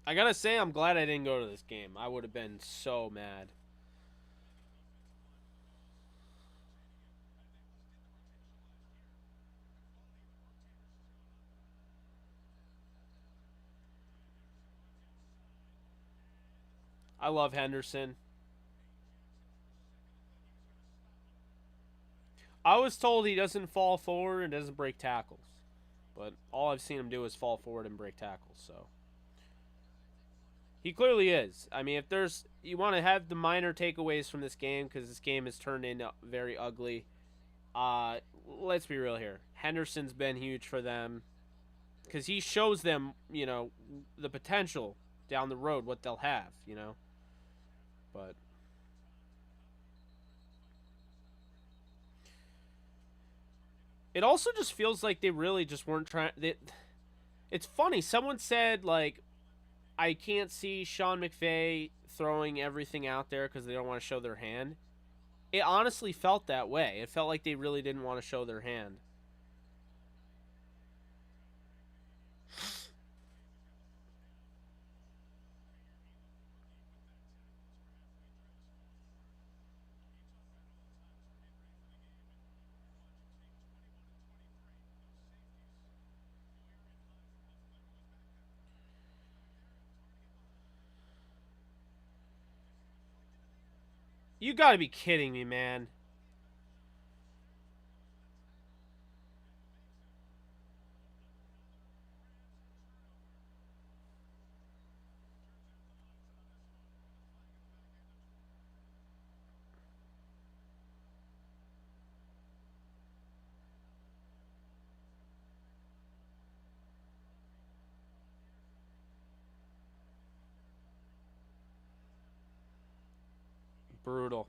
I gotta say, I'm glad I didn't go to this game. I would have been so mad. I love Henderson. I was told he doesn't fall forward and doesn't break tackles, but all I've seen him do is fall forward and break tackles. So he clearly is. I mean, if there's you want to have the minor takeaways from this game because this game has turned into very ugly. Uh, let's be real here. Henderson's been huge for them because he shows them, the potential down the road what they'll have. But it also just feels like they really just weren't trying. It's funny. Someone said like, I can't see Sean McVay throwing everything out there because they don't want to show their hand. It honestly felt that way. It felt like they really didn't want to show their hand. You got to be kidding me, man. Brutal.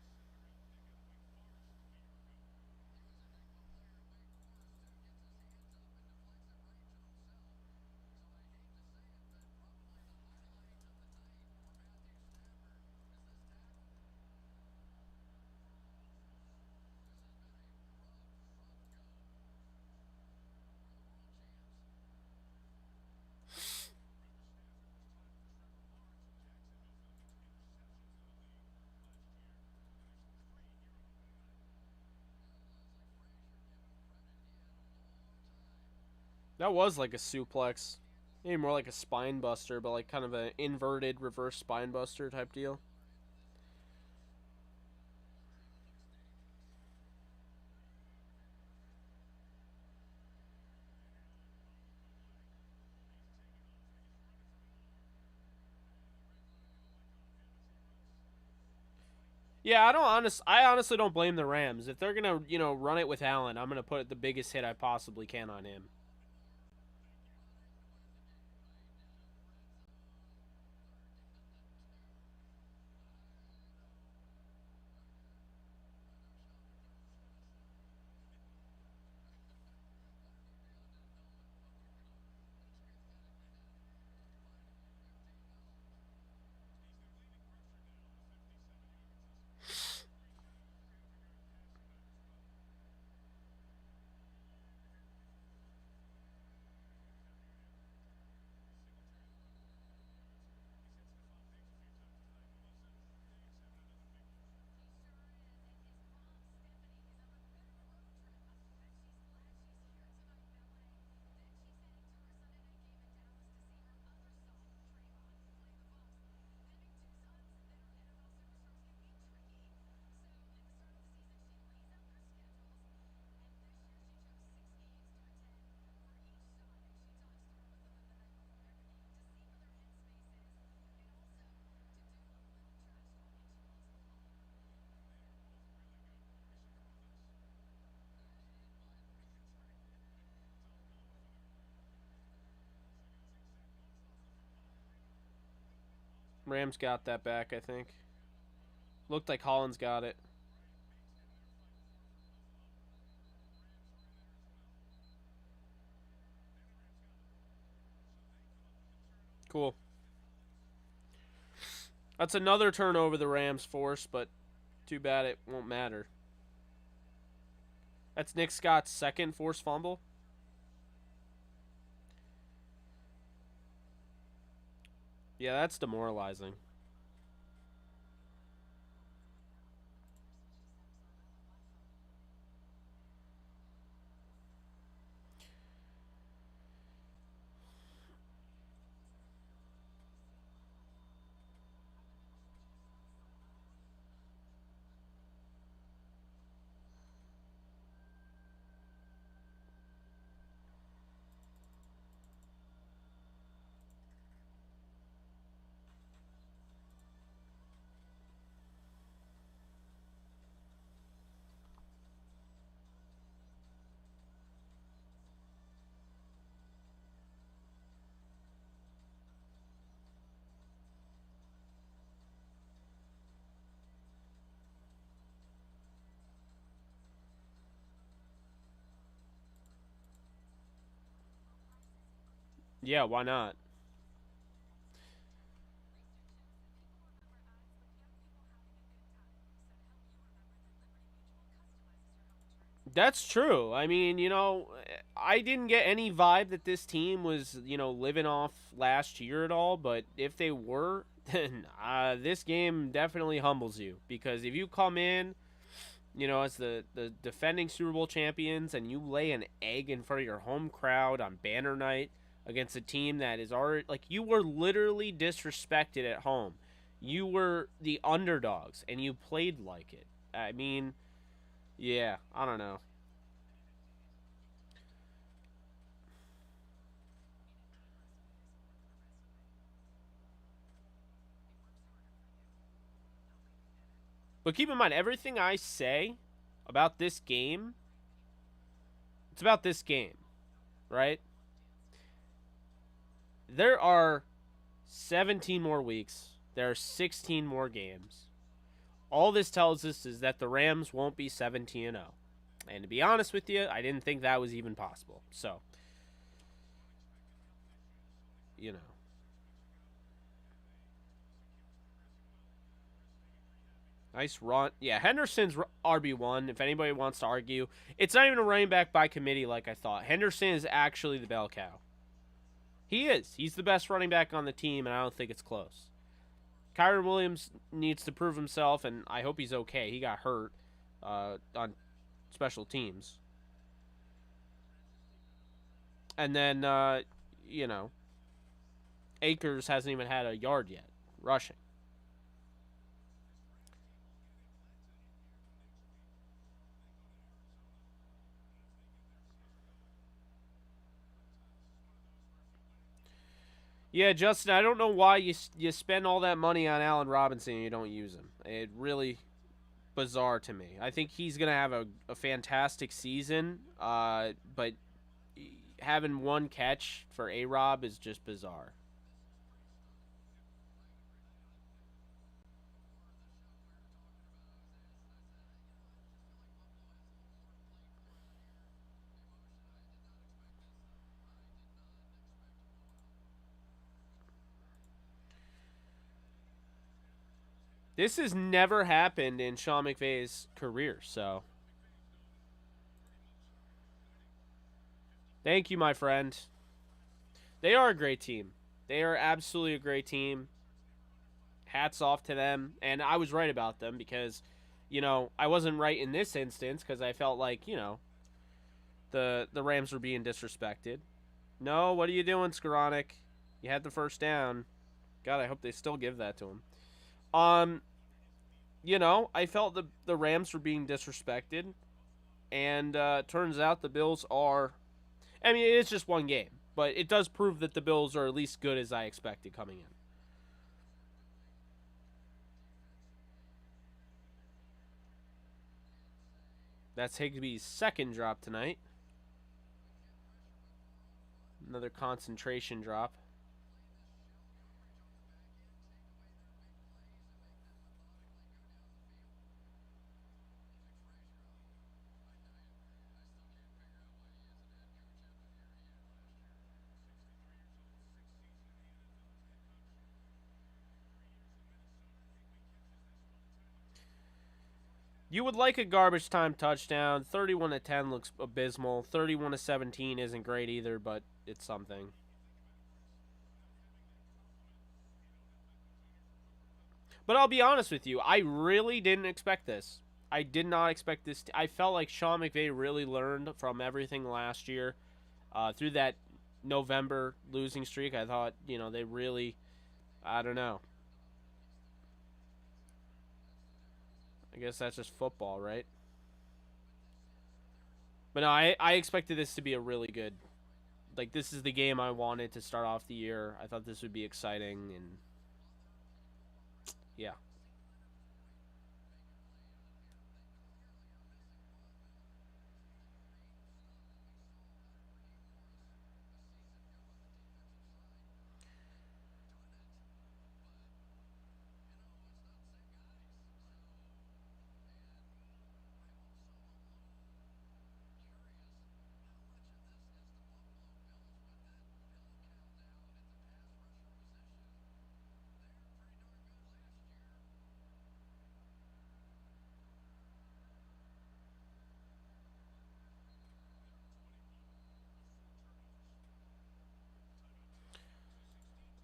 That was like a suplex. Maybe more like a spine buster, but like kind of an inverted reverse spine buster type deal. Yeah, I honestly don't blame the Rams. If they're gonna, run it with Allen, I'm gonna put the biggest hit I possibly can on him. Rams got that back, I think. Looked like Hollins got it. Cool. That's another turnover the Rams forced, but too bad it won't matter. That's Nick Scott's second forced fumble. Yeah, that's demoralizing. Yeah, why not? That's true. I mean, I didn't get any vibe that this team was, living off last year at all. But if they were, then this game definitely humbles you. Because if you come in, as the defending Super Bowl champions and you lay an egg in front of your home crowd on banner night against a team that is already, like, you were literally disrespected at home. You were the underdogs and you played like it. I mean, yeah, I don't know. But keep in mind, everything I say about this game, it's about this game, right? There are 17 more weeks. There are 16 more games. All this tells us is that the Rams won't be 17 0. And to be honest with you, I didn't think that was even possible. So, you know. Nice run. Yeah, Henderson's RB1, if anybody wants to argue. It's not even a running back by committee like I thought. Henderson is actually the bell cow. He is. He's the best running back on the team, and I don't think it's close. Kyron Williams needs to prove himself, and I hope he's okay. He got hurt on special teams. And then, you know, Akers hasn't even had a yard yet rushing. Yeah, Justin, I don't know why you spend all that money on Allen Robinson and you don't use him. It really bizarre to me. I think he's going to have a fantastic season, but having one catch for A-Rob is just bizarre. This has never happened in Sean McVay's career, so thank you, my friend. They are a great team. They are absolutely a great team. Hats off to them. And I was right about them because, I wasn't right in this instance because I felt like, the Rams were being disrespected. No, what are you doing, Skoranek? You had the first down. God, I hope they still give that to him. Um, I felt the Rams were being disrespected. And turns out the Bills are. I mean, it's just one game. But it does prove that the Bills are at least good as I expected coming in. That's Higbee's second drop tonight. Another concentration drop. You would like a garbage time touchdown. 31-10 looks abysmal. 31-17 isn't great either, but it's something. But I'll be honest with you, I really didn't expect this. I did not expect this. I felt like Sean McVay really learned from everything last year. Through that November losing streak, I thought, they really, I don't know. I guess that's just football, right? But no, I expected this to be a really good. Like, this is the game I wanted to start off the year. I thought this would be exciting, and yeah.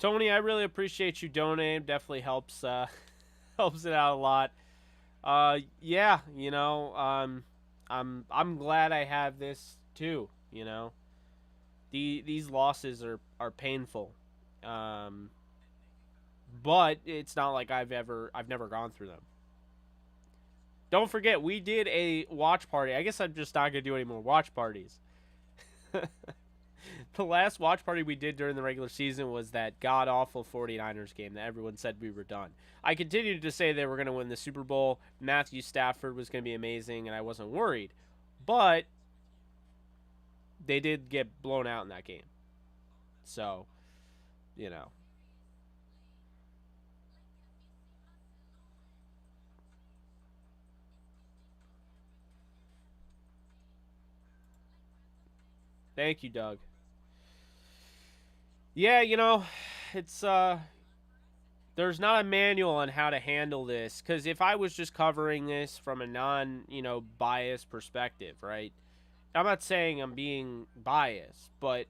Tony, I really appreciate you donating. Definitely helps helps it out a lot. Yeah, I'm glad I have this too. These losses are painful, um, but it's not like I've never gone through them. Don't forget, we did a watch party. I guess I'm just not gonna do any more watch parties. The last watch party we did during the regular season was that god awful 49ers game that everyone said we were done. I continued to say they were going to win the Super Bowl. Matthew Stafford was going to be amazing, and I wasn't worried. But they did get blown out in that game. So, you know. Thank you, Doug. Yeah, it's there's not a manual on how to handle this cuz if I was just covering this from a non, biased perspective, right? I'm not saying I'm being biased, but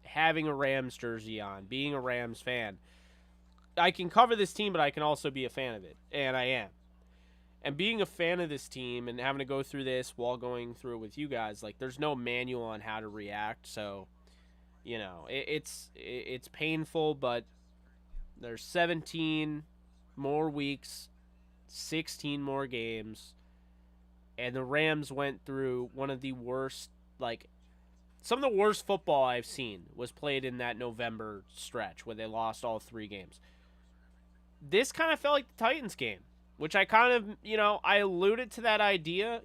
having a Rams jersey on, being a Rams fan, I can cover this team, but I can also be a fan of it, and I am. And being a fan of this team and having to go through this while going through it with you guys, like there's no manual on how to react. So, it's painful, but there's 17 more weeks, 16 more games, and the Rams went through one of the worst, like some of the worst football I've seen was played in that November stretch where they lost all three games. This kind of felt like the Titans game. which I kind of, I alluded to that idea.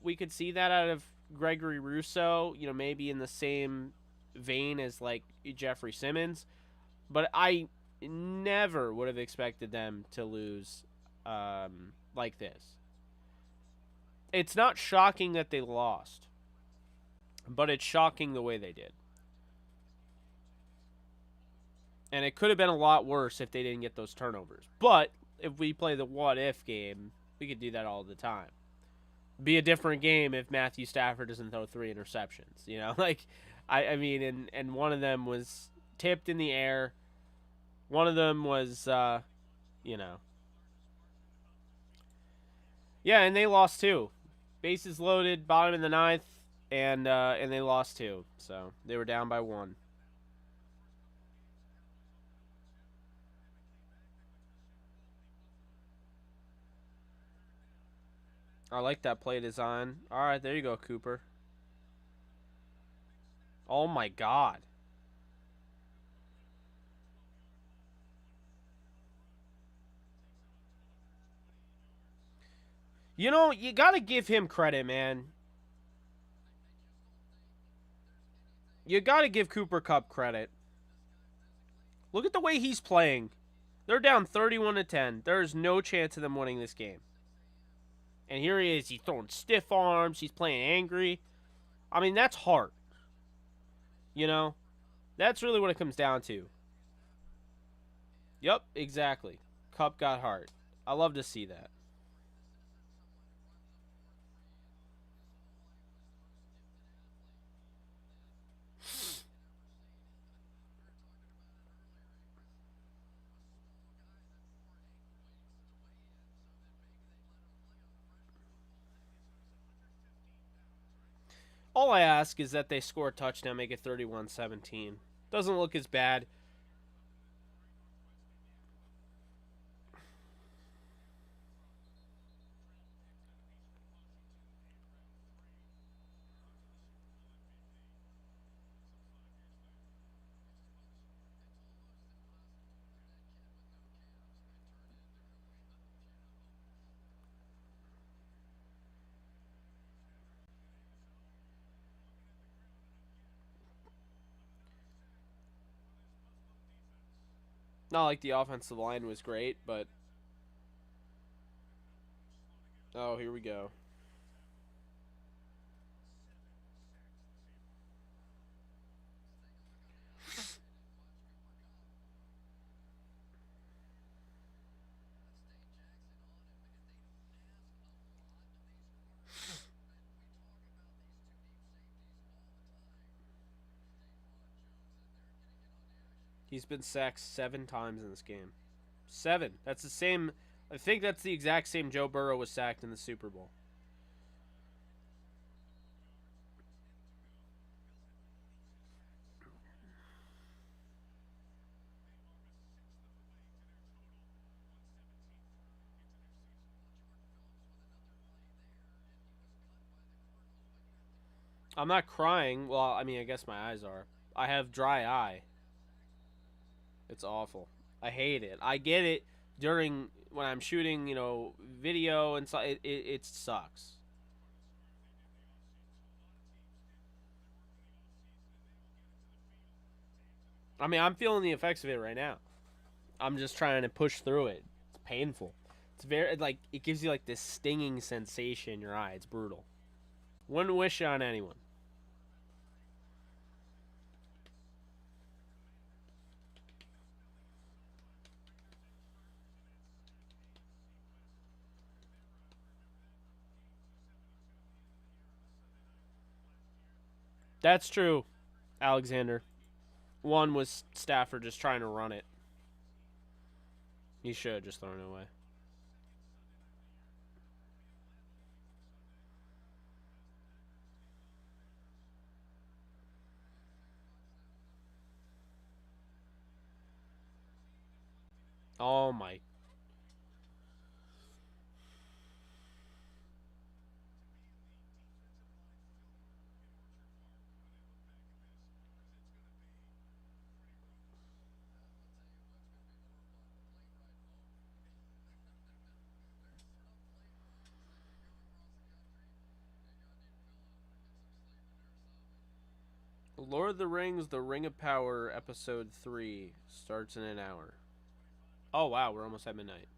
We could see that out of Gregory Rousseau, maybe in the same vein as like Jeffrey Simmons, but I never would have expected them to lose like this. It's not shocking that they lost, but it's shocking the way they did. And it could have been a lot worse if they didn't get those turnovers. But if we play the what if game, we could do that all the time. Be a different game if Matthew Stafford doesn't throw 3 interceptions. Like I mean, and one of them was tipped in the air. One of them was, you know, yeah, and they lost too. Bases loaded, bottom in the ninth, and they lost too. So they were down by 1. I like that play design. All right, there you go, Cooper. Oh my God. You got to give him credit, man. You got to give Cooper Kupp credit. Look at the way he's playing. They're down 31 to 10. There is no chance of them winning this game. And here he is. He's throwing stiff arms. He's playing angry. I mean, that's heart. You know? That's really what it comes down to. Yep, exactly. Kupp got heart. I love to see that. All I ask is that they score a touchdown, make it 31-17. Doesn't look as bad. Not like the offensive line was great, but oh, here we go. He's been sacked 7 times in this game. 7. That's the same. I think that's the exact same Joe Burrow was sacked in the Super Bowl. I'm not crying. Well, I mean, I guess my eyes are. I have dry eye. It's awful. I hate it. I get it during when I'm shooting, video and so it sucks. I mean, I'm feeling the effects of it right now. I'm just trying to push through it. It's painful. It's very like it gives you like this stinging sensation in your eye. It's brutal. Wouldn't wish it on anyone. That's true, Alexander. One was Stafford just trying to run it. He should have just thrown it away. Oh my. Lord of the Rings, The Ring of Power, Episode 3 starts in an hour. Oh, wow, we're almost at midnight.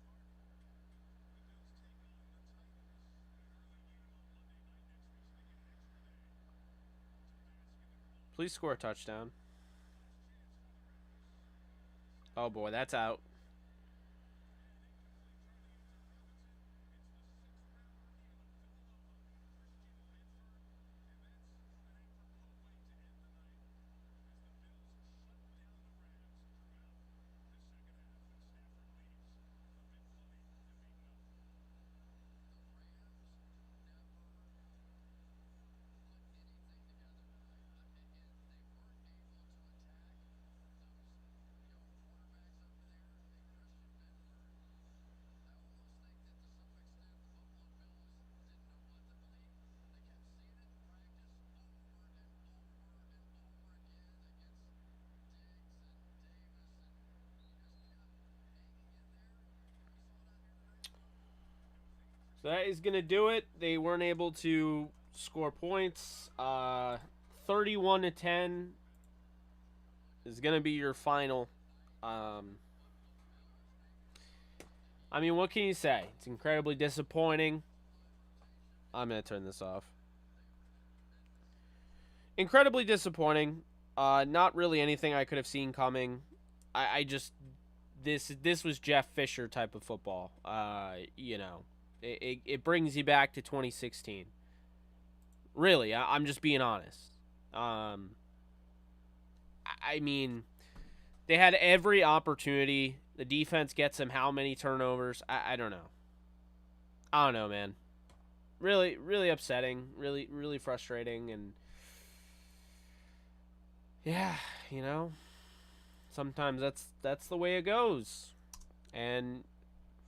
Please score a touchdown. Oh, boy, that's out. So that is going to do it. They weren't able to score points. 31-10 is going to be your final. I mean, what can you say? It's incredibly disappointing. I'm going to turn this off. Incredibly disappointing. Not really anything I could have seen coming. I just this was Jeff Fisher type of football. It brings you back to 2016. Really, I'm just being honest. I mean, they had every opportunity. The defense gets them how many turnovers? I don't know. I don't know, man. Really, really upsetting. Really, really frustrating. And yeah, sometimes that's the way it goes. And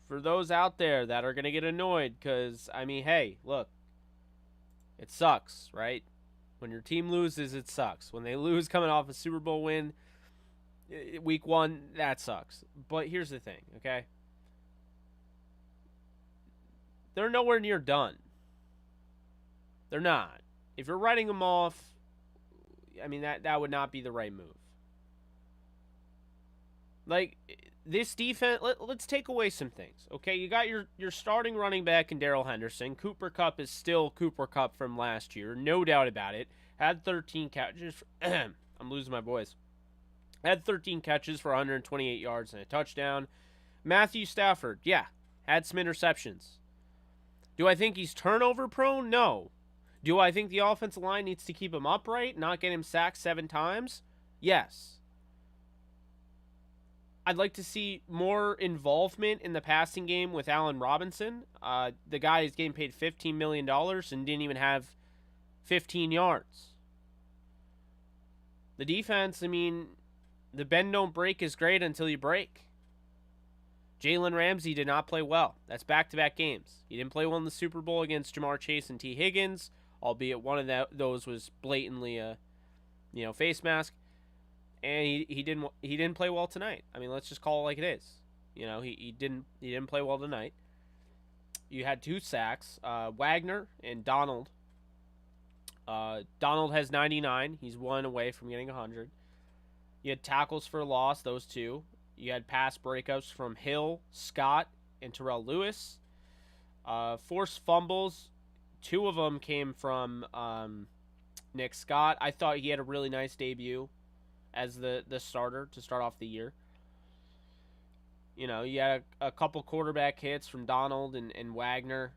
for those out there that are going to get annoyed, because, I mean, hey, look, it sucks, right? When your team loses, it sucks. When they lose coming off a Super Bowl win, week 1, that sucks. But here's the thing, okay? They're nowhere near done. They're not. If you're writing them off, I mean, that would not be the right move. Like, this defense, let's take away some things, okay? You got your starting running back in Darrell Henderson. Cooper Kupp is still Cooper Kupp from last year, no doubt about it. Had 13 catches. I'm losing my voice. Had 13 catches for 128 yards and a touchdown. Matthew Stafford, yeah, had some interceptions. Do I think he's turnover prone? No. Do I think the offensive line needs to keep him upright, not get him sacked 7 times? Yes. I'd like to see more involvement in the passing game with Allen Robinson. The guy is getting paid $15 million and didn't even have 15 yards. The defense, I mean, the bend don't break is great until you break. Jalen Ramsey did not play well. That's back-to-back games. He didn't play well in the Super Bowl against Jamar Chase and T. Higgins, albeit one of those was blatantly a face mask. And he didn't play well tonight. I mean, let's just call it like it is. He didn't play well tonight. You had 2 sacks, Wagner and Donald. Donald has 99. He's 1 away from getting 100. You had tackles for loss, those 2. You had pass breakups from Hill, Scott, and Terrell Lewis. Forced fumbles, 2 of them came from Nick Scott. I thought he had a really nice debut as the starter to start off the year. You had a couple quarterback hits from Donald and Wagner.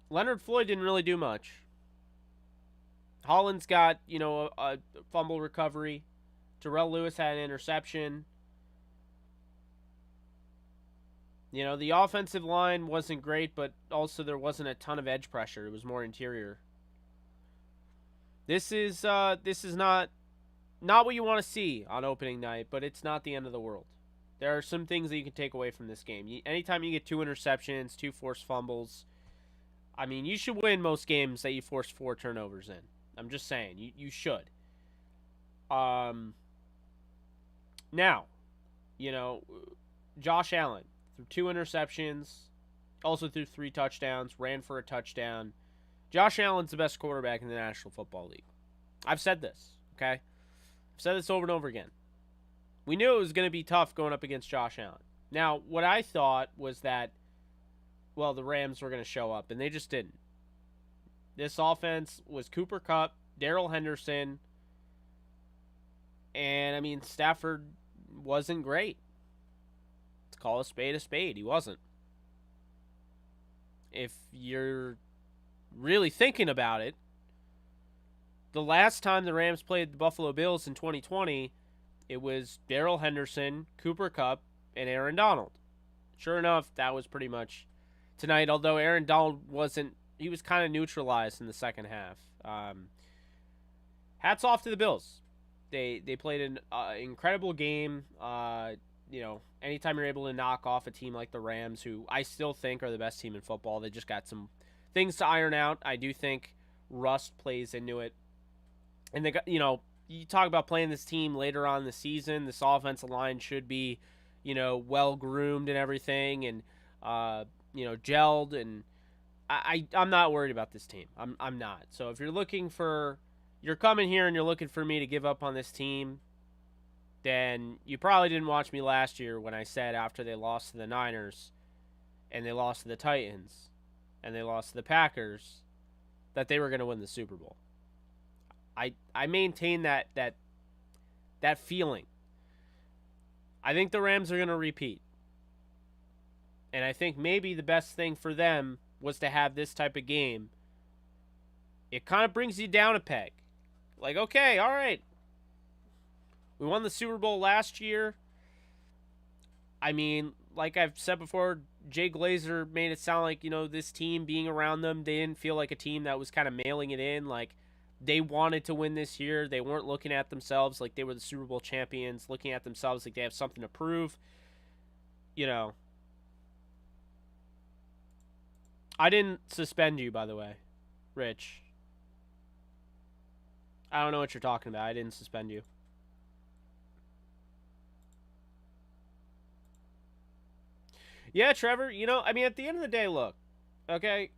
Leonard Floyd didn't really do much. Holland's got, a fumble recovery. Terrell Lewis had an interception. The offensive line wasn't great, but also there wasn't a ton of edge pressure. It was more interior. This is not what you want to see on opening night, but it's not the end of the world. There are some things that you can take away from this game. Anytime you get 2 interceptions, 2 forced fumbles, I mean, you should win most games that you force 4 turnovers in. I'm just saying, you should. Now, Josh Allen threw 2 interceptions, also threw 3 touchdowns, ran for a touchdown. Josh Allen's the best quarterback in the National Football League. I've said this, okay? I've said this over and over again. We knew it was going to be tough going up against Josh Allen. Now, what I thought was that, well, the Rams were going to show up, and they just didn't. This offense was Cooper Kupp, Darrell Henderson, and, I mean, Stafford wasn't great. Let's call a spade a spade. He wasn't. If you're really thinking about it, the last time the Rams played the Buffalo Bills in 2020, it was Darrell Henderson, Cooper Kupp, and Aaron Donald. Sure enough, that was pretty much tonight, although Aaron Donald wasn't, he was kind of neutralized in the second half. Hats off to the Bills. They played an incredible game. Anytime you're able to knock off a team like the Rams, who I still think are the best team in football, they just got some things to iron out. I do think rust plays into it. And they got, you talk about playing this team later on in the season. This offensive line should be, well groomed and everything, and gelled. And I'm not worried about this team. I'm not. So if you're coming here and you're looking for me to give up on this team, then you probably didn't watch me last year when I said after they lost to the Niners and they lost to the Titans and they lost to the Packers that they were going to win the Super Bowl. I maintain that feeling. I think the Rams are going to repeat. And I think maybe the best thing for them was to have this type of game. It kind of brings you down a peg. Like, okay, all right. We won the Super Bowl last year. I mean, like I've said before, Jay Glazer made it sound like, this team being around them, they didn't feel like a team that was kind of mailing it in. Like, they wanted to win this year. They weren't looking at themselves like they were the Super Bowl champions, looking at themselves like they have something to prove. I didn't suspend you, by the way, Rich. I don't know what you're talking about. I didn't suspend you. Yeah, Trevor, at the end of the day, look, okay,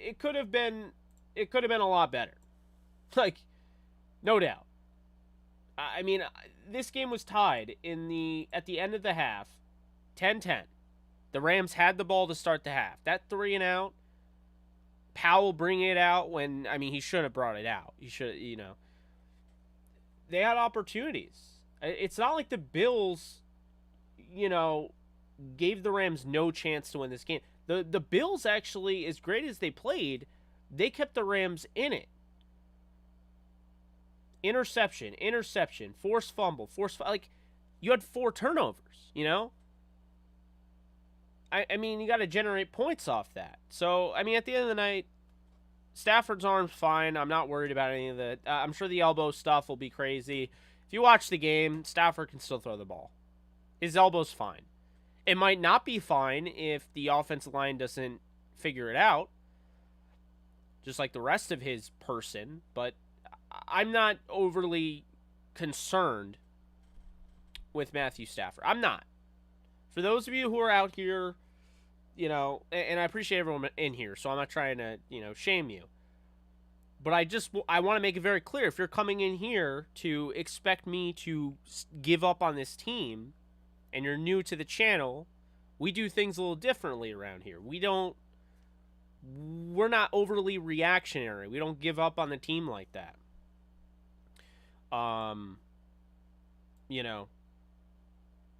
it could have been a lot better. Like, no doubt. I mean, this game was tied at the end of the half, 10-10. The Rams had the ball to start the half. That 3-and-out, Powell bringing it out when, he shouldn't have brought it out. He should, They had opportunities. It's not like the Bills, gave the Rams no chance to win this game. The Bills actually, as great as they played, they kept the Rams in it. Interception, forced fumble, like, you had 4 turnovers, I mean, you got to generate points off that. So, at the end of the night, Stafford's arm's fine. I'm not worried about any of the... I'm sure the elbow stuff will be crazy. If you watch the game, Stafford can still throw the ball. His elbow's fine. It might not be fine if the offensive line doesn't figure it out, just like the rest of his person, but I'm not overly concerned with Matthew Stafford. I'm not. For those of you who are out here, and I appreciate everyone in here, so I'm not trying to, shame you. But I want to make it very clear, if you're coming in here to expect me to give up on this team, and you're new to the channel, we do things a little differently around here. We're not overly reactionary. We don't give up on the team like that. And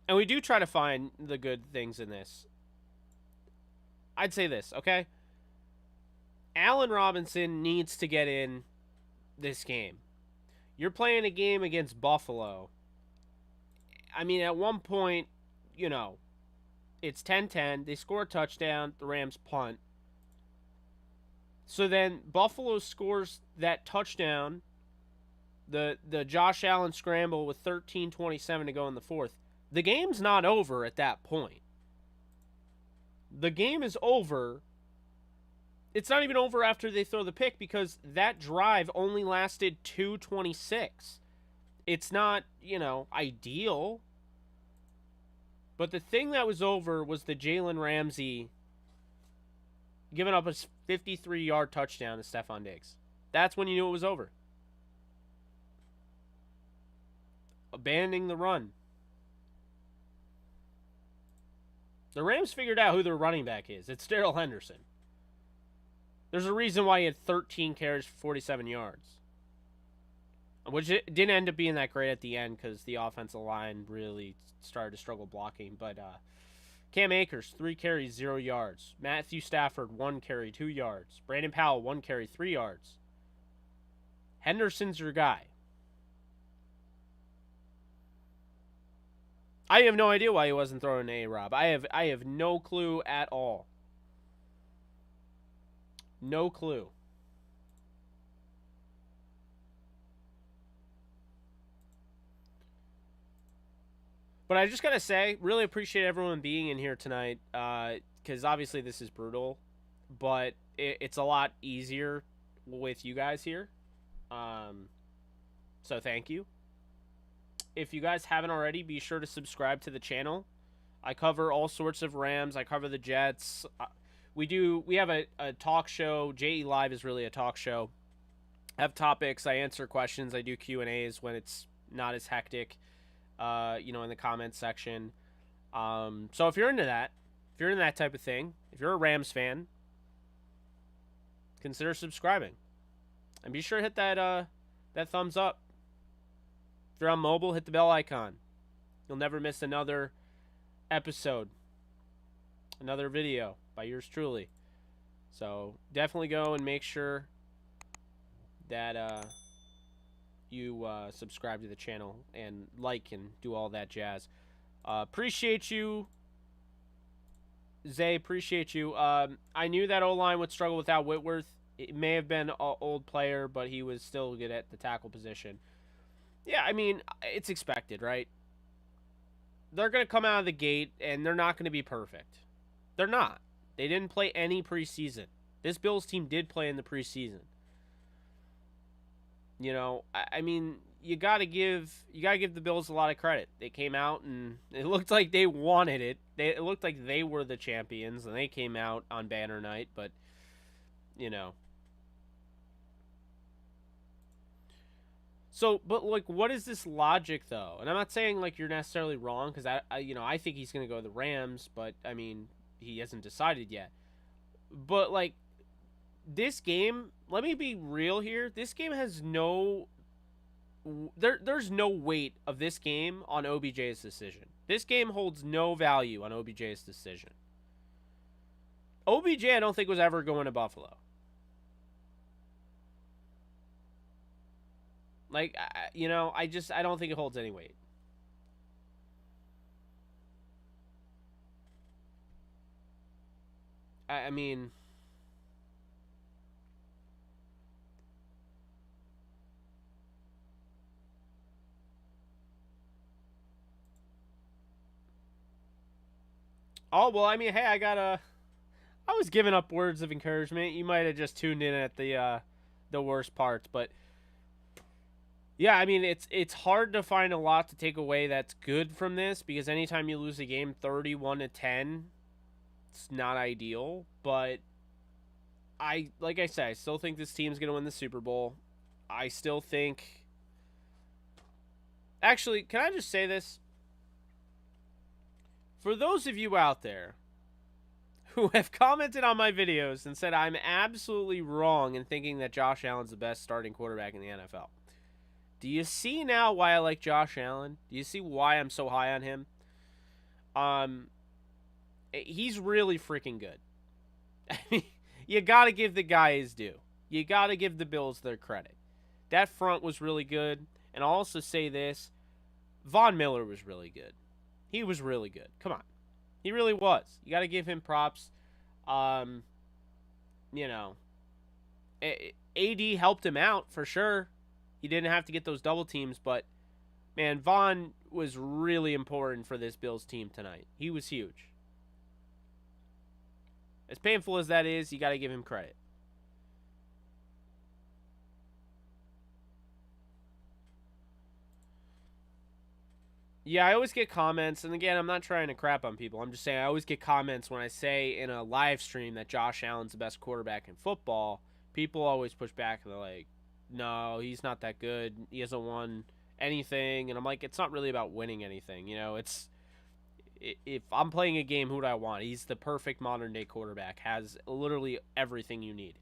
we do try to find the good things in this. I'd say this, okay? Allen Robinson needs to get in this game. You're playing a game against Buffalo. At one point, it's 10-10. They score a touchdown. The Rams punt. So then Buffalo scores that touchdown. The Josh Allen scramble with 13:27 to go in the fourth. The game's not over at that point. The game is over. It's not even over after they throw the pick because that drive only lasted 2:26. It's not, ideal. But the thing that was over was the Jalen Ramsey giving up a 53-yard touchdown to Stephon Diggs. That's when you knew it was over. abandoning the run. The Rams figured out who their running back is. It's Darrell Henderson. There's a reason why he had 13 carries for 47 yards. Which it didn't end up being that great at the end because the offensive line really started to struggle blocking. But Cam Akers, 3 carries, 0 yards. Matthew Stafford, 1 carry, 2 yards. Brandon Powell, 1 carry, 3 yards. Henderson's your guy. I have no idea why he wasn't throwing A-Rob. I have no clue at all. No clue. But I just got to say, really appreciate everyone being in here tonight, because obviously this is brutal, but it's a lot easier with you guys here. So thank you. If you guys haven't already, be sure to subscribe to the channel. I cover all sorts of Rams. I cover the Jets. We have a talk show. JE Live is really a talk show. I have topics. I answer questions. I do Q&As when it's not as hectic, in the comments section. So if you're into that, type of thing, if you're a Rams fan, consider subscribing. And be sure to hit that thumbs up. If you're on mobile, hit the bell icon. You'll never miss another episode, another video by yours truly. So definitely go and make sure that you subscribe to the channel and like and do all that jazz. Appreciate you, Zay. Appreciate you. I knew that O-line would struggle without Whitworth. It may have been an old player, but he was still good at the tackle position. Yeah, I mean, it's expected, right? They're going to come out of the gate, and they're not going to be perfect. They're not. They didn't play any preseason. This Bills team did play in the preseason. I mean, you gotta give the Bills a lot of credit. They came out and it looked like they wanted it. It looked like they were the champions, and they came out on banner night. But So, but what is this logic though? And I'm not saying you're necessarily wrong, because I think he's gonna go to the Rams, but I mean he hasn't decided yet. But this game, let me be real here. This game has there's no weight of this game on OBJ's decision. This game holds no value on OBJ's decision. OBJ, I don't think was ever going to Buffalo. I don't think it holds any weight. I mean, oh, well, I mean, hey, I was giving up words of encouragement. You might have just tuned in at the worst parts, but yeah, I mean, it's hard to find a lot to take away that's good from this, because anytime you lose a game 31-10, it's not ideal. But like I said, I still think this team's going to win the Super Bowl. I still think... Actually, can I just say this? For those of you out there who have commented on my videos and said I'm absolutely wrong in thinking that Josh Allen's the best starting quarterback in the NFL, do you see now why I like Josh Allen? Do you see why I'm so high on him? He's really freaking good. I mean, you got to give the guy his due. You got to give the Bills their credit. That front was really good. And I'll also say this. Von Miller was really good. He was really good. Come on. He really was. You got to give him props. AD helped him out for sure. He didn't have to get those double teams, but man, Von was really important for this Bills team tonight. He was huge. As painful as that is, you got to give him credit. Yeah, I always get comments, and again, I'm not trying to crap on people. I'm just saying I always get comments when I say in a live stream that Josh Allen's the best quarterback in football. People always push back, and they're like, no, he's not that good. He hasn't won anything. And I'm like, it's not really about winning anything. It's if I'm playing a game, who do I want? He's the perfect modern day quarterback. Has literally everything you need.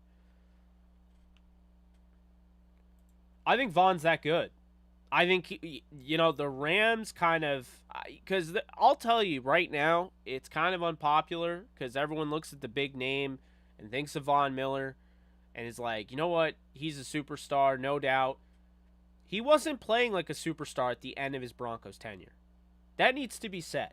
I think Vaughn's that good. I think the Rams kind of because I'll tell you right now, it's kind of unpopular because everyone looks at the big name and thinks of Von Miller and is like, you know what, he's a superstar, no doubt. He wasn't playing like a superstar at the end of his Broncos tenure. That needs to be said.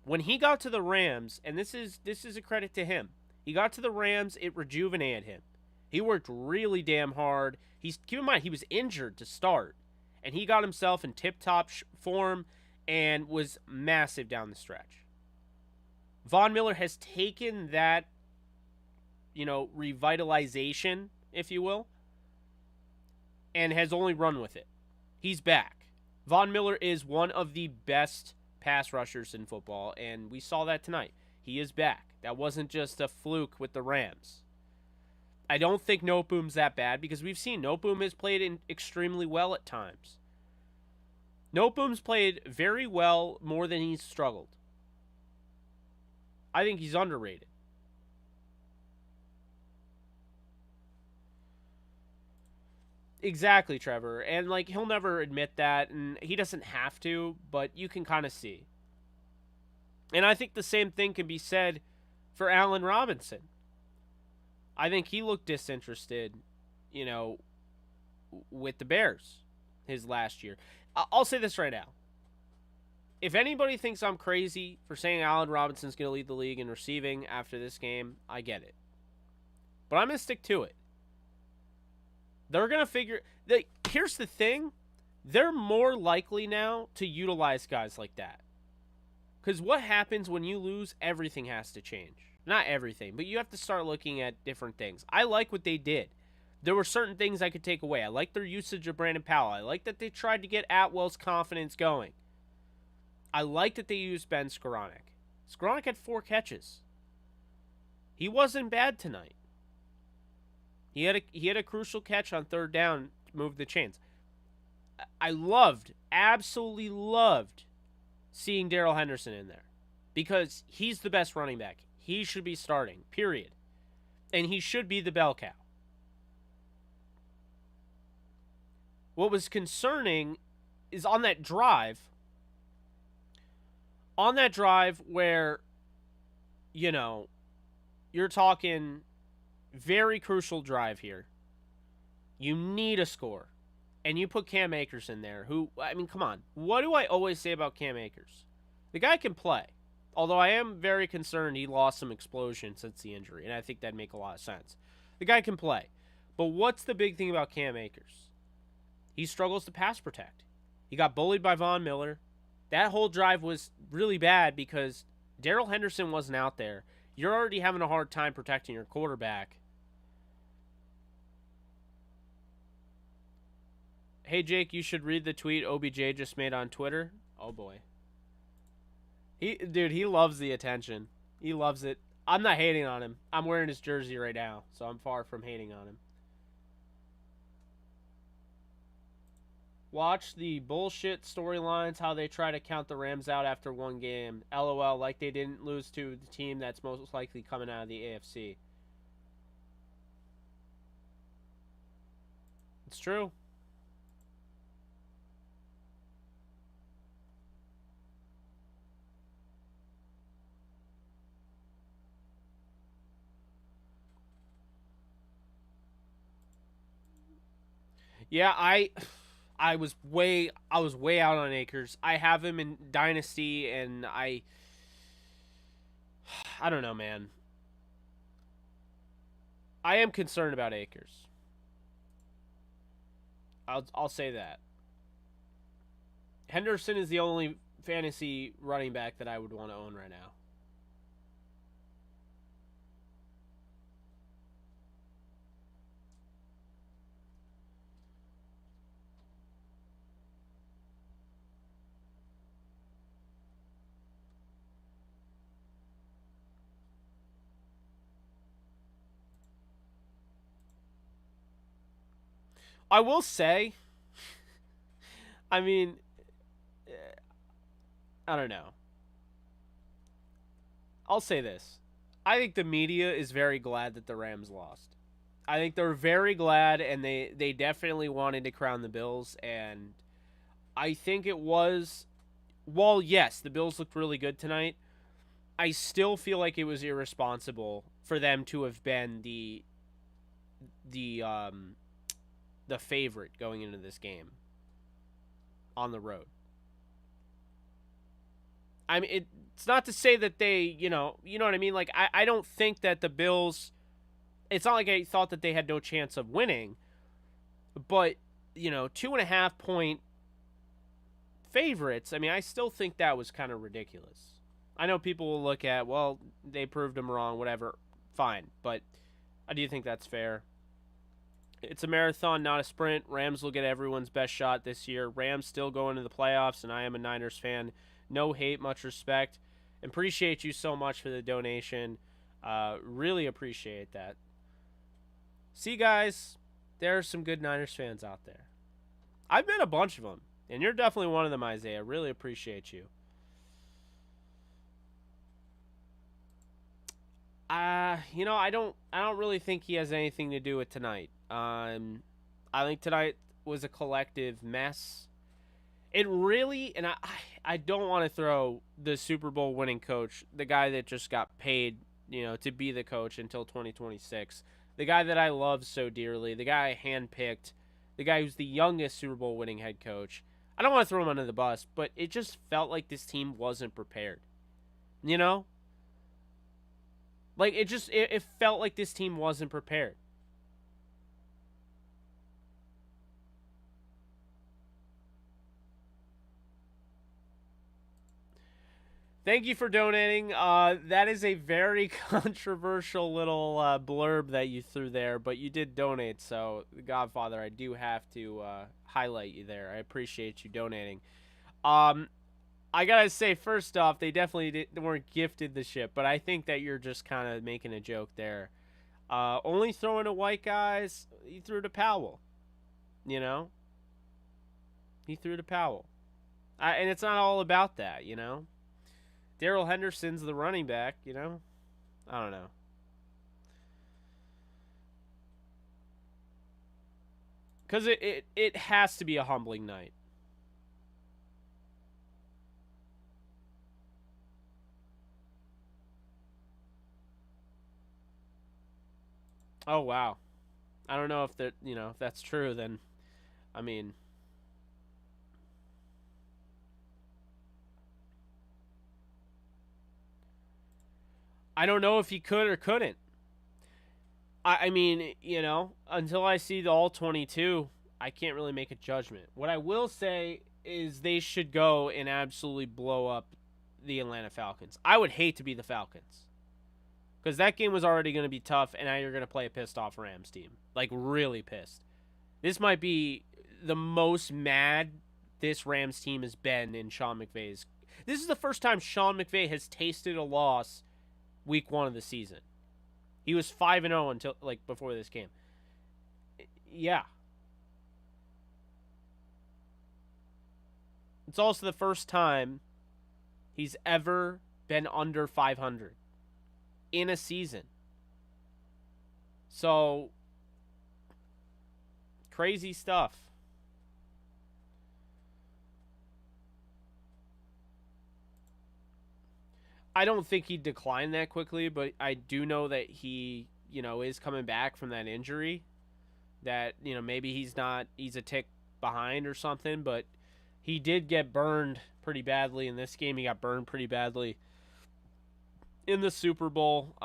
When he got to the Rams, and this is a credit to him, he got to the Rams, it rejuvenated him. He worked really damn hard. Keep in mind he was injured to start, and he got himself in tip-top form and was massive down the stretch. Von Miller has taken that, revitalization, if you will, and has only run with it. He's back. Von Miller is one of the best pass rushers in football, and we saw that tonight. He is back. That wasn't just a fluke with the Rams. I don't think Noteboom's that bad because we've seen Noteboom has played extremely well at times. Noteboom's played very well more than he's struggled. I think he's underrated. Exactly, Trevor. And he'll never admit that, and he doesn't have to, but you can kind of see. And I think the same thing can be said for Allen Robinson. I think he looked disinterested, with the Bears his last year. I'll say this right now. If anybody thinks I'm crazy for saying Allen Robinson's going to lead the league in receiving after this game, I get it. But I'm going to stick to it. They're going to figure... Here's the thing. They're more likely now to utilize guys like that. Because what happens when you lose, everything has to change. Not everything, but you have to start looking at different things. I like what they did. There were certain things I could take away. I like their usage of Brandon Powell. I like that they tried to get Atwell's confidence going. I like that they used Ben Skoranek. Skoranek had 4 catches. He wasn't bad tonight. He had a crucial catch on 3rd down to move the chains. I absolutely loved seeing Darrell Henderson in there because he's the best running back. He should be starting, period. And he should be the bell cow. What was concerning is on that drive where, you're talking very crucial drive here. You need a score. And you put Cam Akers in there, who, come on. What do I always say about Cam Akers? The guy can play. Although I am very concerned he lost some explosion since the injury, and I think that'd make a lot of sense. The guy can play. But what's the big thing about Cam Akers? He struggles to pass protect. He got bullied by Von Miller. That whole drive was really bad because Darrell Henderson wasn't out there. You're already having a hard time protecting your quarterback. Hey, Jake, you should read the tweet OBJ just made on Twitter. Oh, boy. He loves the attention. He loves it. I'm not hating on him. I'm wearing his jersey right now, so I'm far from hating on him. Watch the bullshit storylines, how they try to count the Rams out after one game. LOL, like they didn't lose to the team that's most likely coming out of the AFC. It's true. Yeah, I was way out on Akers. I have him in Dynasty, and I don't know, man. I am concerned about Akers. I'll say that. Henderson is the only fantasy running back that I would want to own right now. I will say, I mean, I don't know. I'll say this. I think the media is very glad that the Rams lost. I think they're very glad, and they definitely wanted to crown the Bills. And I think it was, while yes, the Bills looked really good tonight, I still feel like it was irresponsible for them to have been the um the favorite going into this game on the road. I mean, it's not to say that they, you know what I mean. Like I don't think that the Bills. It's not like I thought that they had no chance of winning, but 2.5 point favorites. I mean, I still think that was kind of ridiculous. I know people will look at, well, they proved them wrong, whatever. Fine, but I do think that's fair. It's a marathon, not a sprint. Rams will get everyone's best shot this year. Rams still going to the playoffs, and I am a Niners fan. No hate, much respect. Appreciate you so much for the donation. Really appreciate that. See, guys, there are some good Niners fans out there. I've met a bunch of them, and you're definitely one of them, Isaiah. Really appreciate you. I don't really think he has anything to do with tonight. I think tonight was a collective mess. It really, and I don't want to throw the Super Bowl winning coach, the guy that just got paid, to be the coach until 2026, the guy that I love so dearly, the guy I handpicked, the guy who's the youngest Super Bowl winning head coach. I don't want to throw him under the bus, but it just felt like this team wasn't prepared. You know, like it felt like this team wasn't prepared. Thank you for donating. That is a very controversial little blurb that you threw there, but you did donate. So, Godfather, I do have to highlight you there. I appreciate you donating. Um, I gotta say, first off, they definitely weren't gifted the ship, but I think that you're just kind of making a joke there. Only throwing to white guys. He threw to Powell. You know, he threw to Powell. And it's not all about that. Darrell Henderson's the running back, I don't know. Because it has to be a humbling night. Oh, wow. I don't know if that's true, then, I mean, I don't know if he could or couldn't. I mean, until I see the all 22, I can't really make a judgment. What I will say is they should go and absolutely blow up the Atlanta Falcons. I would hate to be the Falcons. Because that game was already going to be tough, and now you're going to play a pissed off Rams team. Like, really pissed. This might be the most mad this Rams team has been in Sean McVay's. This is the first time Sean McVay has tasted a loss week 1 of the season. He was 5-0 until, before this game. Yeah. It's also the first time he's ever been under 500 in a season. So, crazy stuff. I don't think he'd decline that quickly, but I do know that he, is coming back from that injury. That, maybe he's a tick behind or something, but he did get burned pretty badly in this game. He got burned pretty badly in the Super Bowl.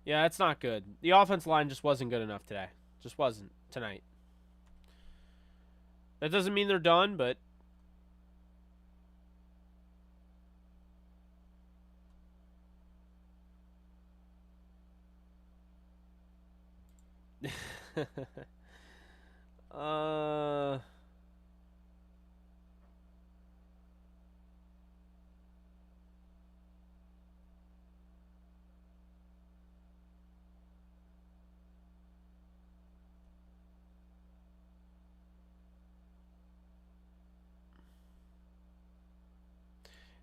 Yeah, it's not good. The offense line just wasn't good enough today. Just wasn't tonight. That doesn't mean they're done, but uh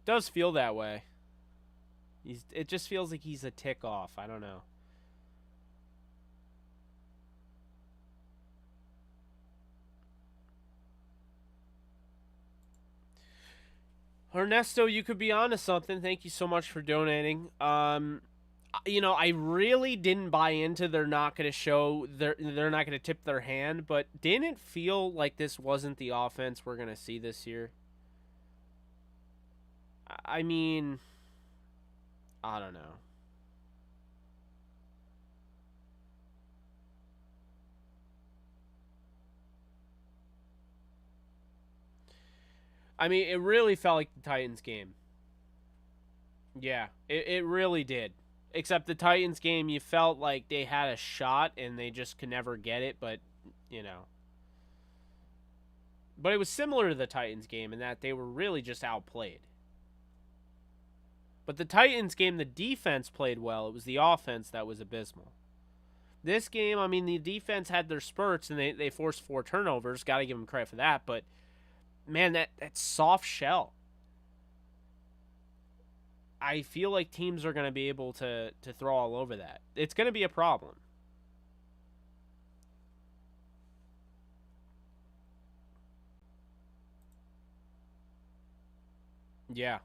Does feel that way. It just feels like he's a tick off. I don't know. Ernesto, you could be onto something. Thank you so much for donating. I really didn't buy into they're not going to show they're not going to tip their hand, but didn't it feel like this wasn't the offense we're going to see this year? I mean, I don't know. I mean, it really felt like the Titans game. Yeah, it really did. Except the Titans game, you felt like they had a shot and they just could never get it, but, you know. But it was similar to the Titans game in that they were really just outplayed. But the Titans game, the defense played well. It was the offense that was abysmal. This game, I mean, the defense had their spurts and they forced 4 turnovers. Got to give them credit for that. But, man, that soft shell. I feel like teams are going to be able to throw all over that. It's going to be a problem. Yeah.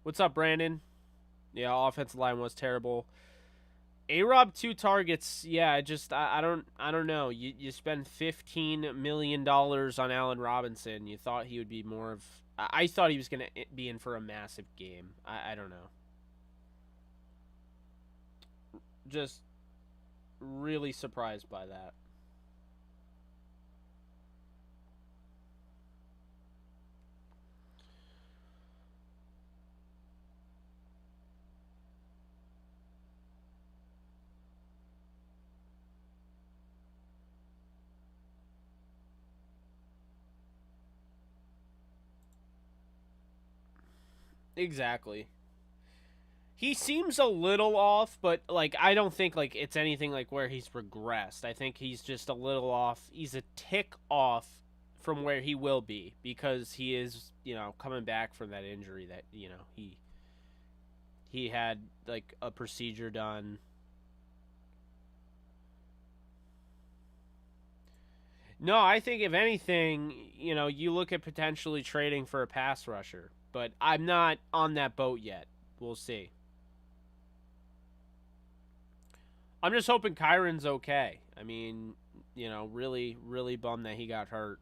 What's up, Brandon? Yeah, offensive line was terrible. A-Rob 2 targets. Yeah, I don't know. You spend $15 million on Allen Robinson. You thought he would be more of. I thought he was going to be in for a massive game. I don't know. Just really surprised by that. Exactly. He seems a little off, but like I don't think like it's anything like where he's regressed. I think he's just a little off. He's a tick off from where he will be because he is, coming back from that injury that, he had like a procedure done. No, I think if anything, you look at potentially trading for a pass rusher, but I'm not on that boat yet. We'll see. I'm just hoping Kyron's okay. I mean, really, really bummed that he got hurt.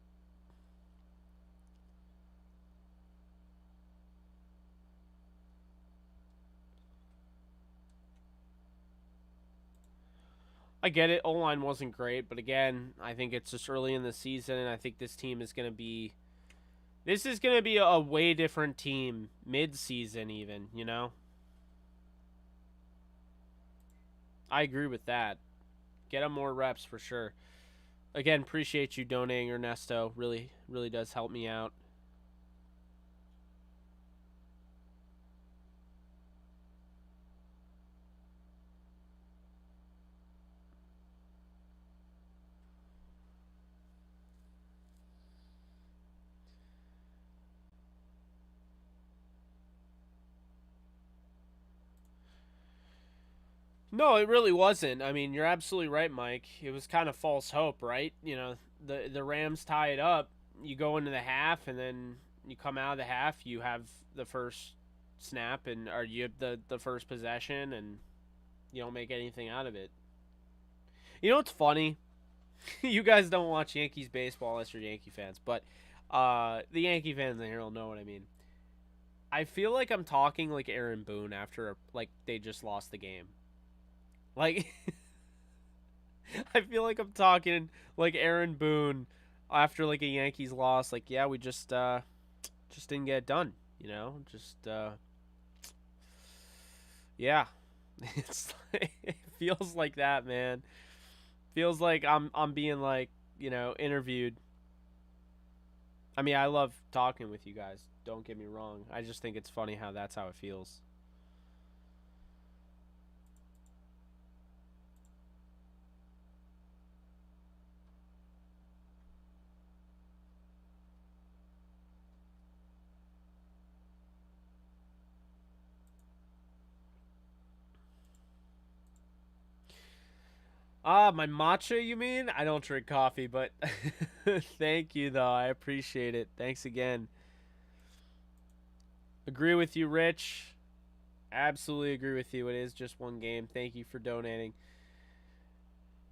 I get it. O-line wasn't great, but again, I think it's just early in the season, and I think this team is going to be. This is going to be a way different team mid-season, even. I agree with that. Get him more reps for sure. Again, appreciate you donating, Ernesto. Really, really does help me out. No, it really wasn't. I mean, you're absolutely right, Mike. It was kind of false hope, right? The Rams tie it up. You go into the half, and then you come out of the half. You have the first snap, or you have the first possession, and you don't make anything out of it. You know what's funny? You guys don't watch Yankees baseball unless you're Yankee fans, but the Yankee fans in here will know what I mean. I feel like I'm talking like Aaron Boone after like they just lost the game. Like I feel like I'm talking like Aaron Boone after like a Yankees loss. Like, yeah, we just didn't get it done. Just yeah. It feels like that, man. Feels like I'm being like interviewed. I mean, I love talking with you guys. Don't get me wrong. I just think it's funny how that's how it feels. Ah, my matcha, you mean? I don't drink coffee, but thank you, though. I appreciate it. Thanks again. Agree with you, Rich. Absolutely agree with you. It is just one game. Thank you for donating.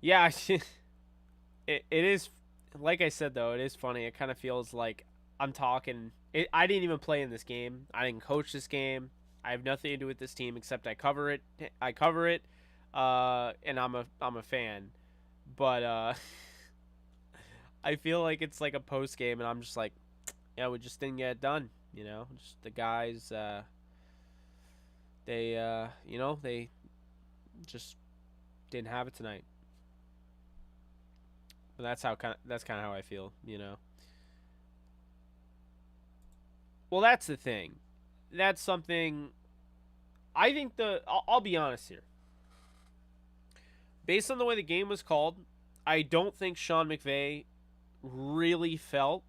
Yeah, it is. Like I said, though, it is funny. It kind of feels like I'm talking. I didn't even play in this game. I didn't coach this game. I have nothing to do with this team except I cover it. I cover it, and I'm a fan. But I feel like it's like a post game, and I'm just like, yeah, we just didn't get it done. Just the guys. They just didn't have it tonight. But that's kind of how I feel. Well, that's the thing. That's something. I think I'll be honest here. Based on the way the game was called, I don't think Sean McVay really felt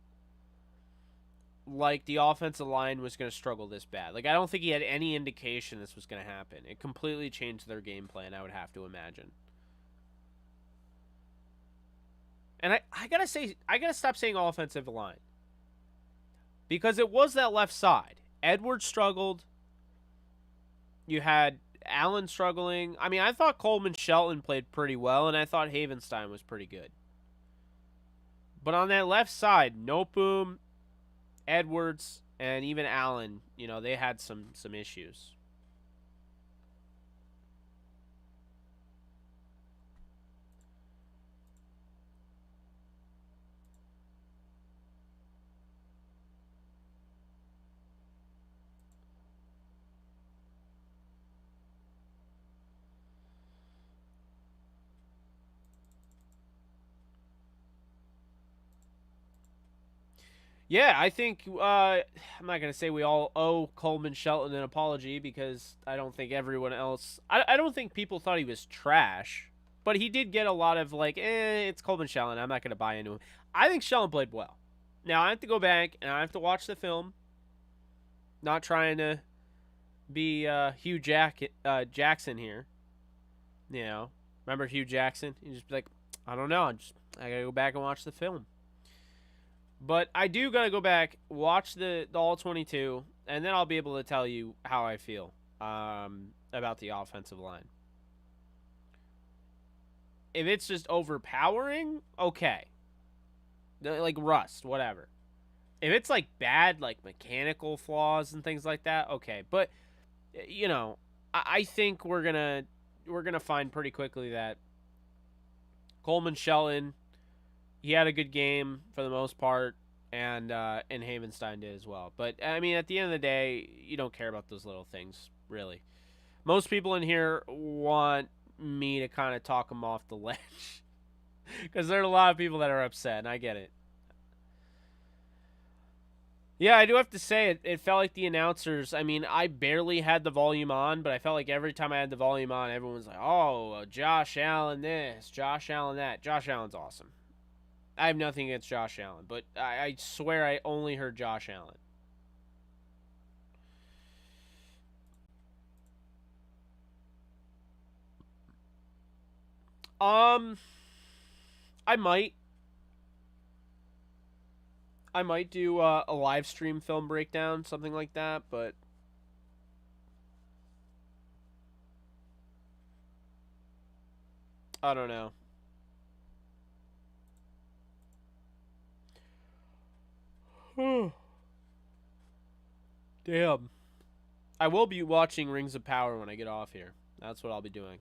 like the offensive line was going to struggle this bad. Like, I don't think he had any indication this was going to happen. It completely changed their game plan, I would have to imagine. And I gotta say, I gotta stop saying offensive line. Because it was that left side. Edwards struggled. You had Allen struggling. I mean, I thought Coleman Shelton played pretty well, and I thought Havenstein was pretty good. But on that left side, Noteboom, Edwards, and even Allen, they had some issues. Yeah, I think I'm not gonna say we all owe Coleman Shelton an apology because I don't think everyone else. I don't think people thought he was trash, but he did get a lot of like, it's Coleman Shelton. I'm not gonna buy into him. I think Shelton played well. Now I have to go back and I have to watch the film. Not trying to be Jackson here. Remember Hugh Jackson? You just be like, I don't know. I gotta go back and watch the film. But I do gotta go back, watch the all 22, and then I'll be able to tell you how I feel about the offensive line. If it's just overpowering, okay, like rust, whatever. If it's like bad, like mechanical flaws and things like that, okay. But I think we're gonna find pretty quickly that Coleman Shelton, he had a good game for the most part, and Havenstein did as well. But I mean, at the end of the day, you don't care about those little things, really. Most people in here want me to kind of talk them off the ledge because there are a lot of people that are upset, and I get it. Yeah, I do have to say it felt like the announcers. I mean, I barely had the volume on, but I felt like every time I had the volume on, everyone was like, "Oh, Josh Allen this, Josh Allen that." Josh Allen's awesome. I have nothing against Josh Allen, but I swear I only heard Josh Allen. Um, I might. I might do a live stream film breakdown, something like that, but I don't know. Damn. I will be watching Rings of Power when I get off here. That's what I'll be doing.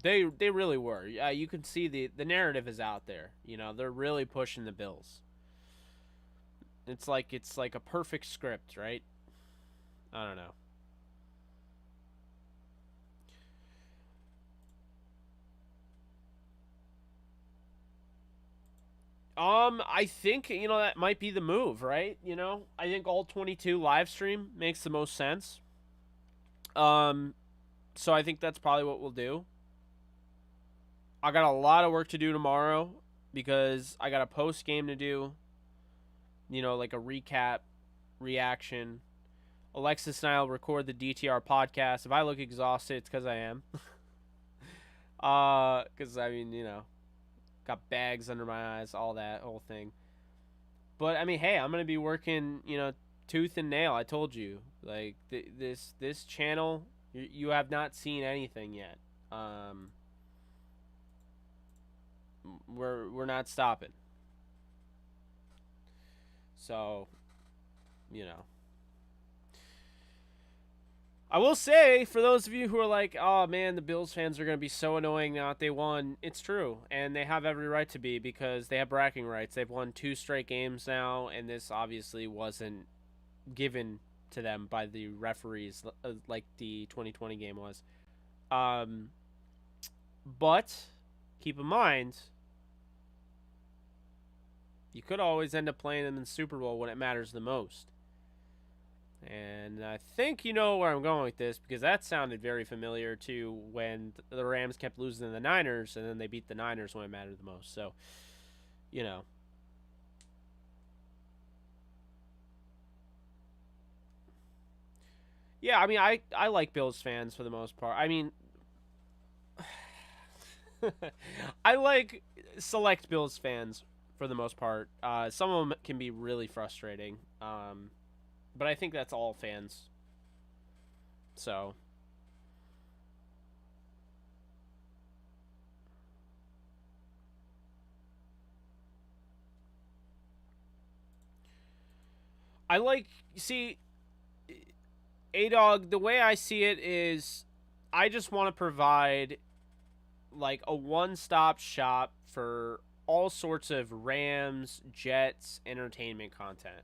They really were. Yeah, you can see the narrative is out there. They're really pushing the Bills. It's like a perfect script, right? I don't know. I think that might be the move, right? I think all 22 live stream makes the most sense. So I think that's probably what we'll do. I got a lot of work to do tomorrow because I got a post game to do. Like a recap, reaction. Alexis and I will record the DTR podcast. If I look exhausted, it's because I am. Because, I mean, got bags under my eyes, all that whole thing. But, I mean, hey, I'm going to be working, tooth and nail. I told you. Like, this channel, you have not seen anything yet. We're not stopping. So, I will say, for those of you who are like, oh man, the Bills fans are going to be so annoying now that they won, it's true. And they have every right to be because they have bragging rights. They've won 2 straight games now, and this obviously wasn't given to them by the referees like the 2020 game was. But keep in mind, you could always end up playing them in the Super Bowl when it matters the most. And I think you know where I'm going with this because that sounded very familiar to when the Rams kept losing to the Niners and then they beat the Niners when it mattered the most. So, Yeah, I mean, I like Bills fans for the most part. I mean, I like select Bills fans for the most part. Some of them can be really frustrating. But I think that's all fans. So. See, A-Dog, the way I see it is I just want to provide like a one-stop shop for all sorts of Rams, Jets, entertainment content.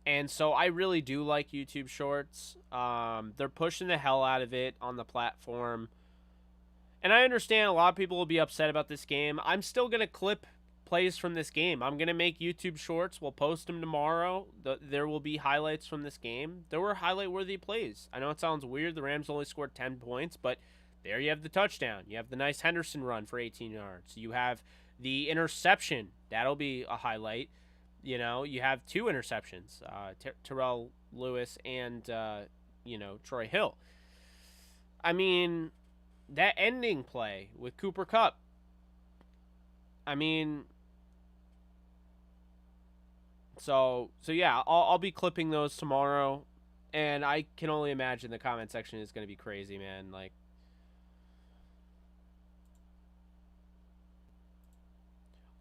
And so I really do like YouTube Shorts. They're pushing the hell out of it on the platform. And I understand a lot of people will be upset about this game. I'm still going to clip plays from this game. I'm going to make YouTube Shorts. We'll post them tomorrow. There will be highlights from this game. There were highlight-worthy plays. I know it sounds weird. The Rams only scored 10 points, but there you have the touchdown. You have the nice Henderson run for 18 yards. You have the interception. That'll be a highlight. You have 2 interceptions, Terrell Lewis and, Troy Hill. I mean, that ending play with Cooper Kupp. I mean, so yeah, I'll be clipping those tomorrow, and I can only imagine the comment section is going to be crazy, man. Like,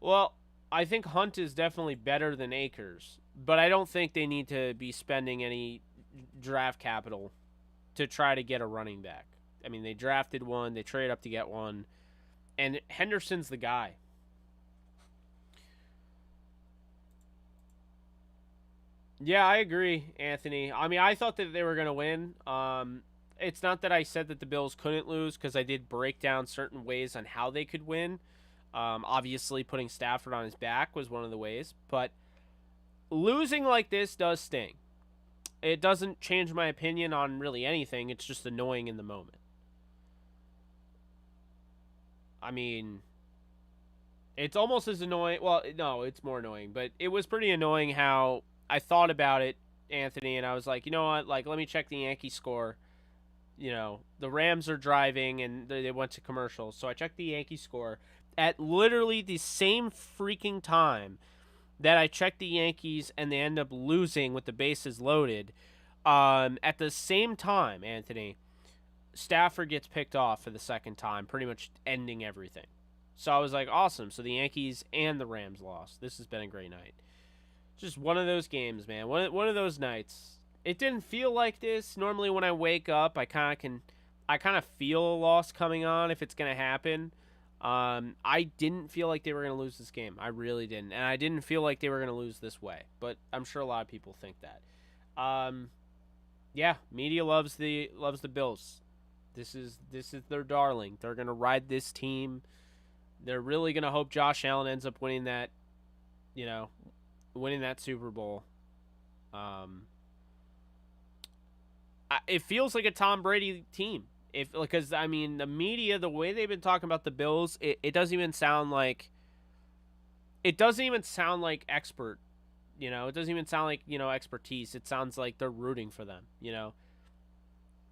well, I think Hunt is definitely better than Akers, but I don't think they need to be spending any draft capital to try to get a running back. I mean, they drafted one, they traded up to get one, and Henderson's the guy. Yeah, I agree, Anthony. I mean, I thought that they were going to win. It's not that I said that the Bills couldn't lose because I did break down certain ways on how they could win. Obviously, putting Stafford on his back was one of the ways, but losing like this does sting. It doesn't change my opinion on really anything. It's just annoying in the moment. I mean, it's almost as annoying. Well, no, it's more annoying, but it was pretty annoying how I thought about it, Anthony, and I was like, you know what? Like, let me check the Yankee score. The Rams are driving, and they went to commercials. So I checked the Yankee score at literally the same freaking time that I checked the Yankees, and they end up losing with the bases loaded. At the same time, Anthony, Stafford gets picked off for the second time, pretty much ending everything. So I was like, awesome. So the Yankees and the Rams lost. This has been a great night. Just one of those games, man. One of those nights. It didn't feel like this. Normally when I wake up, I kind of feel a loss coming on if it's going to happen. I didn't feel like they were going to lose this game. I really didn't. And I didn't feel like they were going to lose this way. But I'm sure a lot of people think that. Yeah, media loves the Bills. This is their darling. They're going to ride this team. They're really going to hope Josh Allen ends up winning that, winning that Super Bowl. It feels like a Tom Brady team. Because I mean, the media, the way they've been talking about the Bills, it doesn't even sound like expert You know, it doesn't even sound like, expertise. It sounds like they're rooting for them,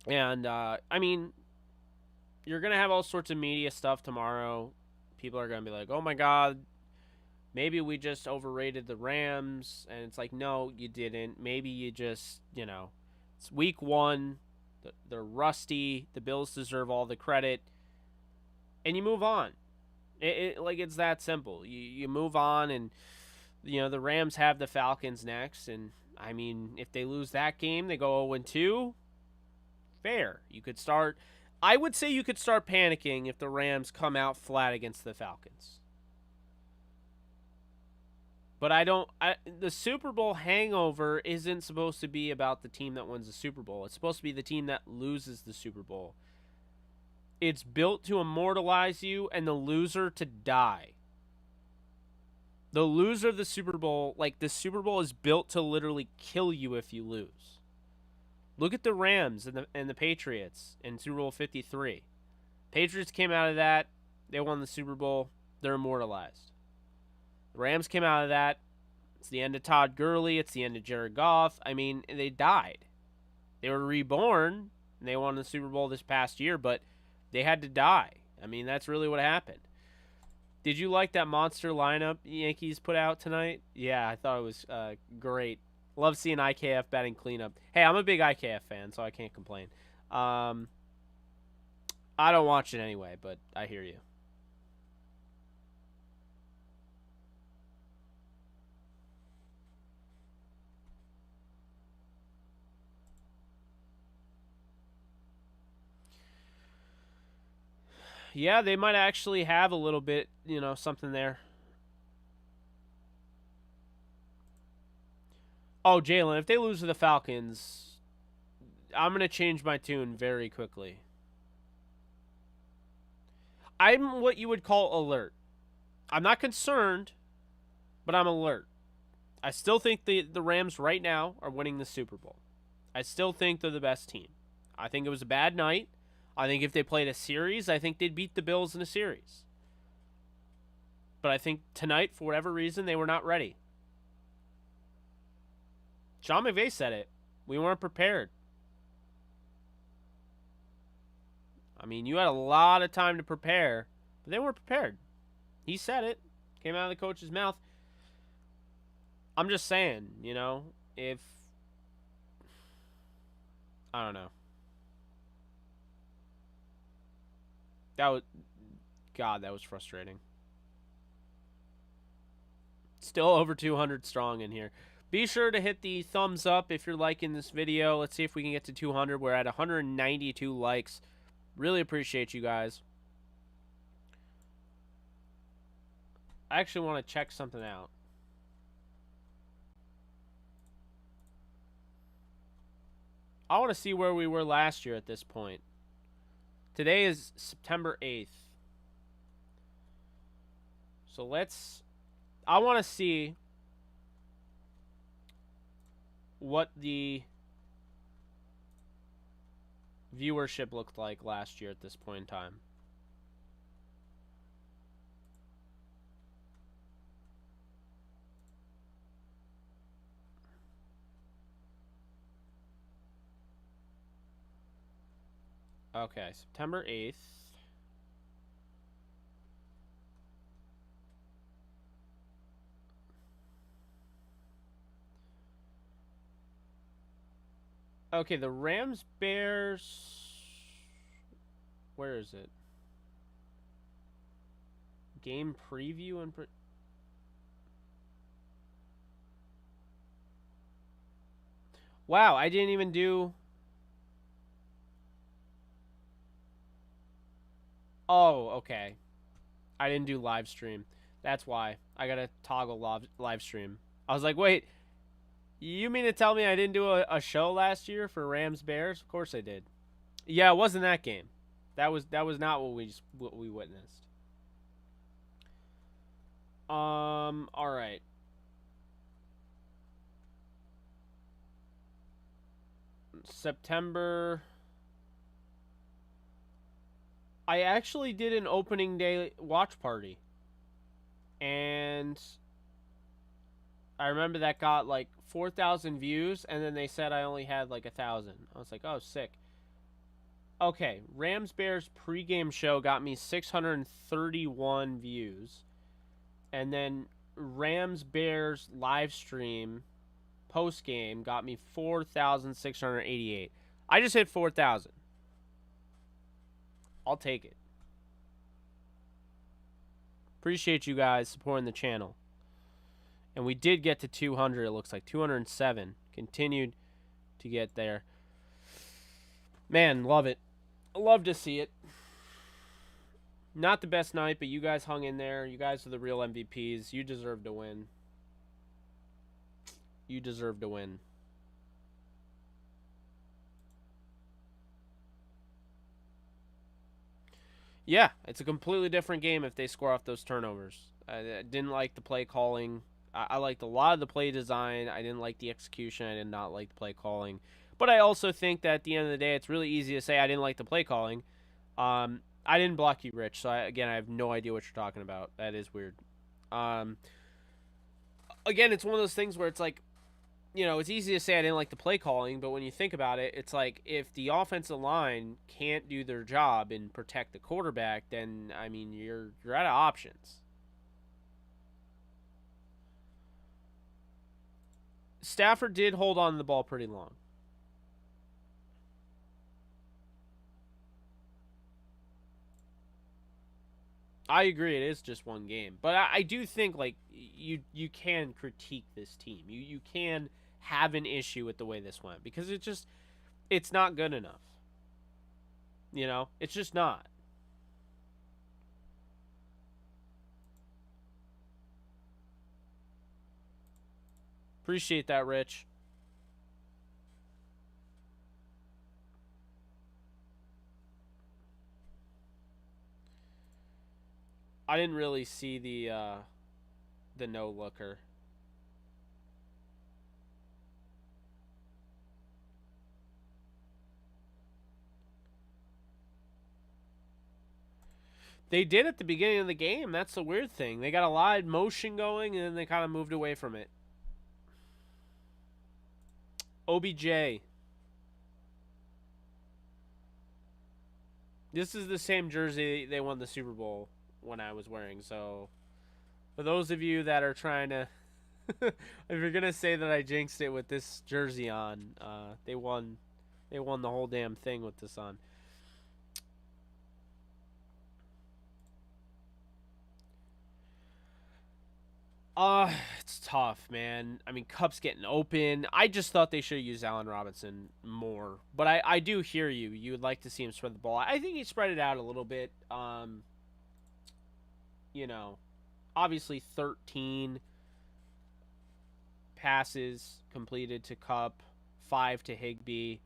And, I mean, you're going to have all sorts of media stuff tomorrow. People are going to be like, oh my God, maybe we just overrated the Rams. And it's like, no, you didn't. Maybe you just, it's week one. They're rusty. The Bills deserve all the credit. And you move on. It's that simple. You move on, and, the Rams have the Falcons next. And, I mean, if they lose that game, they go 0-2. Fair. I would say you could start panicking if the Rams come out flat against the Falcons. But the Super Bowl hangover isn't supposed to be about the team that wins the Super Bowl. It's supposed to be the team that loses the Super Bowl. It's built to immortalize you and the loser to die. The loser of the Super Bowl, the Super Bowl is built to literally kill you if you lose. Look at the Rams and the Patriots in Super Bowl 53. Patriots came out of that. They won the Super Bowl. They're immortalized. The Rams came out of that. It's the end of Todd Gurley. It's the end of Jared Goff. I mean, they died. They were reborn, and they won the Super Bowl this past year, but they had to die. I mean, that's really what happened. Did you like that monster lineup Yankees put out tonight? Yeah, I thought it was great. Love seeing IKF batting cleanup. Hey, I'm a big IKF fan, so I can't complain. I don't watch it anyway, but I hear you. Yeah, they might actually have a little bit, something there. Oh, Jalen, if they lose to the Falcons, I'm going to change my tune very quickly. I'm what you would call alert. I'm not concerned, but I'm alert. I still think the Rams right now are winning the Super Bowl. I still think they're the best team. I think it was a bad night. I think if they played a series, I think they'd beat the Bills in a series. But I think tonight, for whatever reason, they were not ready. Sean McVay said it. We weren't prepared. I mean, you had a lot of time to prepare, but they weren't prepared. He said it. Came out of the coach's mouth. I'm just saying, if... I don't know. God, that was frustrating. Still over 200 strong in here. Be sure to hit the thumbs up if you're liking this video. Let's see if we can get to 200. We're at 192 likes. Really appreciate you guys. I actually want to check something out. I want to see where we were last year at this point. Today is September 8th. So I want to see what the viewership looked like last year at this point in time. Okay, September 8th. Okay, the Rams Bears. Where is it? Game preview and wow, I didn't even do. Oh, okay. I didn't do live stream. That's why. I gotta toggle live stream. I was like, wait, you mean to tell me I didn't do a show last year for Rams Bears? Of course I did. Yeah, it wasn't that game. That was not what we witnessed. All right. September. I actually did an opening day watch party. And I remember that got like 4,000 views, and then they said I only had like 1,000. I was like, oh, sick. Okay, Rams Bears pregame show got me 631 views, and then Rams Bears live stream postgame got me 4,688. I just hit 4,000. I'll take it. Appreciate you guys supporting the channel. And we did get to 200, it looks like. 207. Continued to get there. Man, love it. Love to see it. Not the best night, but you guys hung in there. You guys are the real MVPs. You deserve to win. You deserve to win. Yeah, it's a completely different game if they score off those turnovers. I didn't like the play calling. I liked a lot of the play design. I didn't like the execution. I did not like the play calling. But I also think that at the end of the day, it's really easy to say I didn't like the play calling. I didn't block you, Rich. So, again, I have no idea what you're talking about. That is weird. Again, it's one of those things where it's like, you know, it's easy to say I didn't like the play calling, but when you think about it, it's like if the offensive line can't do their job and protect the quarterback, then I mean you're out of options. Stafford did hold on to the ball pretty long. I agree, it is just one game, but I do think like you can critique this team. You can have an issue with the way this went because it's not good enough. You know, it's just not. Appreciate that, Rich. I didn't really see the no looker. They did at the beginning of the game. That's the weird thing. They got a lot of motion going, and then they kind of moved away from it. OBJ. This is the same jersey they won the Super Bowl when I was wearing. So, for those of you that are trying to, if you're gonna say that I jinxed it with this jersey on, they won. They won the whole damn thing with this on. It's tough, man. I mean, Cup's getting open. I just thought they should have used Allen Robinson more. But I do hear you. You would like to see him spread the ball. I think he spread it out a little bit. You know, obviously 13 passes completed to Cup, 5 to Higbee.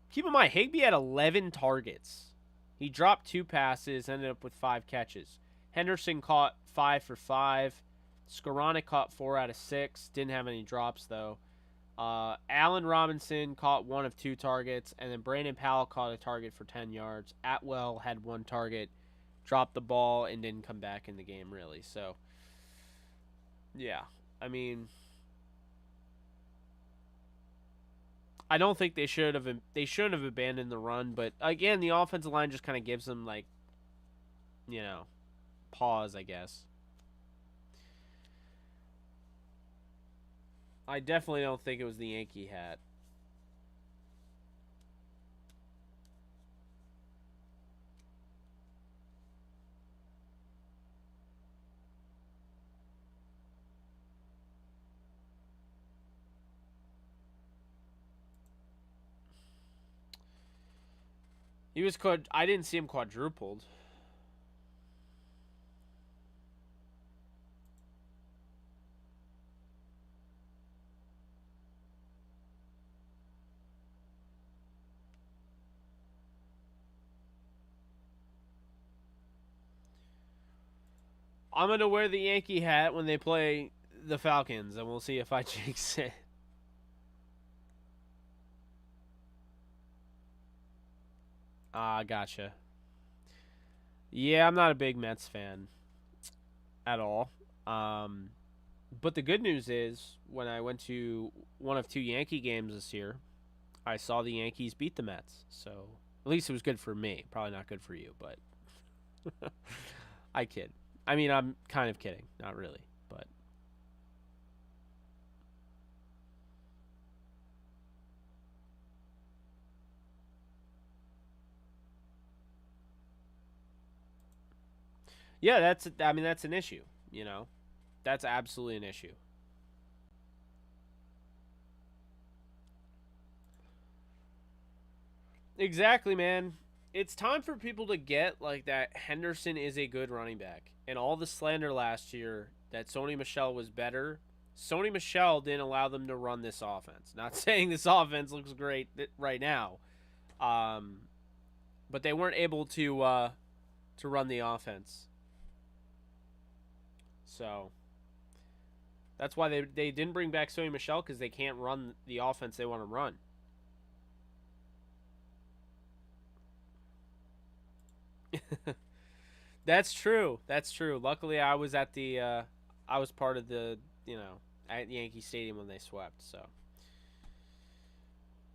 Keep in mind, Higbee had 11 targets. He dropped 2 passes, ended up with 5 catches. Henderson caught 5 for 5. Skoranek caught 4 out of 6. Didn't have any drops, though. Allen Robinson caught 1 of 2 targets, and then Brandon Powell caught a target for 10 yards. Atwell had 1 target, dropped the ball, and didn't come back in the game, really. So, yeah. I mean, I don't think they shouldn't have abandoned the run, but again, the offensive line just kind of gives them, like, you know, pause, I guess. I definitely don't think it was the Yankee hat. He was I didn't see him quadrupled. I'm going to wear the Yankee hat when they play the Falcons, and we'll see if I jinx it. Gotcha. Yeah, I'm not a big Mets fan at all. But the good news is, when I went to one of two Yankee games this year, I saw the Yankees beat the Mets. So at least it was good for me. Probably not good for you, but I kid. I mean, I'm kind of kidding. Not really, but yeah, that's. I mean, that's an issue. You know, that's absolutely an issue. Exactly, man. It's time for people to get like that Henderson is a good running back. And all the slander last year that Sony Michel was better, Sony Michel didn't allow them to run this offense. Not saying this offense looks great right now, um, but they weren't able to run the offense. So that's why they didn't bring back Sony Michel, because they can't run the offense they want to run. That's true. That's true. Luckily, I was at the I was part of the at Yankee Stadium when they swept. So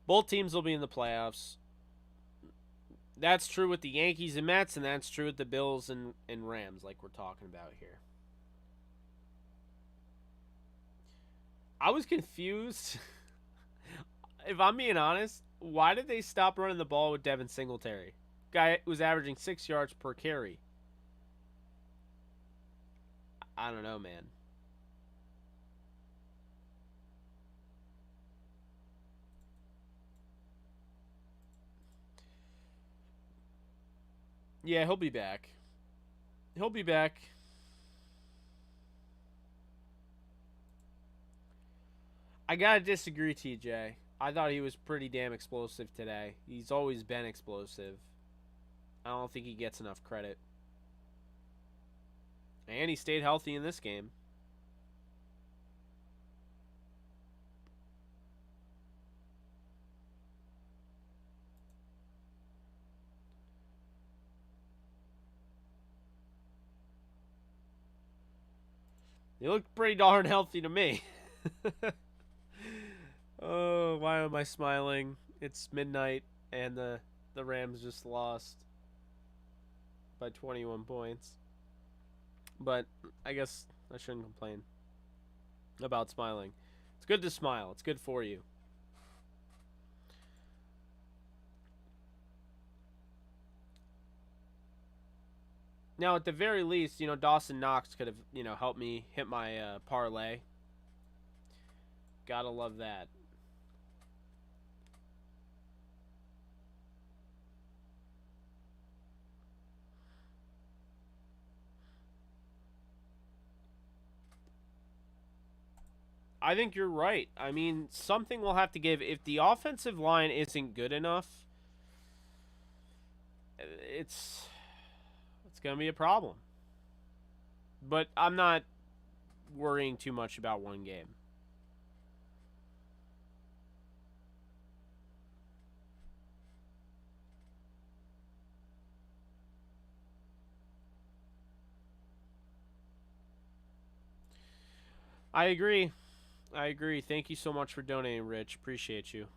both teams will be in the playoffs. That's true with the Yankees and Mets, and that's true with the Bills and Rams, like we're talking about here. I was confused. If I'm being honest, why did they stop running the ball with Devin Singletary? Guy was averaging 6 yards per carry. I don't know, man. Yeah, he'll be back. He'll be back. I gotta disagree, TJ. I thought he was pretty damn explosive today. He's always been explosive. I don't think he gets enough credit. And he stayed healthy in this game. He looked pretty darn healthy to me. Oh, why am I smiling? It's midnight and the Rams just lost by 21 points. But I guess I shouldn't complain about smiling. It's good to smile. It's good for you. Now, at the very least, Dawson Knox could have, helped me hit my parlay. Gotta love that. I think you're right. I mean, something will have to give. If the offensive line isn't good enough, it's it's gonna be a problem. But I'm not worrying too much about one game. I agree. I agree. Thank you so much for donating, Rich. Appreciate you.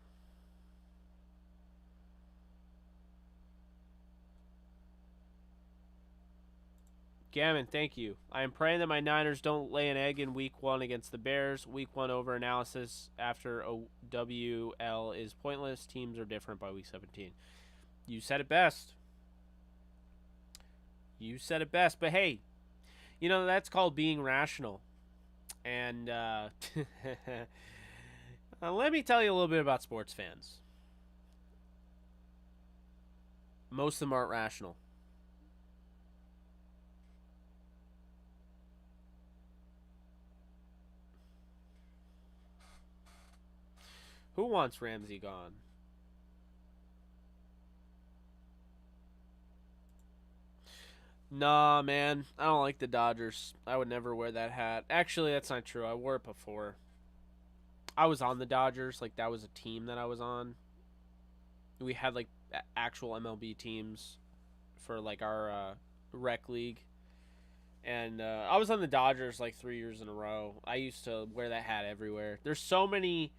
Gammon, thank you. I am praying that my Niners don't lay an egg in week one against the Bears. Week one over analysis after OWL is pointless. Teams are different by week 17. You said it best. You said it best. But hey, that's called being rational. And let me tell you a little bit about sports fans. Most of them aren't rational. Who wants Ramsey gone? Nah, man. I don't like the Dodgers. I would never wear that hat. Actually, that's not true. I wore it before. I was on the Dodgers. Like, that was a team that I was on. We had, like, actual MLB teams for, like, our rec league. And I was on the Dodgers like 3 years in a row. I used to wear that hat everywhere. There's so many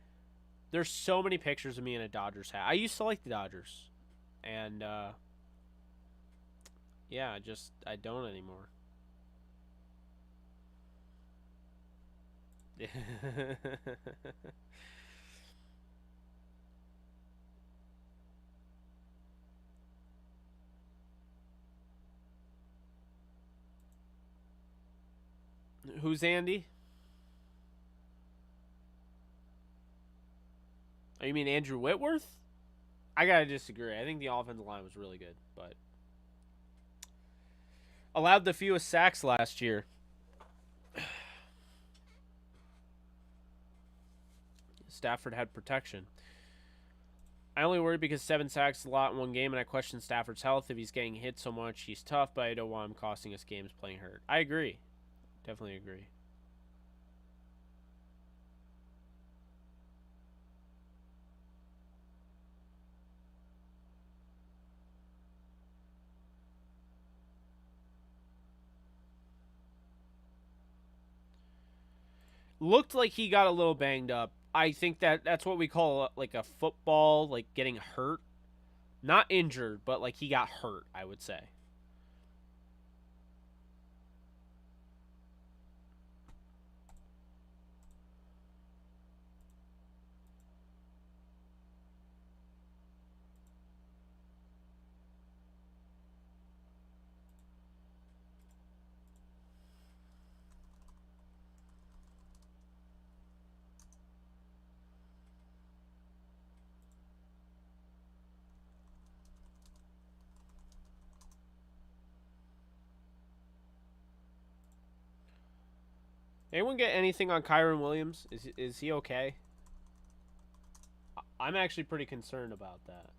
pictures of me in a Dodgers hat. I used to like the Dodgers, and yeah, just I don't anymore. Who's Andy? Oh, you mean Andrew Whitworth? I gotta disagree. I think the offensive line was really good, but allowed the fewest sacks last year. Stafford had protection. I only worry because 7 sacks is a lot in one game, and I question Stafford's health. If he's getting hit so much, he's tough, but I don't want him costing us games playing hurt. I agree. Definitely agree. Looked like he got a little banged up. I think that's what we call like a football, like getting hurt. Not injured, but like he got hurt, I would say. Anyone get anything on Kyron Williams? Is he okay? I'm actually pretty concerned about that.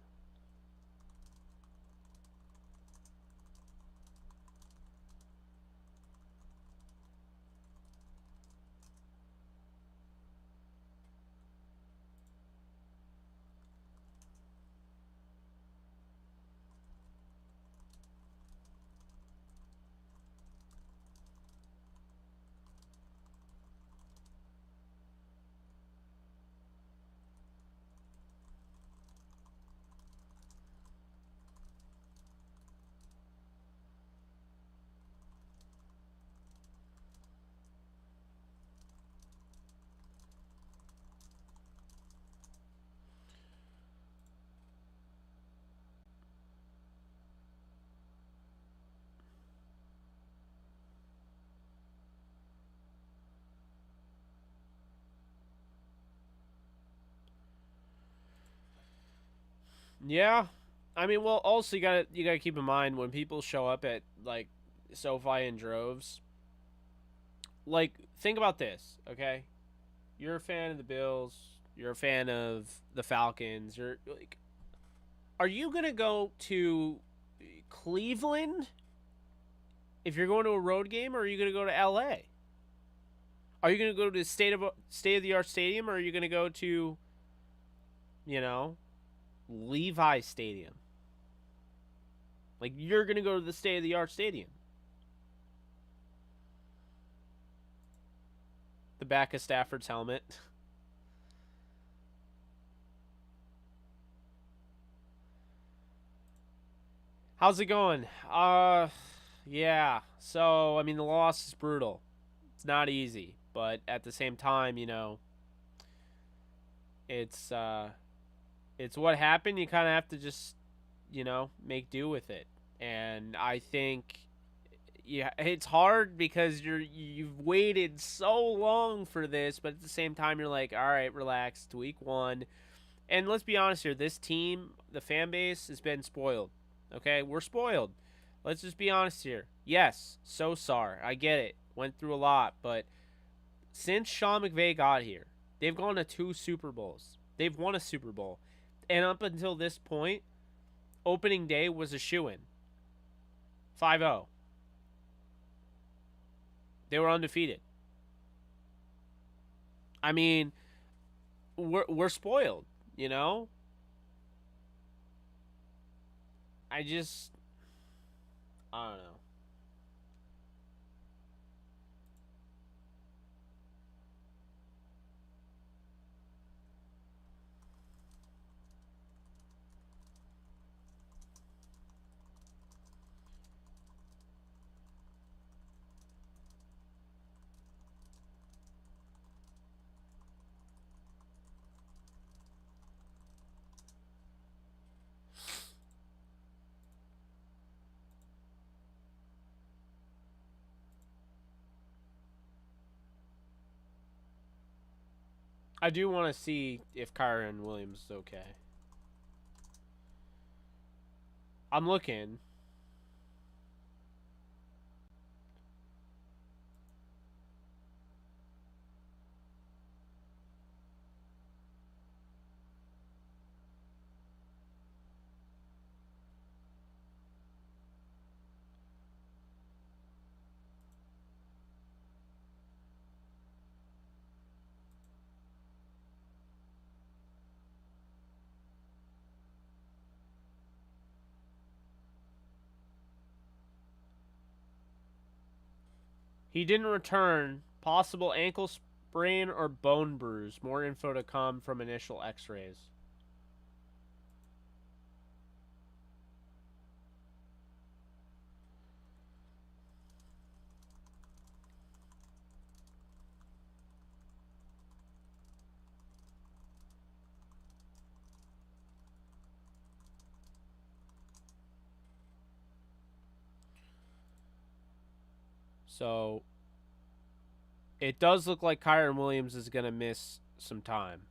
Yeah, I mean, well, also you gotta keep in mind when people show up at like SoFi in droves. Like, think about this, okay? You're a fan of the Bills. You're a fan of the Falcons. You're like, are you gonna go to Cleveland if you're going to a road game, or are you gonna go to LA? Are you gonna go to the state of the art stadium, or are you gonna go to, you know, Levi Stadium? Like, you're gonna go to the state of the art stadium. The back of Stafford's helmet. How's it going? Yeah. So, I mean, the loss is brutal. It's not easy, but at the same time, it's it's what happened. You kind of have to just, make do with it. And I think, yeah, it's hard because you've waited so long for this, but at the same time, you're like, all right, relax. It's week one. And let's be honest here, this team, the fan base, has been spoiled. Okay, we're spoiled. Let's just be honest here. Yes, so sorry. I get it. Went through a lot, but since Sean McVay got here, they've gone to 2 Super Bowls. They've won a Super Bowl. And up until this point, opening day was a shoo-in. 5-0. They were undefeated. I mean, we're spoiled, you know? I just I don't know. I do want to see if Kyron Williams is okay. I'm looking. He didn't return. Possible ankle sprain or bone bruise. More info to come from initial x-rays. So it does look like Kyron Williams is going to miss some time.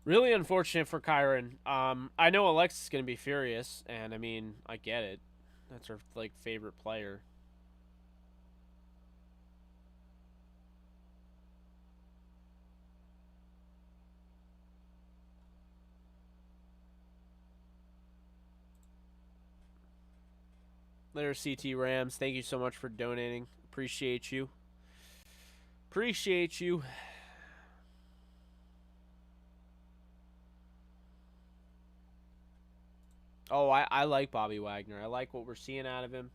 Really unfortunate for Kyron. I know Alexis is going to be furious, and I mean, I get it. That's her like favorite player. Later, CT Rams. Thank you so much for donating. Appreciate you. Appreciate you. Oh, I like Bobby Wagner. I like what we're seeing out of him.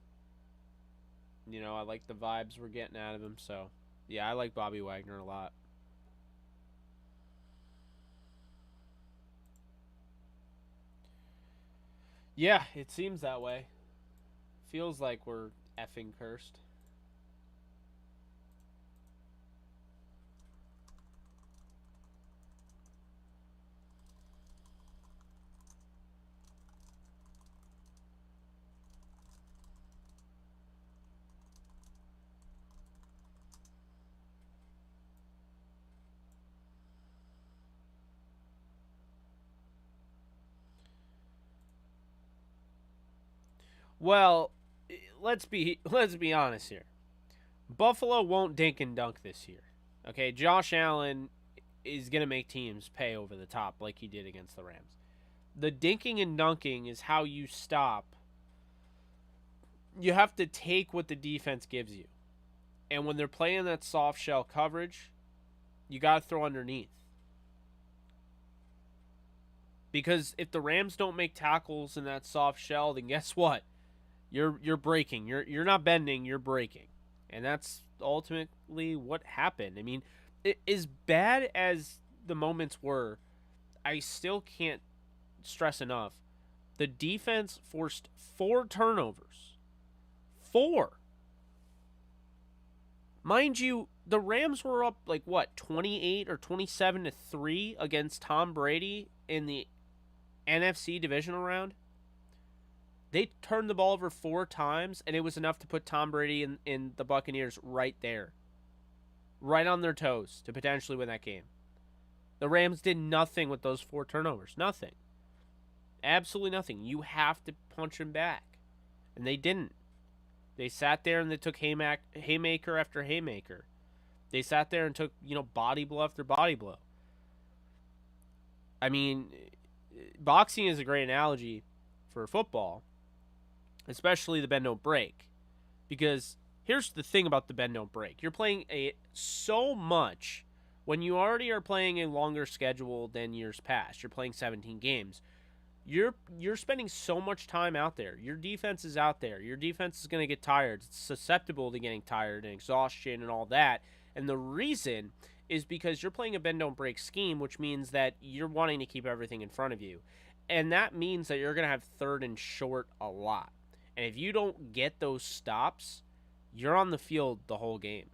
You know, I like the vibes we're getting out of him. So, yeah, I like Bobby Wagner a lot. Yeah, it seems that way. Feels like we're effing cursed. Well, let's be honest here. Buffalo won't dink and dunk this year. Okay, Josh Allen is gonna make teams pay over the top like he did against the Rams. The dinking and dunking is how you stop. You have to take what the defense gives you, and when they're playing that soft shell coverage, you got to throw underneath. Because if the Rams don't make tackles in that soft shell, then guess what? You're breaking. You're not bending. You're breaking, and that's ultimately what happened. I mean, as bad as the moments were, I still can't stress enough. The defense forced 4 turnovers. 4. Mind you, the Rams were up like what, 28 or 27-3 against Tom Brady in the NFC divisional round. They turned the ball over 4 times, and it was enough to put Tom Brady in the Buccaneers right there, right on their toes to potentially win that game. The Rams did nothing with those 4 turnovers. Nothing. Absolutely nothing. You have to punch them back. And they didn't. They sat there and they took haymaker after haymaker. They sat there and took, body blow after body blow. I mean, boxing is a great analogy for football, especially the bend don't break. Because here's the thing about the bend don't break. You're playing so much When you already are playing a longer schedule than years past, you're playing 17 games. You're spending so much time out there. Your defense is out there. Your defense is going to get tired. It's susceptible to getting tired and exhaustion and all that. And the reason is because you're playing a bend don't break scheme, which means that you're wanting to keep everything in front of you. And that means that you're going to have third and short a lot. And if you don't get those stops, you're on the field the whole game.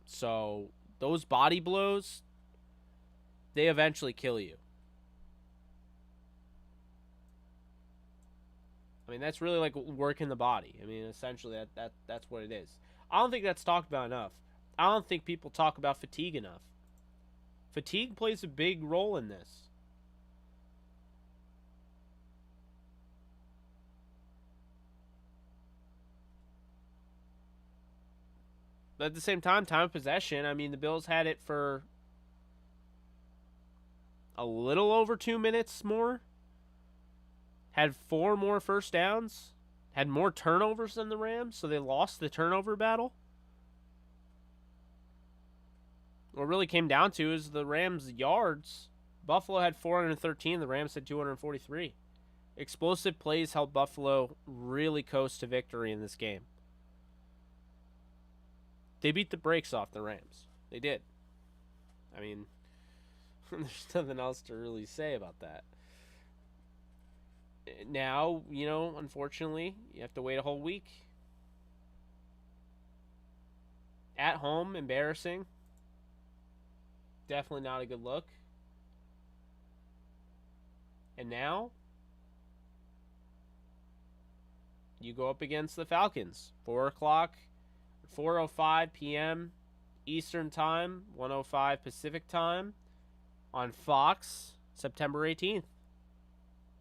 So those body blows, they eventually kill you. I mean, that's really like working the body. I mean, essentially that's what it is. I don't think that's talked about enough. I don't think people talk about fatigue enough. Fatigue plays a big role in this. But at the same time of possession, I mean, the Bills had it for a little over 2 minutes more. Had 4 more first downs. Had more turnovers than the Rams, so they lost the turnover battle. What really came down to is the Rams' yards. Buffalo had 413, the Rams had 243. Explosive plays helped Buffalo really coast to victory in this game. They beat the brakes off the Rams. They did. I mean, there's nothing else to really say about that. Now, unfortunately, you have to wait a whole week. At home, embarrassing. Definitely not a good look. And now, you go up against the Falcons. 4 o'clock, 4:05 p.m. Eastern Time, 1:05 Pacific Time on Fox, September 18th.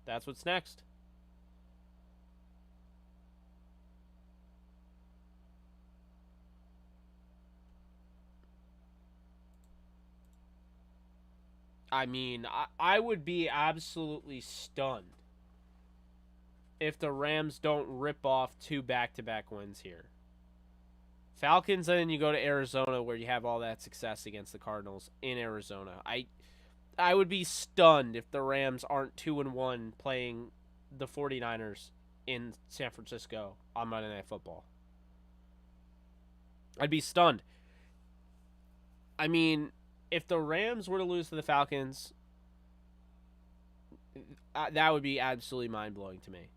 That's what's next. I mean, I would be absolutely stunned if the Rams don't rip off 2 back-to-back wins here. Falcons, and then you go to Arizona where you have all that success against the Cardinals in Arizona. I would be stunned if the Rams aren't 2-1 playing the 49ers in San Francisco on Monday Night Football. I'd be stunned. I mean, if the Rams were to lose to the Falcons, that would be absolutely mind-blowing to me.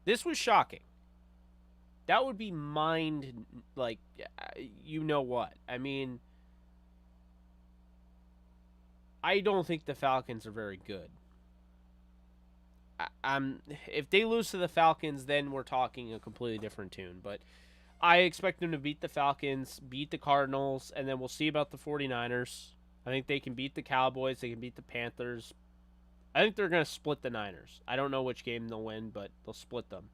This was shocking. That would be you know what. I mean, I don't think the Falcons are very good. If they lose to the Falcons, then we're talking a completely different tune. But I expect them to beat the Falcons, beat the Cardinals, and then we'll see about the 49ers. I think they can beat the Cowboys. They can beat the Panthers. I think they're going to split the Niners. I don't know which game they'll win, but they'll split them.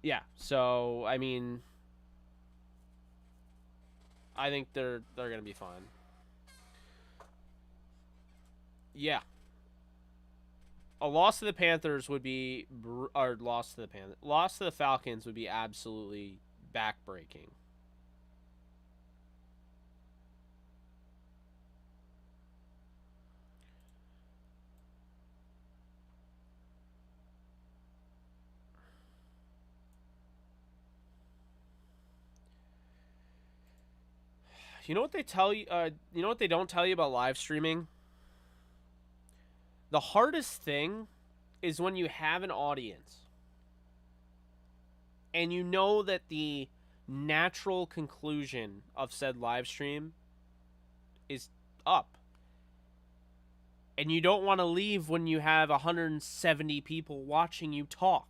Yeah, so, I mean, I think they're going to be fine. Yeah. A loss to the Panthers would be, or loss to the Falcons would be absolutely backbreaking. You know what they tell you? You know what they don't tell you about live streaming? The hardest thing is when you have an audience and you know that the natural conclusion of said live stream is up. And you don't want to leave when you have 170 people watching you talk.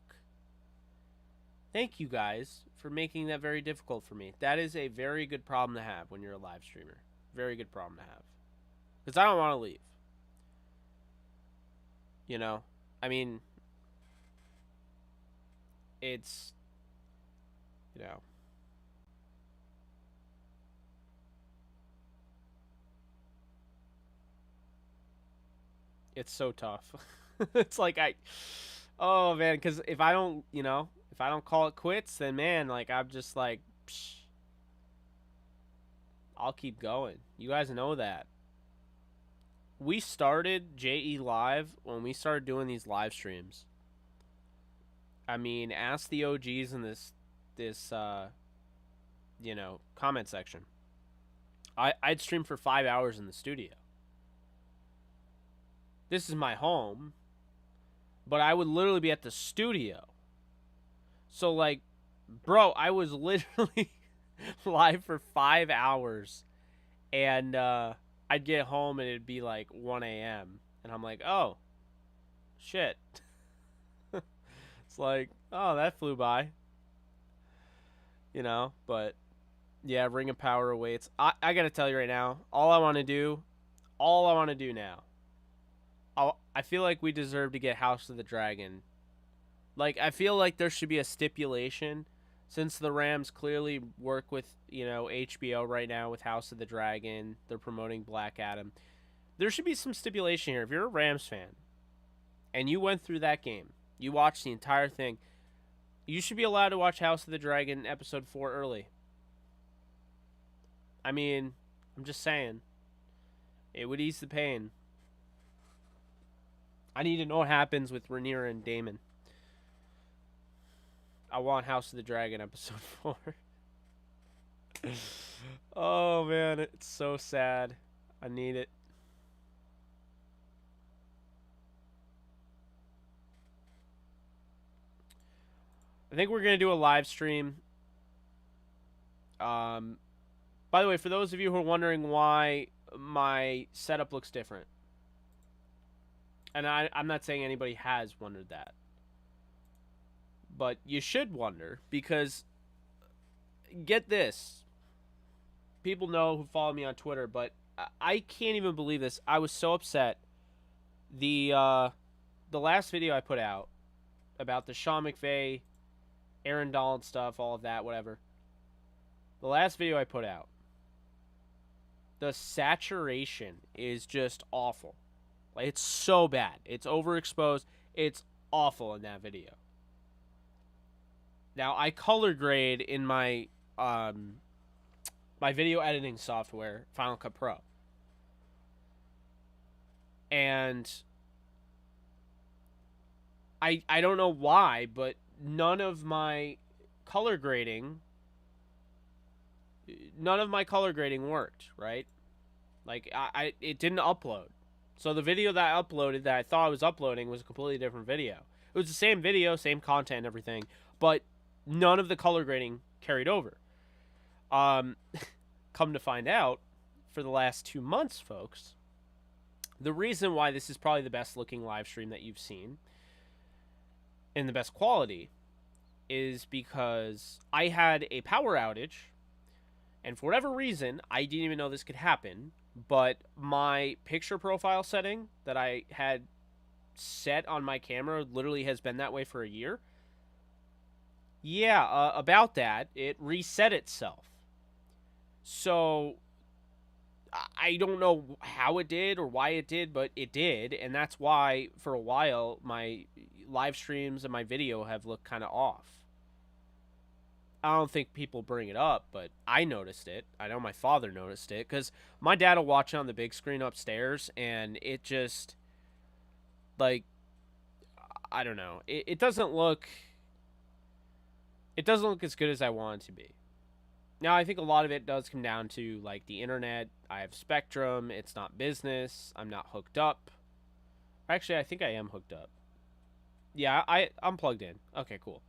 Thank you guys for making that very difficult for me. That is a very good problem to have when you're a live streamer. Very good problem to have. Because I don't want to leave. I mean, it's, it's so tough. It's like oh man, because if I don't, if I don't call it quits, then man, like I'm just like, psh. I'll keep going. You guys know that. We started JE Live when we started doing these live streams. I mean, ask the OGs in this comment section. I'd stream for 5 hours in the studio. This is my home, but I would literally be at the studio. So, like, bro, I was literally live for 5 hours, and I'd get home and it'd be like 1 a.m. And I'm like, oh, shit. It's like, oh, that flew by. But yeah, Ring of Power awaits. I gotta tell you right now, all I want to do now, I feel like we deserve to get House of the Dragon. Like, I feel like there should be a stipulation, since the Rams clearly work with, HBO right now with House of the Dragon. They're promoting Black Adam. There should be some stipulation here. If you're a Rams fan and you went through that game, you watched the entire thing, you should be allowed to watch House of the Dragon episode 4 early. I mean, I'm just saying. It would ease the pain. I need to know what happens with Rhaenyra and Daemon. I want House of the Dragon episode 4. Oh, man, it's so sad. I need it. I think we're going to do a live stream. By the way, for those of you who are wondering why my setup looks different, and I'm not saying anybody has wondered that, but you should wonder, because get this. People know who follow me on Twitter, but I can't even believe this. I was so upset. The last video I put out about the Sean McVay, Aaron Donald stuff, all of that, whatever. The last video I put out, the saturation is just awful. Like, it's so bad. It's overexposed. It's awful in that video. Now, I color grade in my my video editing software, Final Cut Pro. And I don't know why, but none of my color grading worked, right? Like, it didn't upload. So the video that I uploaded that I thought I was uploading was a completely different video. It was the same video, same content and everything, but none of the color grading carried over. Come to find out, for the last 2 months, folks, the reason why this is probably the best looking live stream that you've seen and the best quality is because I had a power outage, and for whatever reason, I didn't even know this could happen, but my picture profile setting that I had set on my camera literally has been that way for a year. Yeah, about that, it reset itself. So I don't know how it did or why it did, but it did, and that's why for a while my live streams and my video have looked kind of off. I don't think people bring it up, but I noticed it. I know my father noticed it, because my dad will watch it on the big screen upstairs, and it just, like, I don't know. It doesn't look as good as I want it to be. Now, I think a lot of it does come down to, like, the internet. I have Spectrum. It's not business. I'm not hooked up. Actually, I think I am hooked up. Yeah, I'm plugged in. Okay, cool.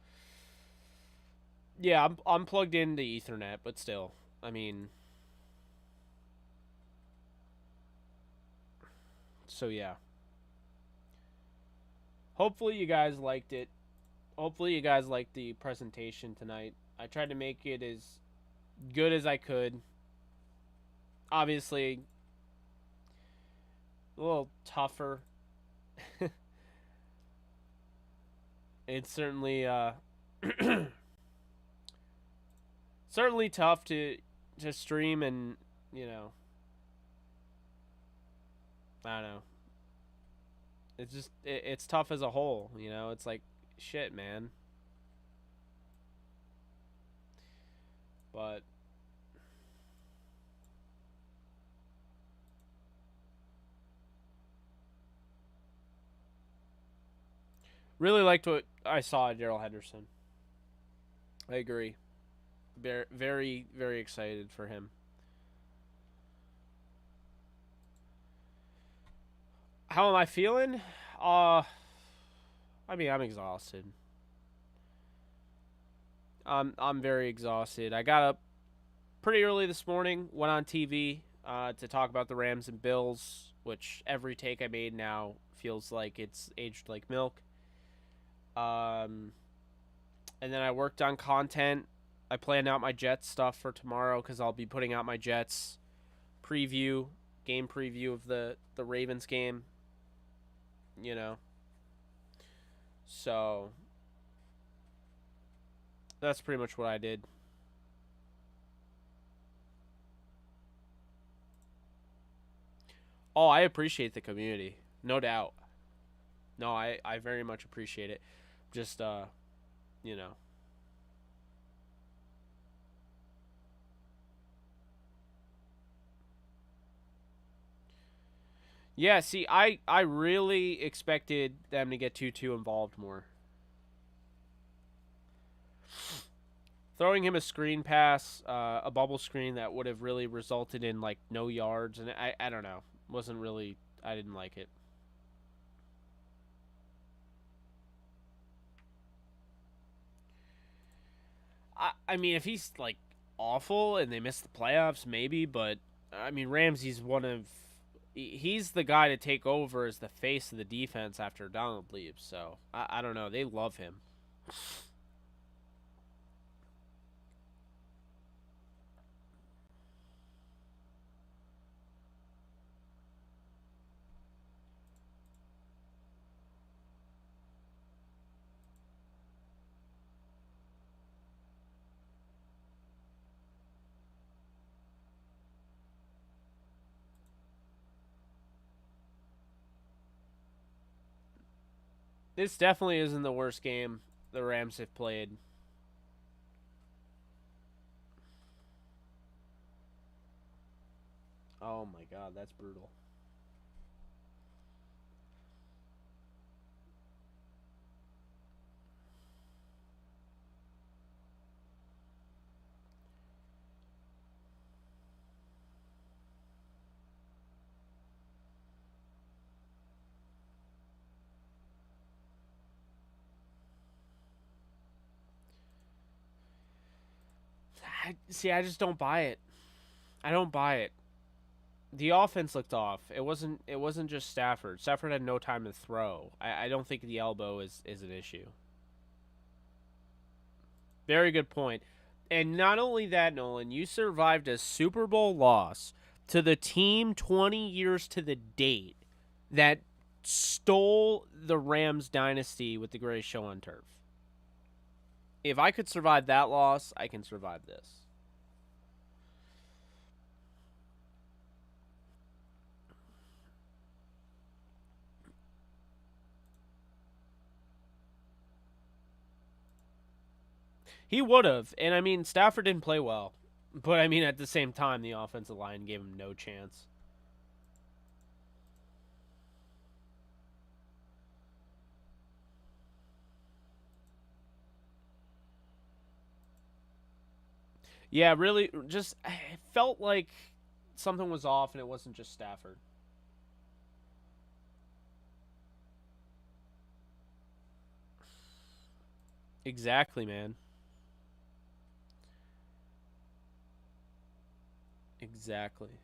Yeah, I'm plugged into Ethernet, but still. I mean... So, yeah. Hopefully you guys liked it. Hopefully you guys liked the presentation tonight. I tried to make it as good as I could. Obviously, a little tougher. It's certainly certainly tough to stream, and I don't know. It's just it's tough as a whole. It's like, shit, man. But Really liked what I saw at Daryl Henderson. I agree. Very, very, very excited for him. How am I feeling? Uh, I mean, I'm exhausted. I'm very exhausted. I got up pretty early this morning. Went on TV to talk about the Rams and Bills, which every take I made now feels like it's aged like milk. Um, and then I worked on content. I planned out my Jets stuff for tomorrow because I'll be putting out my Jets preview, game preview of the Ravens game. You know, so that's pretty much what I did. Oh, I appreciate the community, no doubt. No, I very much appreciate it. Just you know. Yeah, see, I really expected them to get Tutu involved more. Throwing him a screen pass, a bubble screen that would have really resulted in like no yards, and I don't know, wasn't really, I didn't like it. I mean, if he's like awful and they miss the playoffs, maybe, but I mean, Ramsey's one of, he's the guy to take over as the face of the defense after Donald leaves. So I don't know, they love him. This definitely isn't the worst game the Rams have played. Oh my god, that's brutal. See, I just don't buy it. I don't buy it. The offense looked off. It wasn't just Stafford. Stafford had no time to throw. I don't think the elbow is an issue. Very good point. And not only that, Nolan, you survived a Super Bowl loss to the team 20 years to the date that stole the Rams dynasty with the greatest show on turf. If I could survive that loss, I can survive this. He would have. And I mean, Stafford didn't play well. But I mean, at the same time, the offensive line gave him no chance. Yeah, really, just it felt like something was off, and it wasn't just Stafford. Exactly, man. Exactly.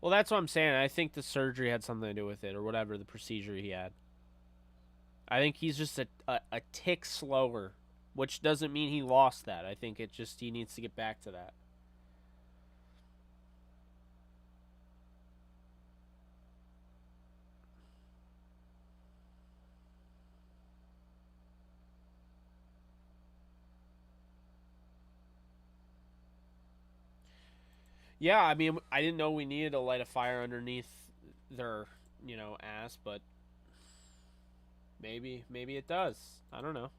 Well, that's what I'm saying. I think the surgery had something to do with it, or whatever the procedure he had. I think he's just a tick slower, which doesn't mean he lost that. I think it just he needs to get back to that. Yeah, I mean, I didn't know we needed to light a fire underneath their ask, but maybe it does. I don't know.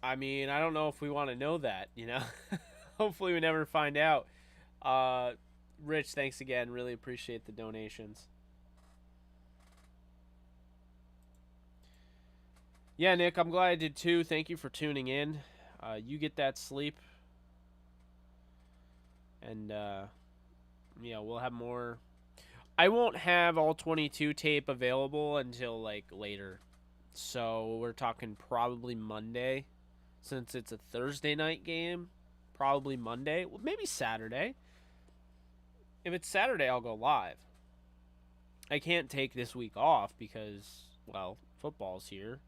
I mean, I don't know if we want to know that. Hopefully we never find out. Uh, Rich, thanks again. Really appreciate the donations. Yeah, Nick, I'm glad I did too. Thank you for tuning in. You get that sleep, and we'll have more. I won't have all 22 tape available until like later, so we're talking probably Monday, since it's a Thursday night game. Probably Monday, well, maybe Saturday. If it's Saturday, I'll go live. I can't take this week off because, well, football's here.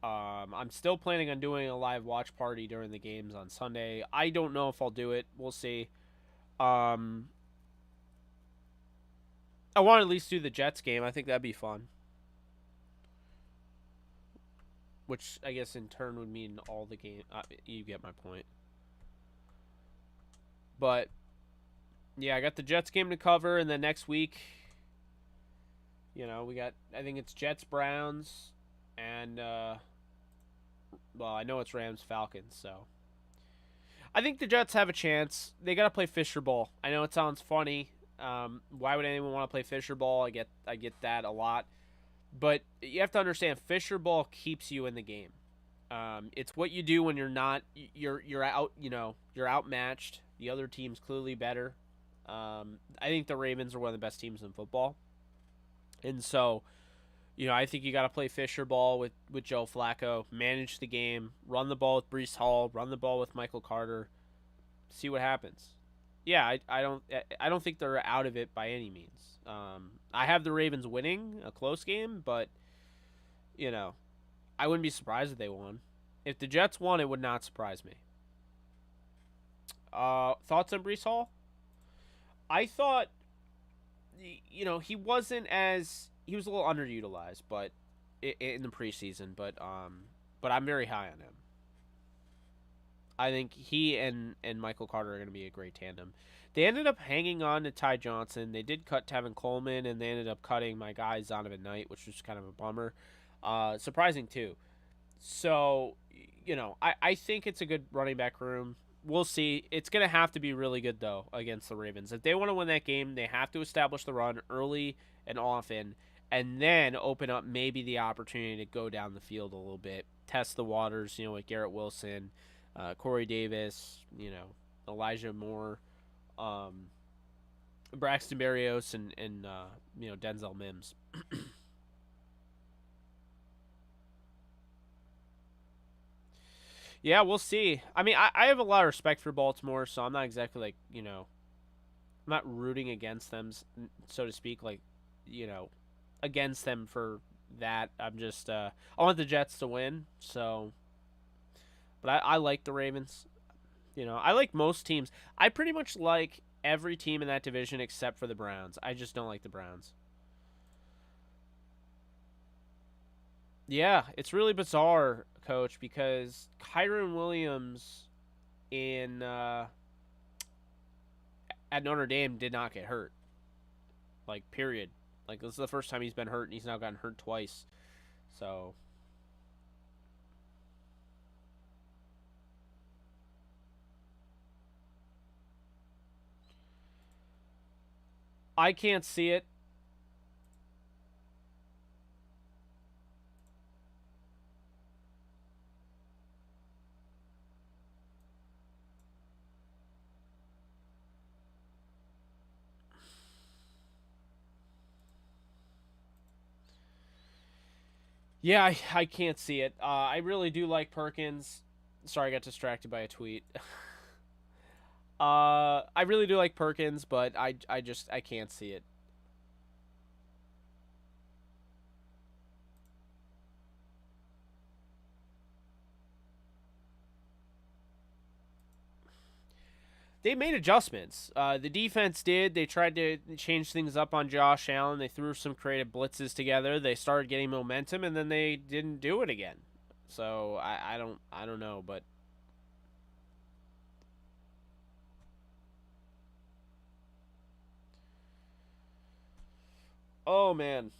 I'm still planning on doing a live watch party during the games on Sunday. I don't know if I'll do it. We'll see. Um, I want to at least do the Jets game. I think that'd be fun. Which I guess in turn would mean all the game. You get my point. But yeah, I got the Jets game to cover, and then next week, we got. I think it's Jets Browns, and well, I know it's Rams Falcons. So I think the Jets have a chance. They got to play Fisher Bowl. I know it sounds funny. Why would anyone want to play Fisher Bowl? I get that a lot, but you have to understand Fisher Bowl keeps you in the game. It's what you do when you're not you're out. You're outmatched. The other team's clearly better. I think the Ravens are one of the best teams in football, and so I think you got to play Fisher Ball with Joe Flacco, manage the game, run the ball with Brees Hall, run the ball with Michael Carter, see what happens. Yeah, I don't think they're out of it by any means. I have the Ravens winning a close game, but you know I wouldn't be surprised if they won. If the Jets won, it would not surprise me. Thoughts on Brees Hall? I thought, he was a little underutilized, but in the preseason, but I'm very high on him. I think he and Michael Carter are going to be a great tandem. They ended up hanging on to Ty Johnson. They did cut Tevin Coleman, and they ended up cutting my guy Zonovan Knight, which was kind of a bummer. Surprising too. So, I think it's a good running back room. We'll see. It's going to have to be really good, though, against the Ravens. If they want to win that game, they have to establish the run early and often, and then open up maybe the opportunity to go down the field a little bit, test the waters, with Garrett Wilson, Corey Davis, Elijah Moore, um, Braxton Berrios, and Denzel Mims. Yeah, we'll see. I mean, I have a lot of respect for Baltimore, so I'm not exactly like, I'm not rooting against them, so to speak, like, you know, against them for that. I'm just, I want the Jets to win, so, but I like the Ravens. I like most teams. I pretty much like every team in that division except for the Browns. I just don't like the Browns. Yeah, it's really bizarre, Coach, because Kyron Williams in at Notre Dame did not get hurt. Like, period. Like, this is the first time he's been hurt, and he's now gotten hurt twice. So I can't see it. Yeah, I can't see it. I really do like Perkins. Sorry, I got distracted by a tweet. I really do like Perkins, but I can't see it. They made adjustments. The defense did. They tried to change things up on Josh Allen. They threw some creative blitzes together. They started getting momentum, and then they didn't do it again. So I don't know, but oh man,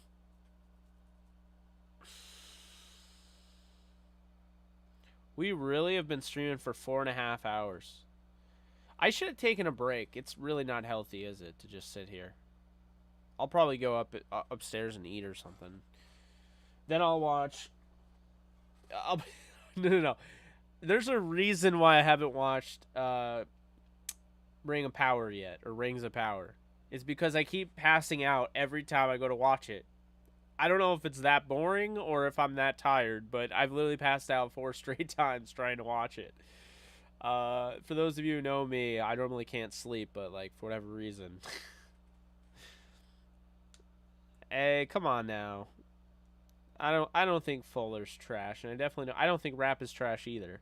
we really have been streaming for 4.5 hours. I should have taken a break. It's really not healthy, is it, to just sit here? I'll probably go upstairs and eat or something. Then I'll watch. I'll, no. There's a reason why I haven't watched Ring of Power yet, or Rings of Power. It's because I keep passing out every time I go to watch it. I don't know if it's that boring or if I'm that tired, but I've literally passed out 4 straight times trying to watch it. For those of you who know me, I normally can't sleep, but like for whatever reason. Hey, come on now. I don't think Fuller's trash, and I don't think Rap is trash either.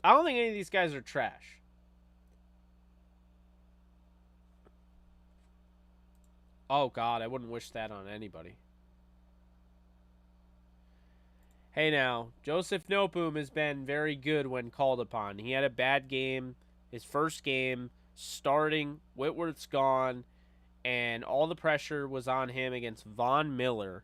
I don't think any of these guys are trash. Oh god, I wouldn't wish that on anybody. Hey now, Joseph Noteboom has been very good when called upon. He had a bad game, his first game, starting, Whitworth's gone, and all the pressure was on him against Von Miller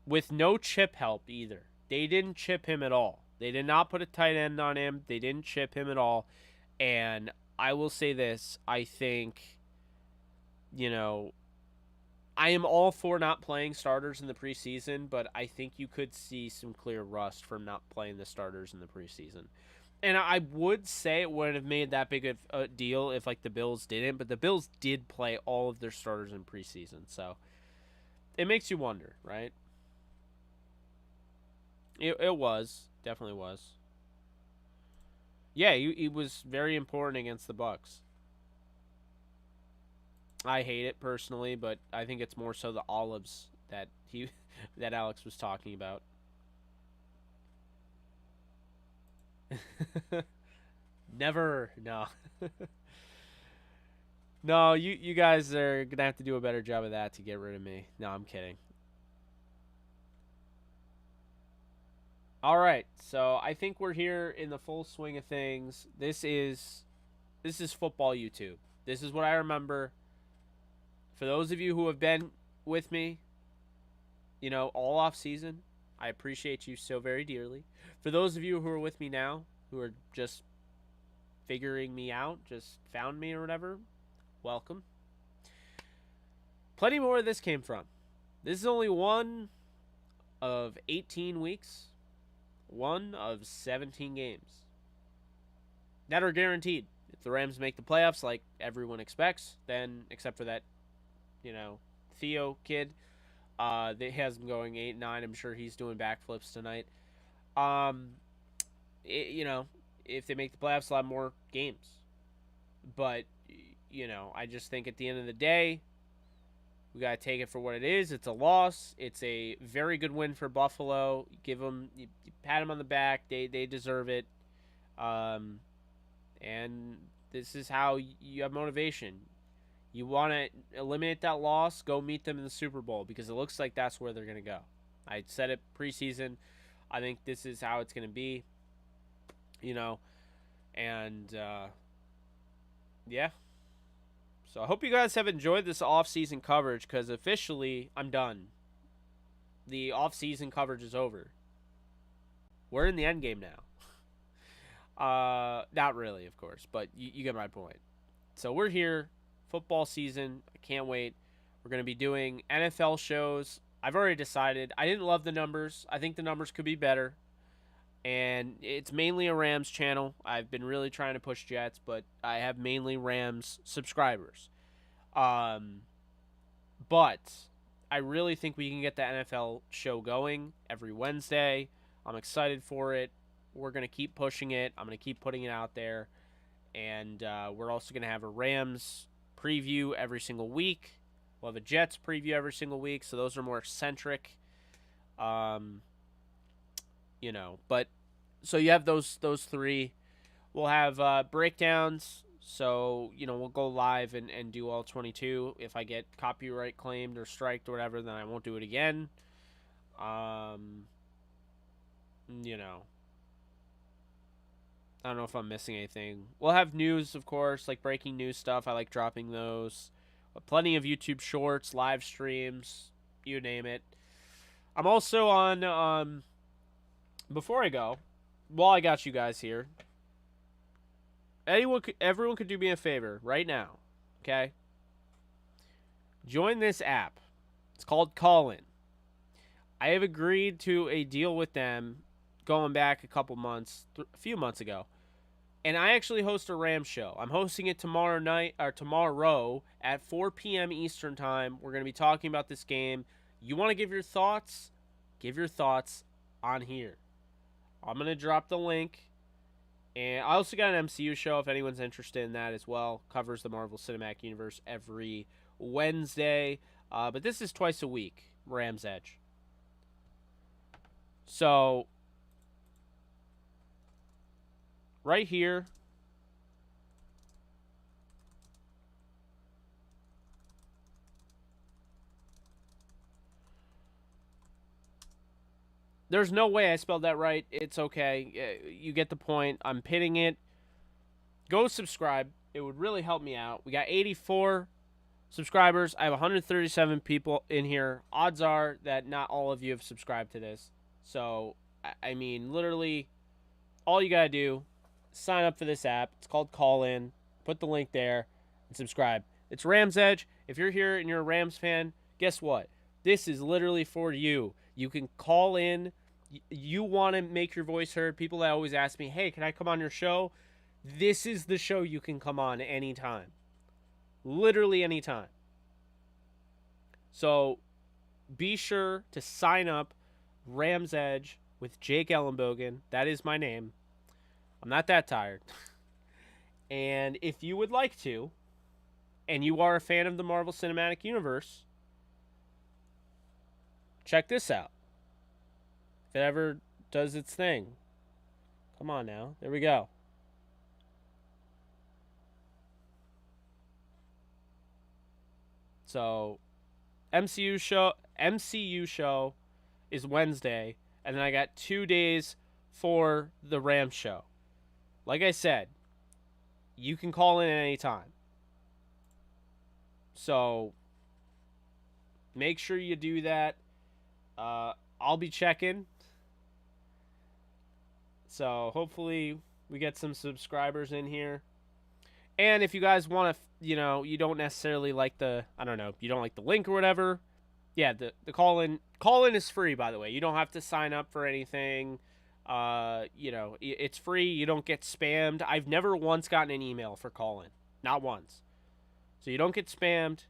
with no chip help either. They didn't chip him at all. They did not put a tight end on him. They didn't chip him at all. And I will say this, I think, you know, I am all for not playing starters in the preseason, but I think you could see some clear rust from not playing the starters in the preseason. And I would say it wouldn't have made that big of a deal if like the Bills didn't, but the Bills did play all of their starters in preseason, so it makes you wonder, right? It was definitely was. Yeah, he was very important against the Bucks. I hate it personally, but I think it's more so the olives that he that Alex was talking about. Never, no. No, you guys are gonna have to do a better job of that to get rid of me. No, I'm kidding. All right, so I think we're here in the full swing of things. This is football YouTube. This is what I remember. For those of you who have been with me, all off season, I appreciate you so very dearly. For those of you who are with me now, who are just figuring me out, just found me or whatever, welcome. Plenty more of this came from. This is only one of 18 weeks, one of 17 games that are guaranteed. If the Rams make the playoffs like everyone expects, then except for that, Theo kid, that has him going 8-9. I'm sure he's doing backflips tonight. Um, if they make the playoffs, they'll have more games. But I just think at the end of the day, we gotta take it for what it is. It's a loss. It's a very good win for Buffalo. You pat them on the back. They deserve it. And this is how you have motivation. You want to eliminate that loss, go meet them in the Super Bowl because it looks like that's where they're going to go. I said it preseason. I think this is how it's going to be, and yeah. So I hope you guys have enjoyed this off-season coverage because officially I'm done. The off-season coverage is over. We're in the end game now. Not really, of course, but you get my point. So we're here. Football season. I can't wait. We're going to be doing NFL shows. I've already decided. I didn't love the numbers. I think the numbers could be better. And it's mainly a Rams channel. I've been really trying to push Jets, but I have mainly Rams subscribers. But I really think we can get the NFL show going every Wednesday. I'm excited for it. We're going to keep pushing it. I'm going to keep putting it out there. And we're also going to have a Rams preview every single week. We'll have a Jets preview every single week, so those are more eccentric. But so you have those three. We'll have breakdowns, So, we'll go live and do all 22. If I get copyright claimed or striked or whatever, then I won't do it again. You know, I don't know if I'm missing anything. We'll have news, of course, like breaking news stuff. I like dropping those. Plenty of YouTube shorts, live streams, you name it. I'm also on, before I go, while I got you guys here, everyone could do me a favor right now, okay? Join this app. It's called Callin. I have agreed to a deal with them going back a few months ago. And I actually host a Rams show. I'm hosting it tomorrow at 4 p.m. Eastern time. We're going to be talking about this game. You want to give your thoughts? Give your thoughts on here. I'm going to drop the link. And I also got an MCU show if anyone's interested in that as well. Covers the Marvel Cinematic Universe every Wednesday. But this is twice a week, Rams Edge. So, right here, there's no way I spelled that right. It's okay. You get the point. I'm pinning it. Go subscribe. It would really help me out. We got 84 subscribers. I have 137 people in here. Odds are that not all of you have subscribed to this. So, I mean, literally, all you got to do, sign up for this app. It's called Call In. Put the link there and subscribe. It's Rams Edge. If you're here and you're a Rams fan, guess what? This is literally for you. You can call in. You want to make your voice heard. People that always ask me, hey, can I come on your show? This is the show you can come on anytime. Literally anytime. So be sure to sign up. Rams Edge with Jake Ellenbogen. That is my name. I'm not that tired. And if you would like to, and you are a fan of the Marvel Cinematic Universe, check this out. If it ever does its thing. Come on now. There we go. So, MCU show is Wednesday, and then I got 2 days for the Rams show. Like I said, you can call in at any time. So, make sure you do that. I'll be checking. So, hopefully we get some subscribers in here. And if you guys want to, you don't necessarily like you don't like the link or whatever, yeah, the call-in is free, by the way. You don't have to sign up for anything. It's free. You don't get spammed. I've never once gotten an email for call-in. Not once. So you don't get spammed.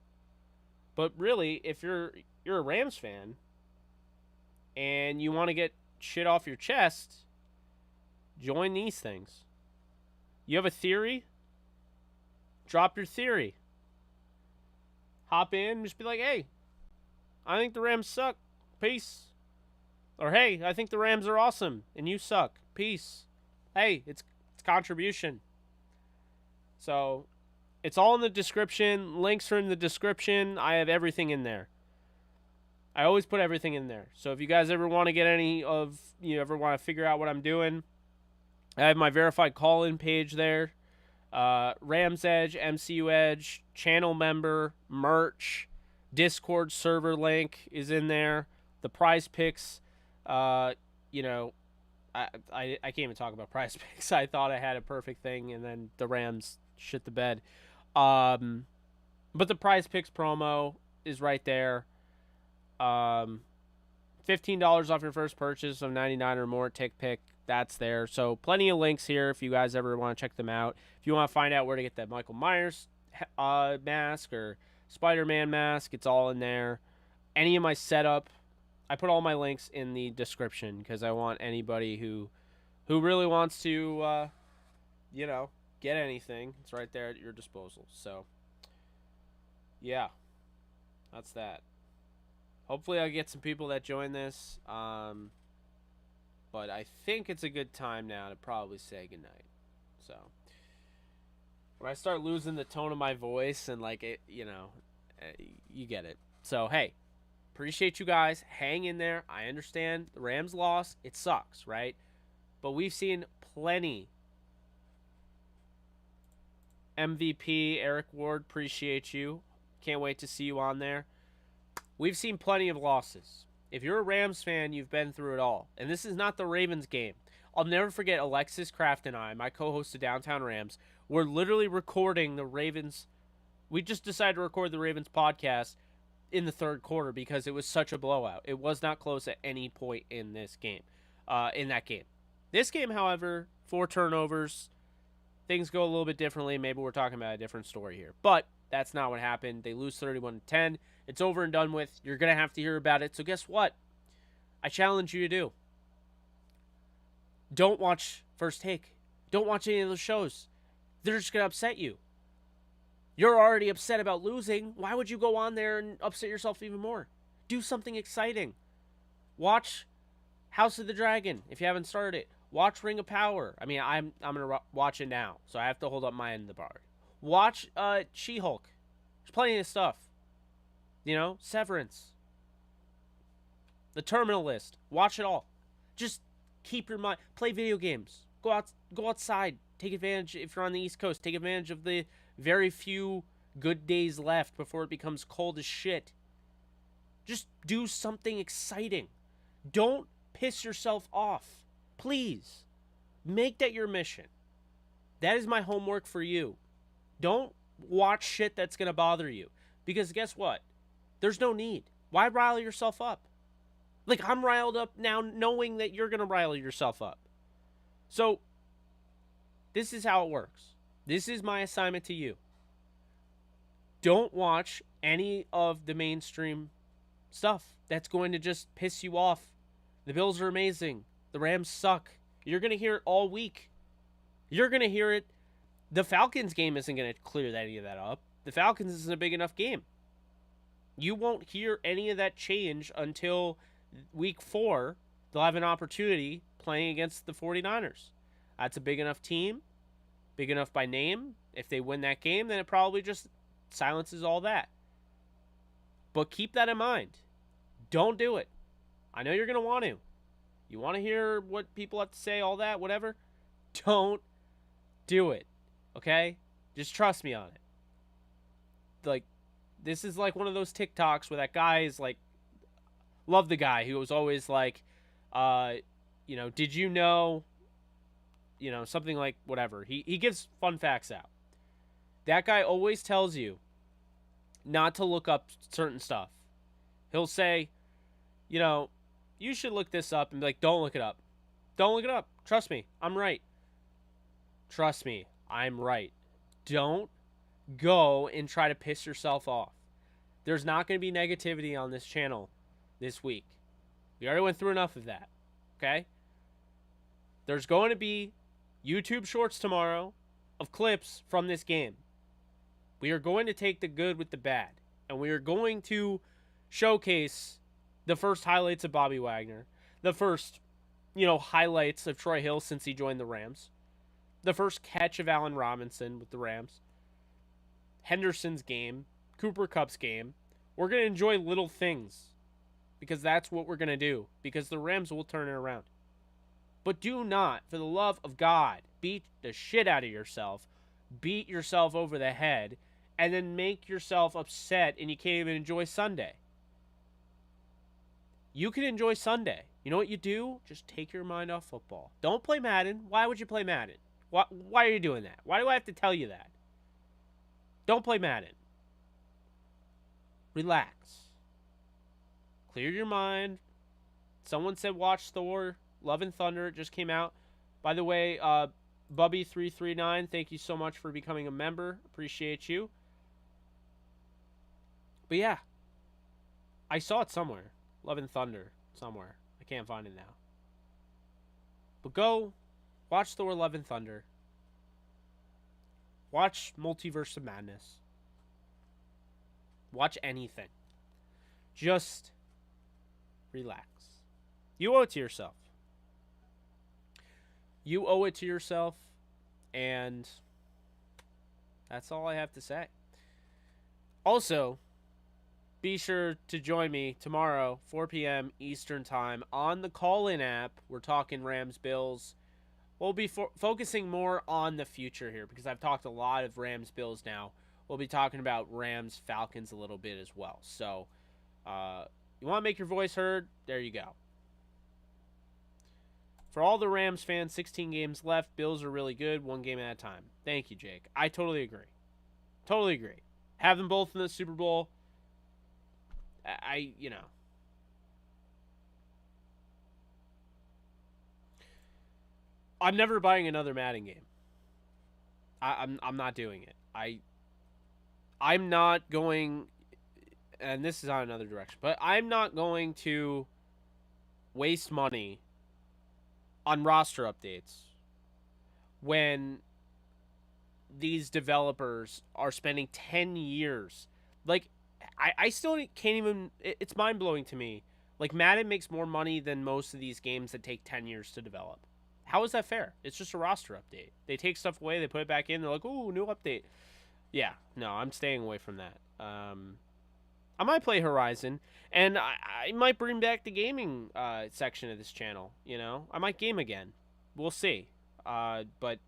But really, if you're a Rams fan and you want to get shit off your chest, join these things. You have a theory? Drop your theory. Hop in, just be like, hey, I think the Rams suck. Peace. Or, hey, I think the Rams are awesome, and you suck. Peace. Hey, it's contribution. So, it's all in the description. Links are in the description. I have everything in there. I always put everything in there. So, if you guys ever want to get ever want to figure out what I'm doing, I have my verified call-in page there. Rams Edge, MCU Edge, channel member, merch, Discord server link is in there. The prize picks, I can't even talk about prize picks. I thought I had a perfect thing, and then the Rams shit the bed. But the prize picks promo is right there. $15 off your first purchase of $99 or more. Tick pick. That's there. So plenty of links here if you guys ever want to check them out. If you want to find out where to get that Michael Myers mask or Spider-Man mask, it's all in there. Any of my setup, I put all my links in the description because I want anybody who really wants to, get anything. It's right there at your disposal. So, yeah, that's that. Hopefully I get some people that join this. But I think it's a good time now to probably say goodnight. So, When I start losing the tone of my voice and like it, you get it. So hey, appreciate you guys. Hang in there. I understand the Rams lost. It sucks, right? But we've seen plenty. MVP Eric Ward, appreciate you. Can't wait to see you on there. We've seen plenty of losses. If you're a Rams fan, you've been through it all. And this is not the Ravens game. I'll never forget Alexis Kraft and I, my co-host of Downtown Rams, were literally recording the Ravens. We just decided to record the Ravens podcast in the third quarter because it was such a blowout. It was not close at any point in this game, in that game. This game, however, 4 turnovers. Things go a little bit differently. Maybe we're talking about a different story here. But that's not what happened. They lose 31-10. It's over and done with. You're going to have to hear about it. So guess what? I challenge you to do. Don't watch First Take. Don't watch any of those shows. They're just going to upset you. You're already upset about losing. Why would you go on there and upset yourself even more? Do something exciting. Watch House of the Dragon if you haven't started it. Watch Ring of Power. I mean, I'm gonna watch it now, so I have to hold up my end of the bar. Watch She-Hulk. There's plenty of stuff. Severance. The Terminal List. Watch it all. Just keep your mind. Play video games. Go outside. Take advantage. If you're on the East Coast, take advantage of the very few good days left before it becomes cold as shit. Just do something exciting. Don't piss yourself off. Please, make that your mission. That is my homework for you. Don't watch shit that's going to bother you. Because guess what? There's no need. Why rile yourself up? Like, I'm riled up now knowing that you're going to rile yourself up. So, this is how it works. This is my assignment to you. Don't watch any of the mainstream stuff that's going to just piss you off. The Bills are amazing. The Rams suck. You're going to hear it all week. You're going to hear it. The Falcons game isn't going to clear any of that up. The Falcons isn't a big enough game. You won't hear any of that change until week 4. They'll have an opportunity playing against the 49ers. That's a big enough team. Big enough by name. If they win that game, then it probably just silences all that. But keep that in mind. Don't do it. I know you're going to want to. You want to hear what people have to say, all that, whatever? Don't do it, okay? Just trust me on it. Like, this is like one of those TikToks where that guy is like, love the guy who was always like, did you know, something like whatever. He gives fun facts out. That guy always tells you not to look up certain stuff. He'll say, you should look this up, and be like, don't look it up. Don't look it up. Trust me. I'm right. Trust me. I'm right. Don't go and try to piss yourself off. There's not going to be negativity on this channel this week. We already went through enough of that. Okay? There's going to be YouTube shorts tomorrow of clips from this game. We are going to take the good with the bad. And we are going to showcase the first highlights of Bobby Wagner. The first, highlights of Troy Hill since he joined the Rams. The first catch of Allen Robinson with the Rams. Henderson's game. Cooper Kupp's game. We're going to enjoy little things. Because that's what we're going to do. Because the Rams will turn it around. But do not, for the love of God, beat the shit out of yourself. Beat yourself over the head. And then make yourself upset and you can't even enjoy Sunday. You can enjoy Sunday. You know what you do? Just take your mind off football. Don't play Madden. Why would you play Madden? Why are you doing that? Why do I have to tell you that? Don't play Madden. Relax. Clear your mind. Someone said watch Thor. Love and Thunder. It just came out. By the way, Bubby339, thank you so much for becoming a member. Appreciate you. But yeah. I saw it somewhere. Love and Thunder somewhere. I can't find it now. But go watch Thor Love and Thunder. Watch Multiverse of Madness. Watch anything. Just relax. You owe it to yourself. You owe it to yourself, and That's all I have to say. Also, be sure to join me tomorrow, 4 p.m. Eastern Time, on the call-in app. We're talking Rams Bills. We'll be focusing more on the future here because I've talked a lot of Rams Bills now. We'll be talking about Rams Falcons a little bit as well. So, you want to make your voice heard? There you go. For all the Rams fans, 16 games left. Bills are really good, one game at a time. Thank you, Jake. I totally agree. Totally agree. Have them both in the Super Bowl. I'm never buying another Madden game. I'm not doing it. I'm not going, and this is on another direction, but I'm not going to waste money on roster updates when these developers are spending 10 years. Like, I still can't even, it's mind blowing to me. Like, Madden makes more money than most of these games that take 10 years to develop. How is that fair? It's just a roster update. They take stuff away, they put it back in, they're like, ooh, new update. Yeah, no, I'm staying away from that. I might play Horizon, and I might bring back the gaming section of this channel. You know, I might game again. We'll see. But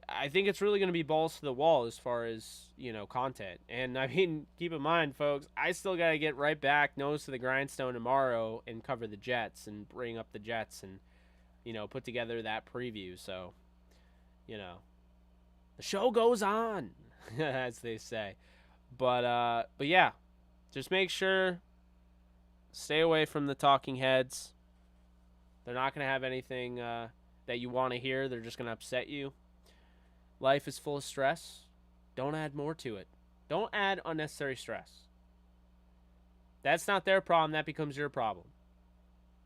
I think it's really going to be balls to the wall as far as, you know, content. And I mean, keep in mind, folks, I still got to get right back, nose to the grindstone tomorrow and cover the Jets and bring up the Jets and, you know, put together that preview. So, you know, the show goes on, as they say. But yeah, just make sure, stay away from the talking heads. They're not going to have anything that you want to hear. They're just going to upset you. Life is full of stress. Don't add more to it. Don't add unnecessary stress. That's not their problem. That becomes your problem.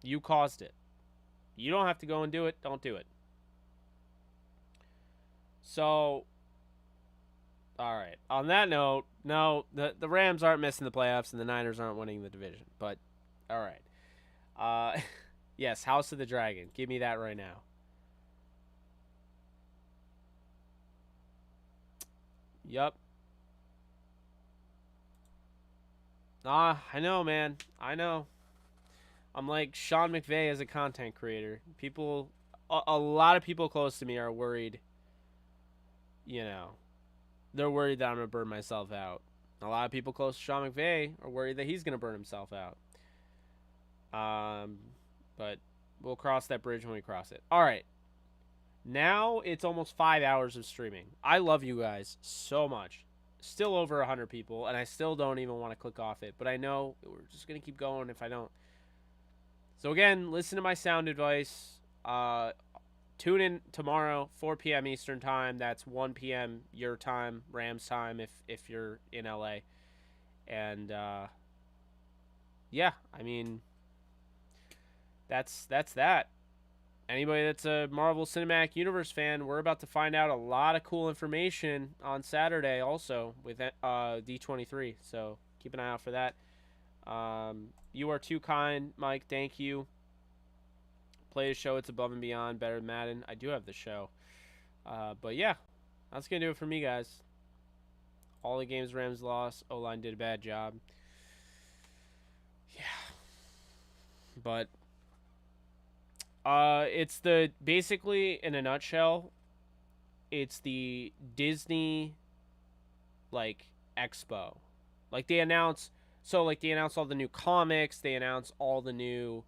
You caused it. You don't have to go and do it. Don't do it. So, all right. On that note, no, the Rams aren't missing the playoffs and the Niners aren't winning the division. But, all right. Yes, House of the Dragon. Give me that right now. Yup. I know, man. I know. I'm like Sean McVay as a content creator. People, a lot of people close to me are worried. You know, they're worried that I'm going to burn myself out. A lot of people close to Sean McVay are worried that he's going to burn himself out. But we'll cross that bridge when we cross it. All right. Now it's almost 5 hours of streaming. I love you guys so much. Still over 100 people, and I still don't even want to click off it. But I know we're just going to keep going if I don't. So again, listen to my sound advice. Tune in tomorrow, 4 p.m. Eastern time. That's 1 p.m. your time, Rams time, if you're in LA. And yeah, I mean, that's that. Anybody that's a Marvel Cinematic Universe fan, we're about to find out a lot of cool information on Saturday also with D23. So keep an eye out for that. You are too kind, Mike. Thank you. Play the show. It's above and beyond. Better than Madden. I do have the show. But yeah, that's going to do it for me, guys. All the games Rams lost. O-line did a bad job. Yeah. But it's basically, in a nutshell, it's the Disney, like, expo. Like, they announce all the new comics, they announce all the new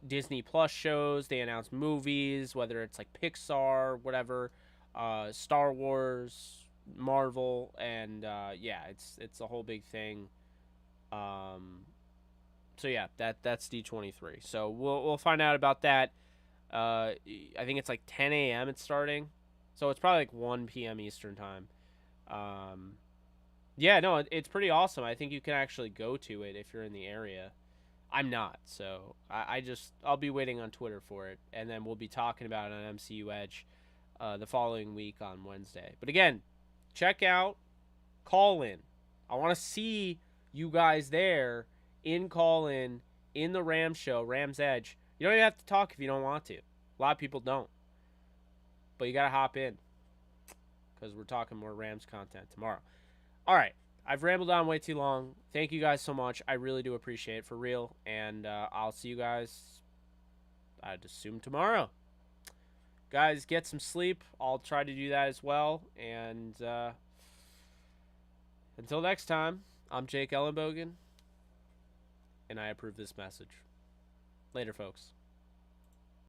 Disney Plus shows, they announce movies, whether it's like Pixar, whatever, Star Wars, Marvel, and yeah, it's a whole big thing. So yeah, that's D23. So we'll find out about that. I think it's like 10 a.m. it's starting, so it's probably like 1 p.m. Eastern time. Yeah, no, it's pretty awesome. I think you can actually go to it if you're in the area. I'm not, so I'll be waiting on Twitter for it, and then we'll be talking about it on MCU Edge the following week on Wednesday. But again, check out Call In. I want to see you guys there in Call In the Rams show, Rams Edge. You don't even have to talk if you don't want to. A lot of people don't, but you gotta hop in because we're talking more Rams content tomorrow. All right. I've rambled on way too long. Thank you guys so much. I really do appreciate it, for real. And I'll see you guys, I'd assume, tomorrow. Guys, get some sleep. I'll try to do that as well. And until next time, I'm Jake Ellenbogen, and I approve this message. Later, folks.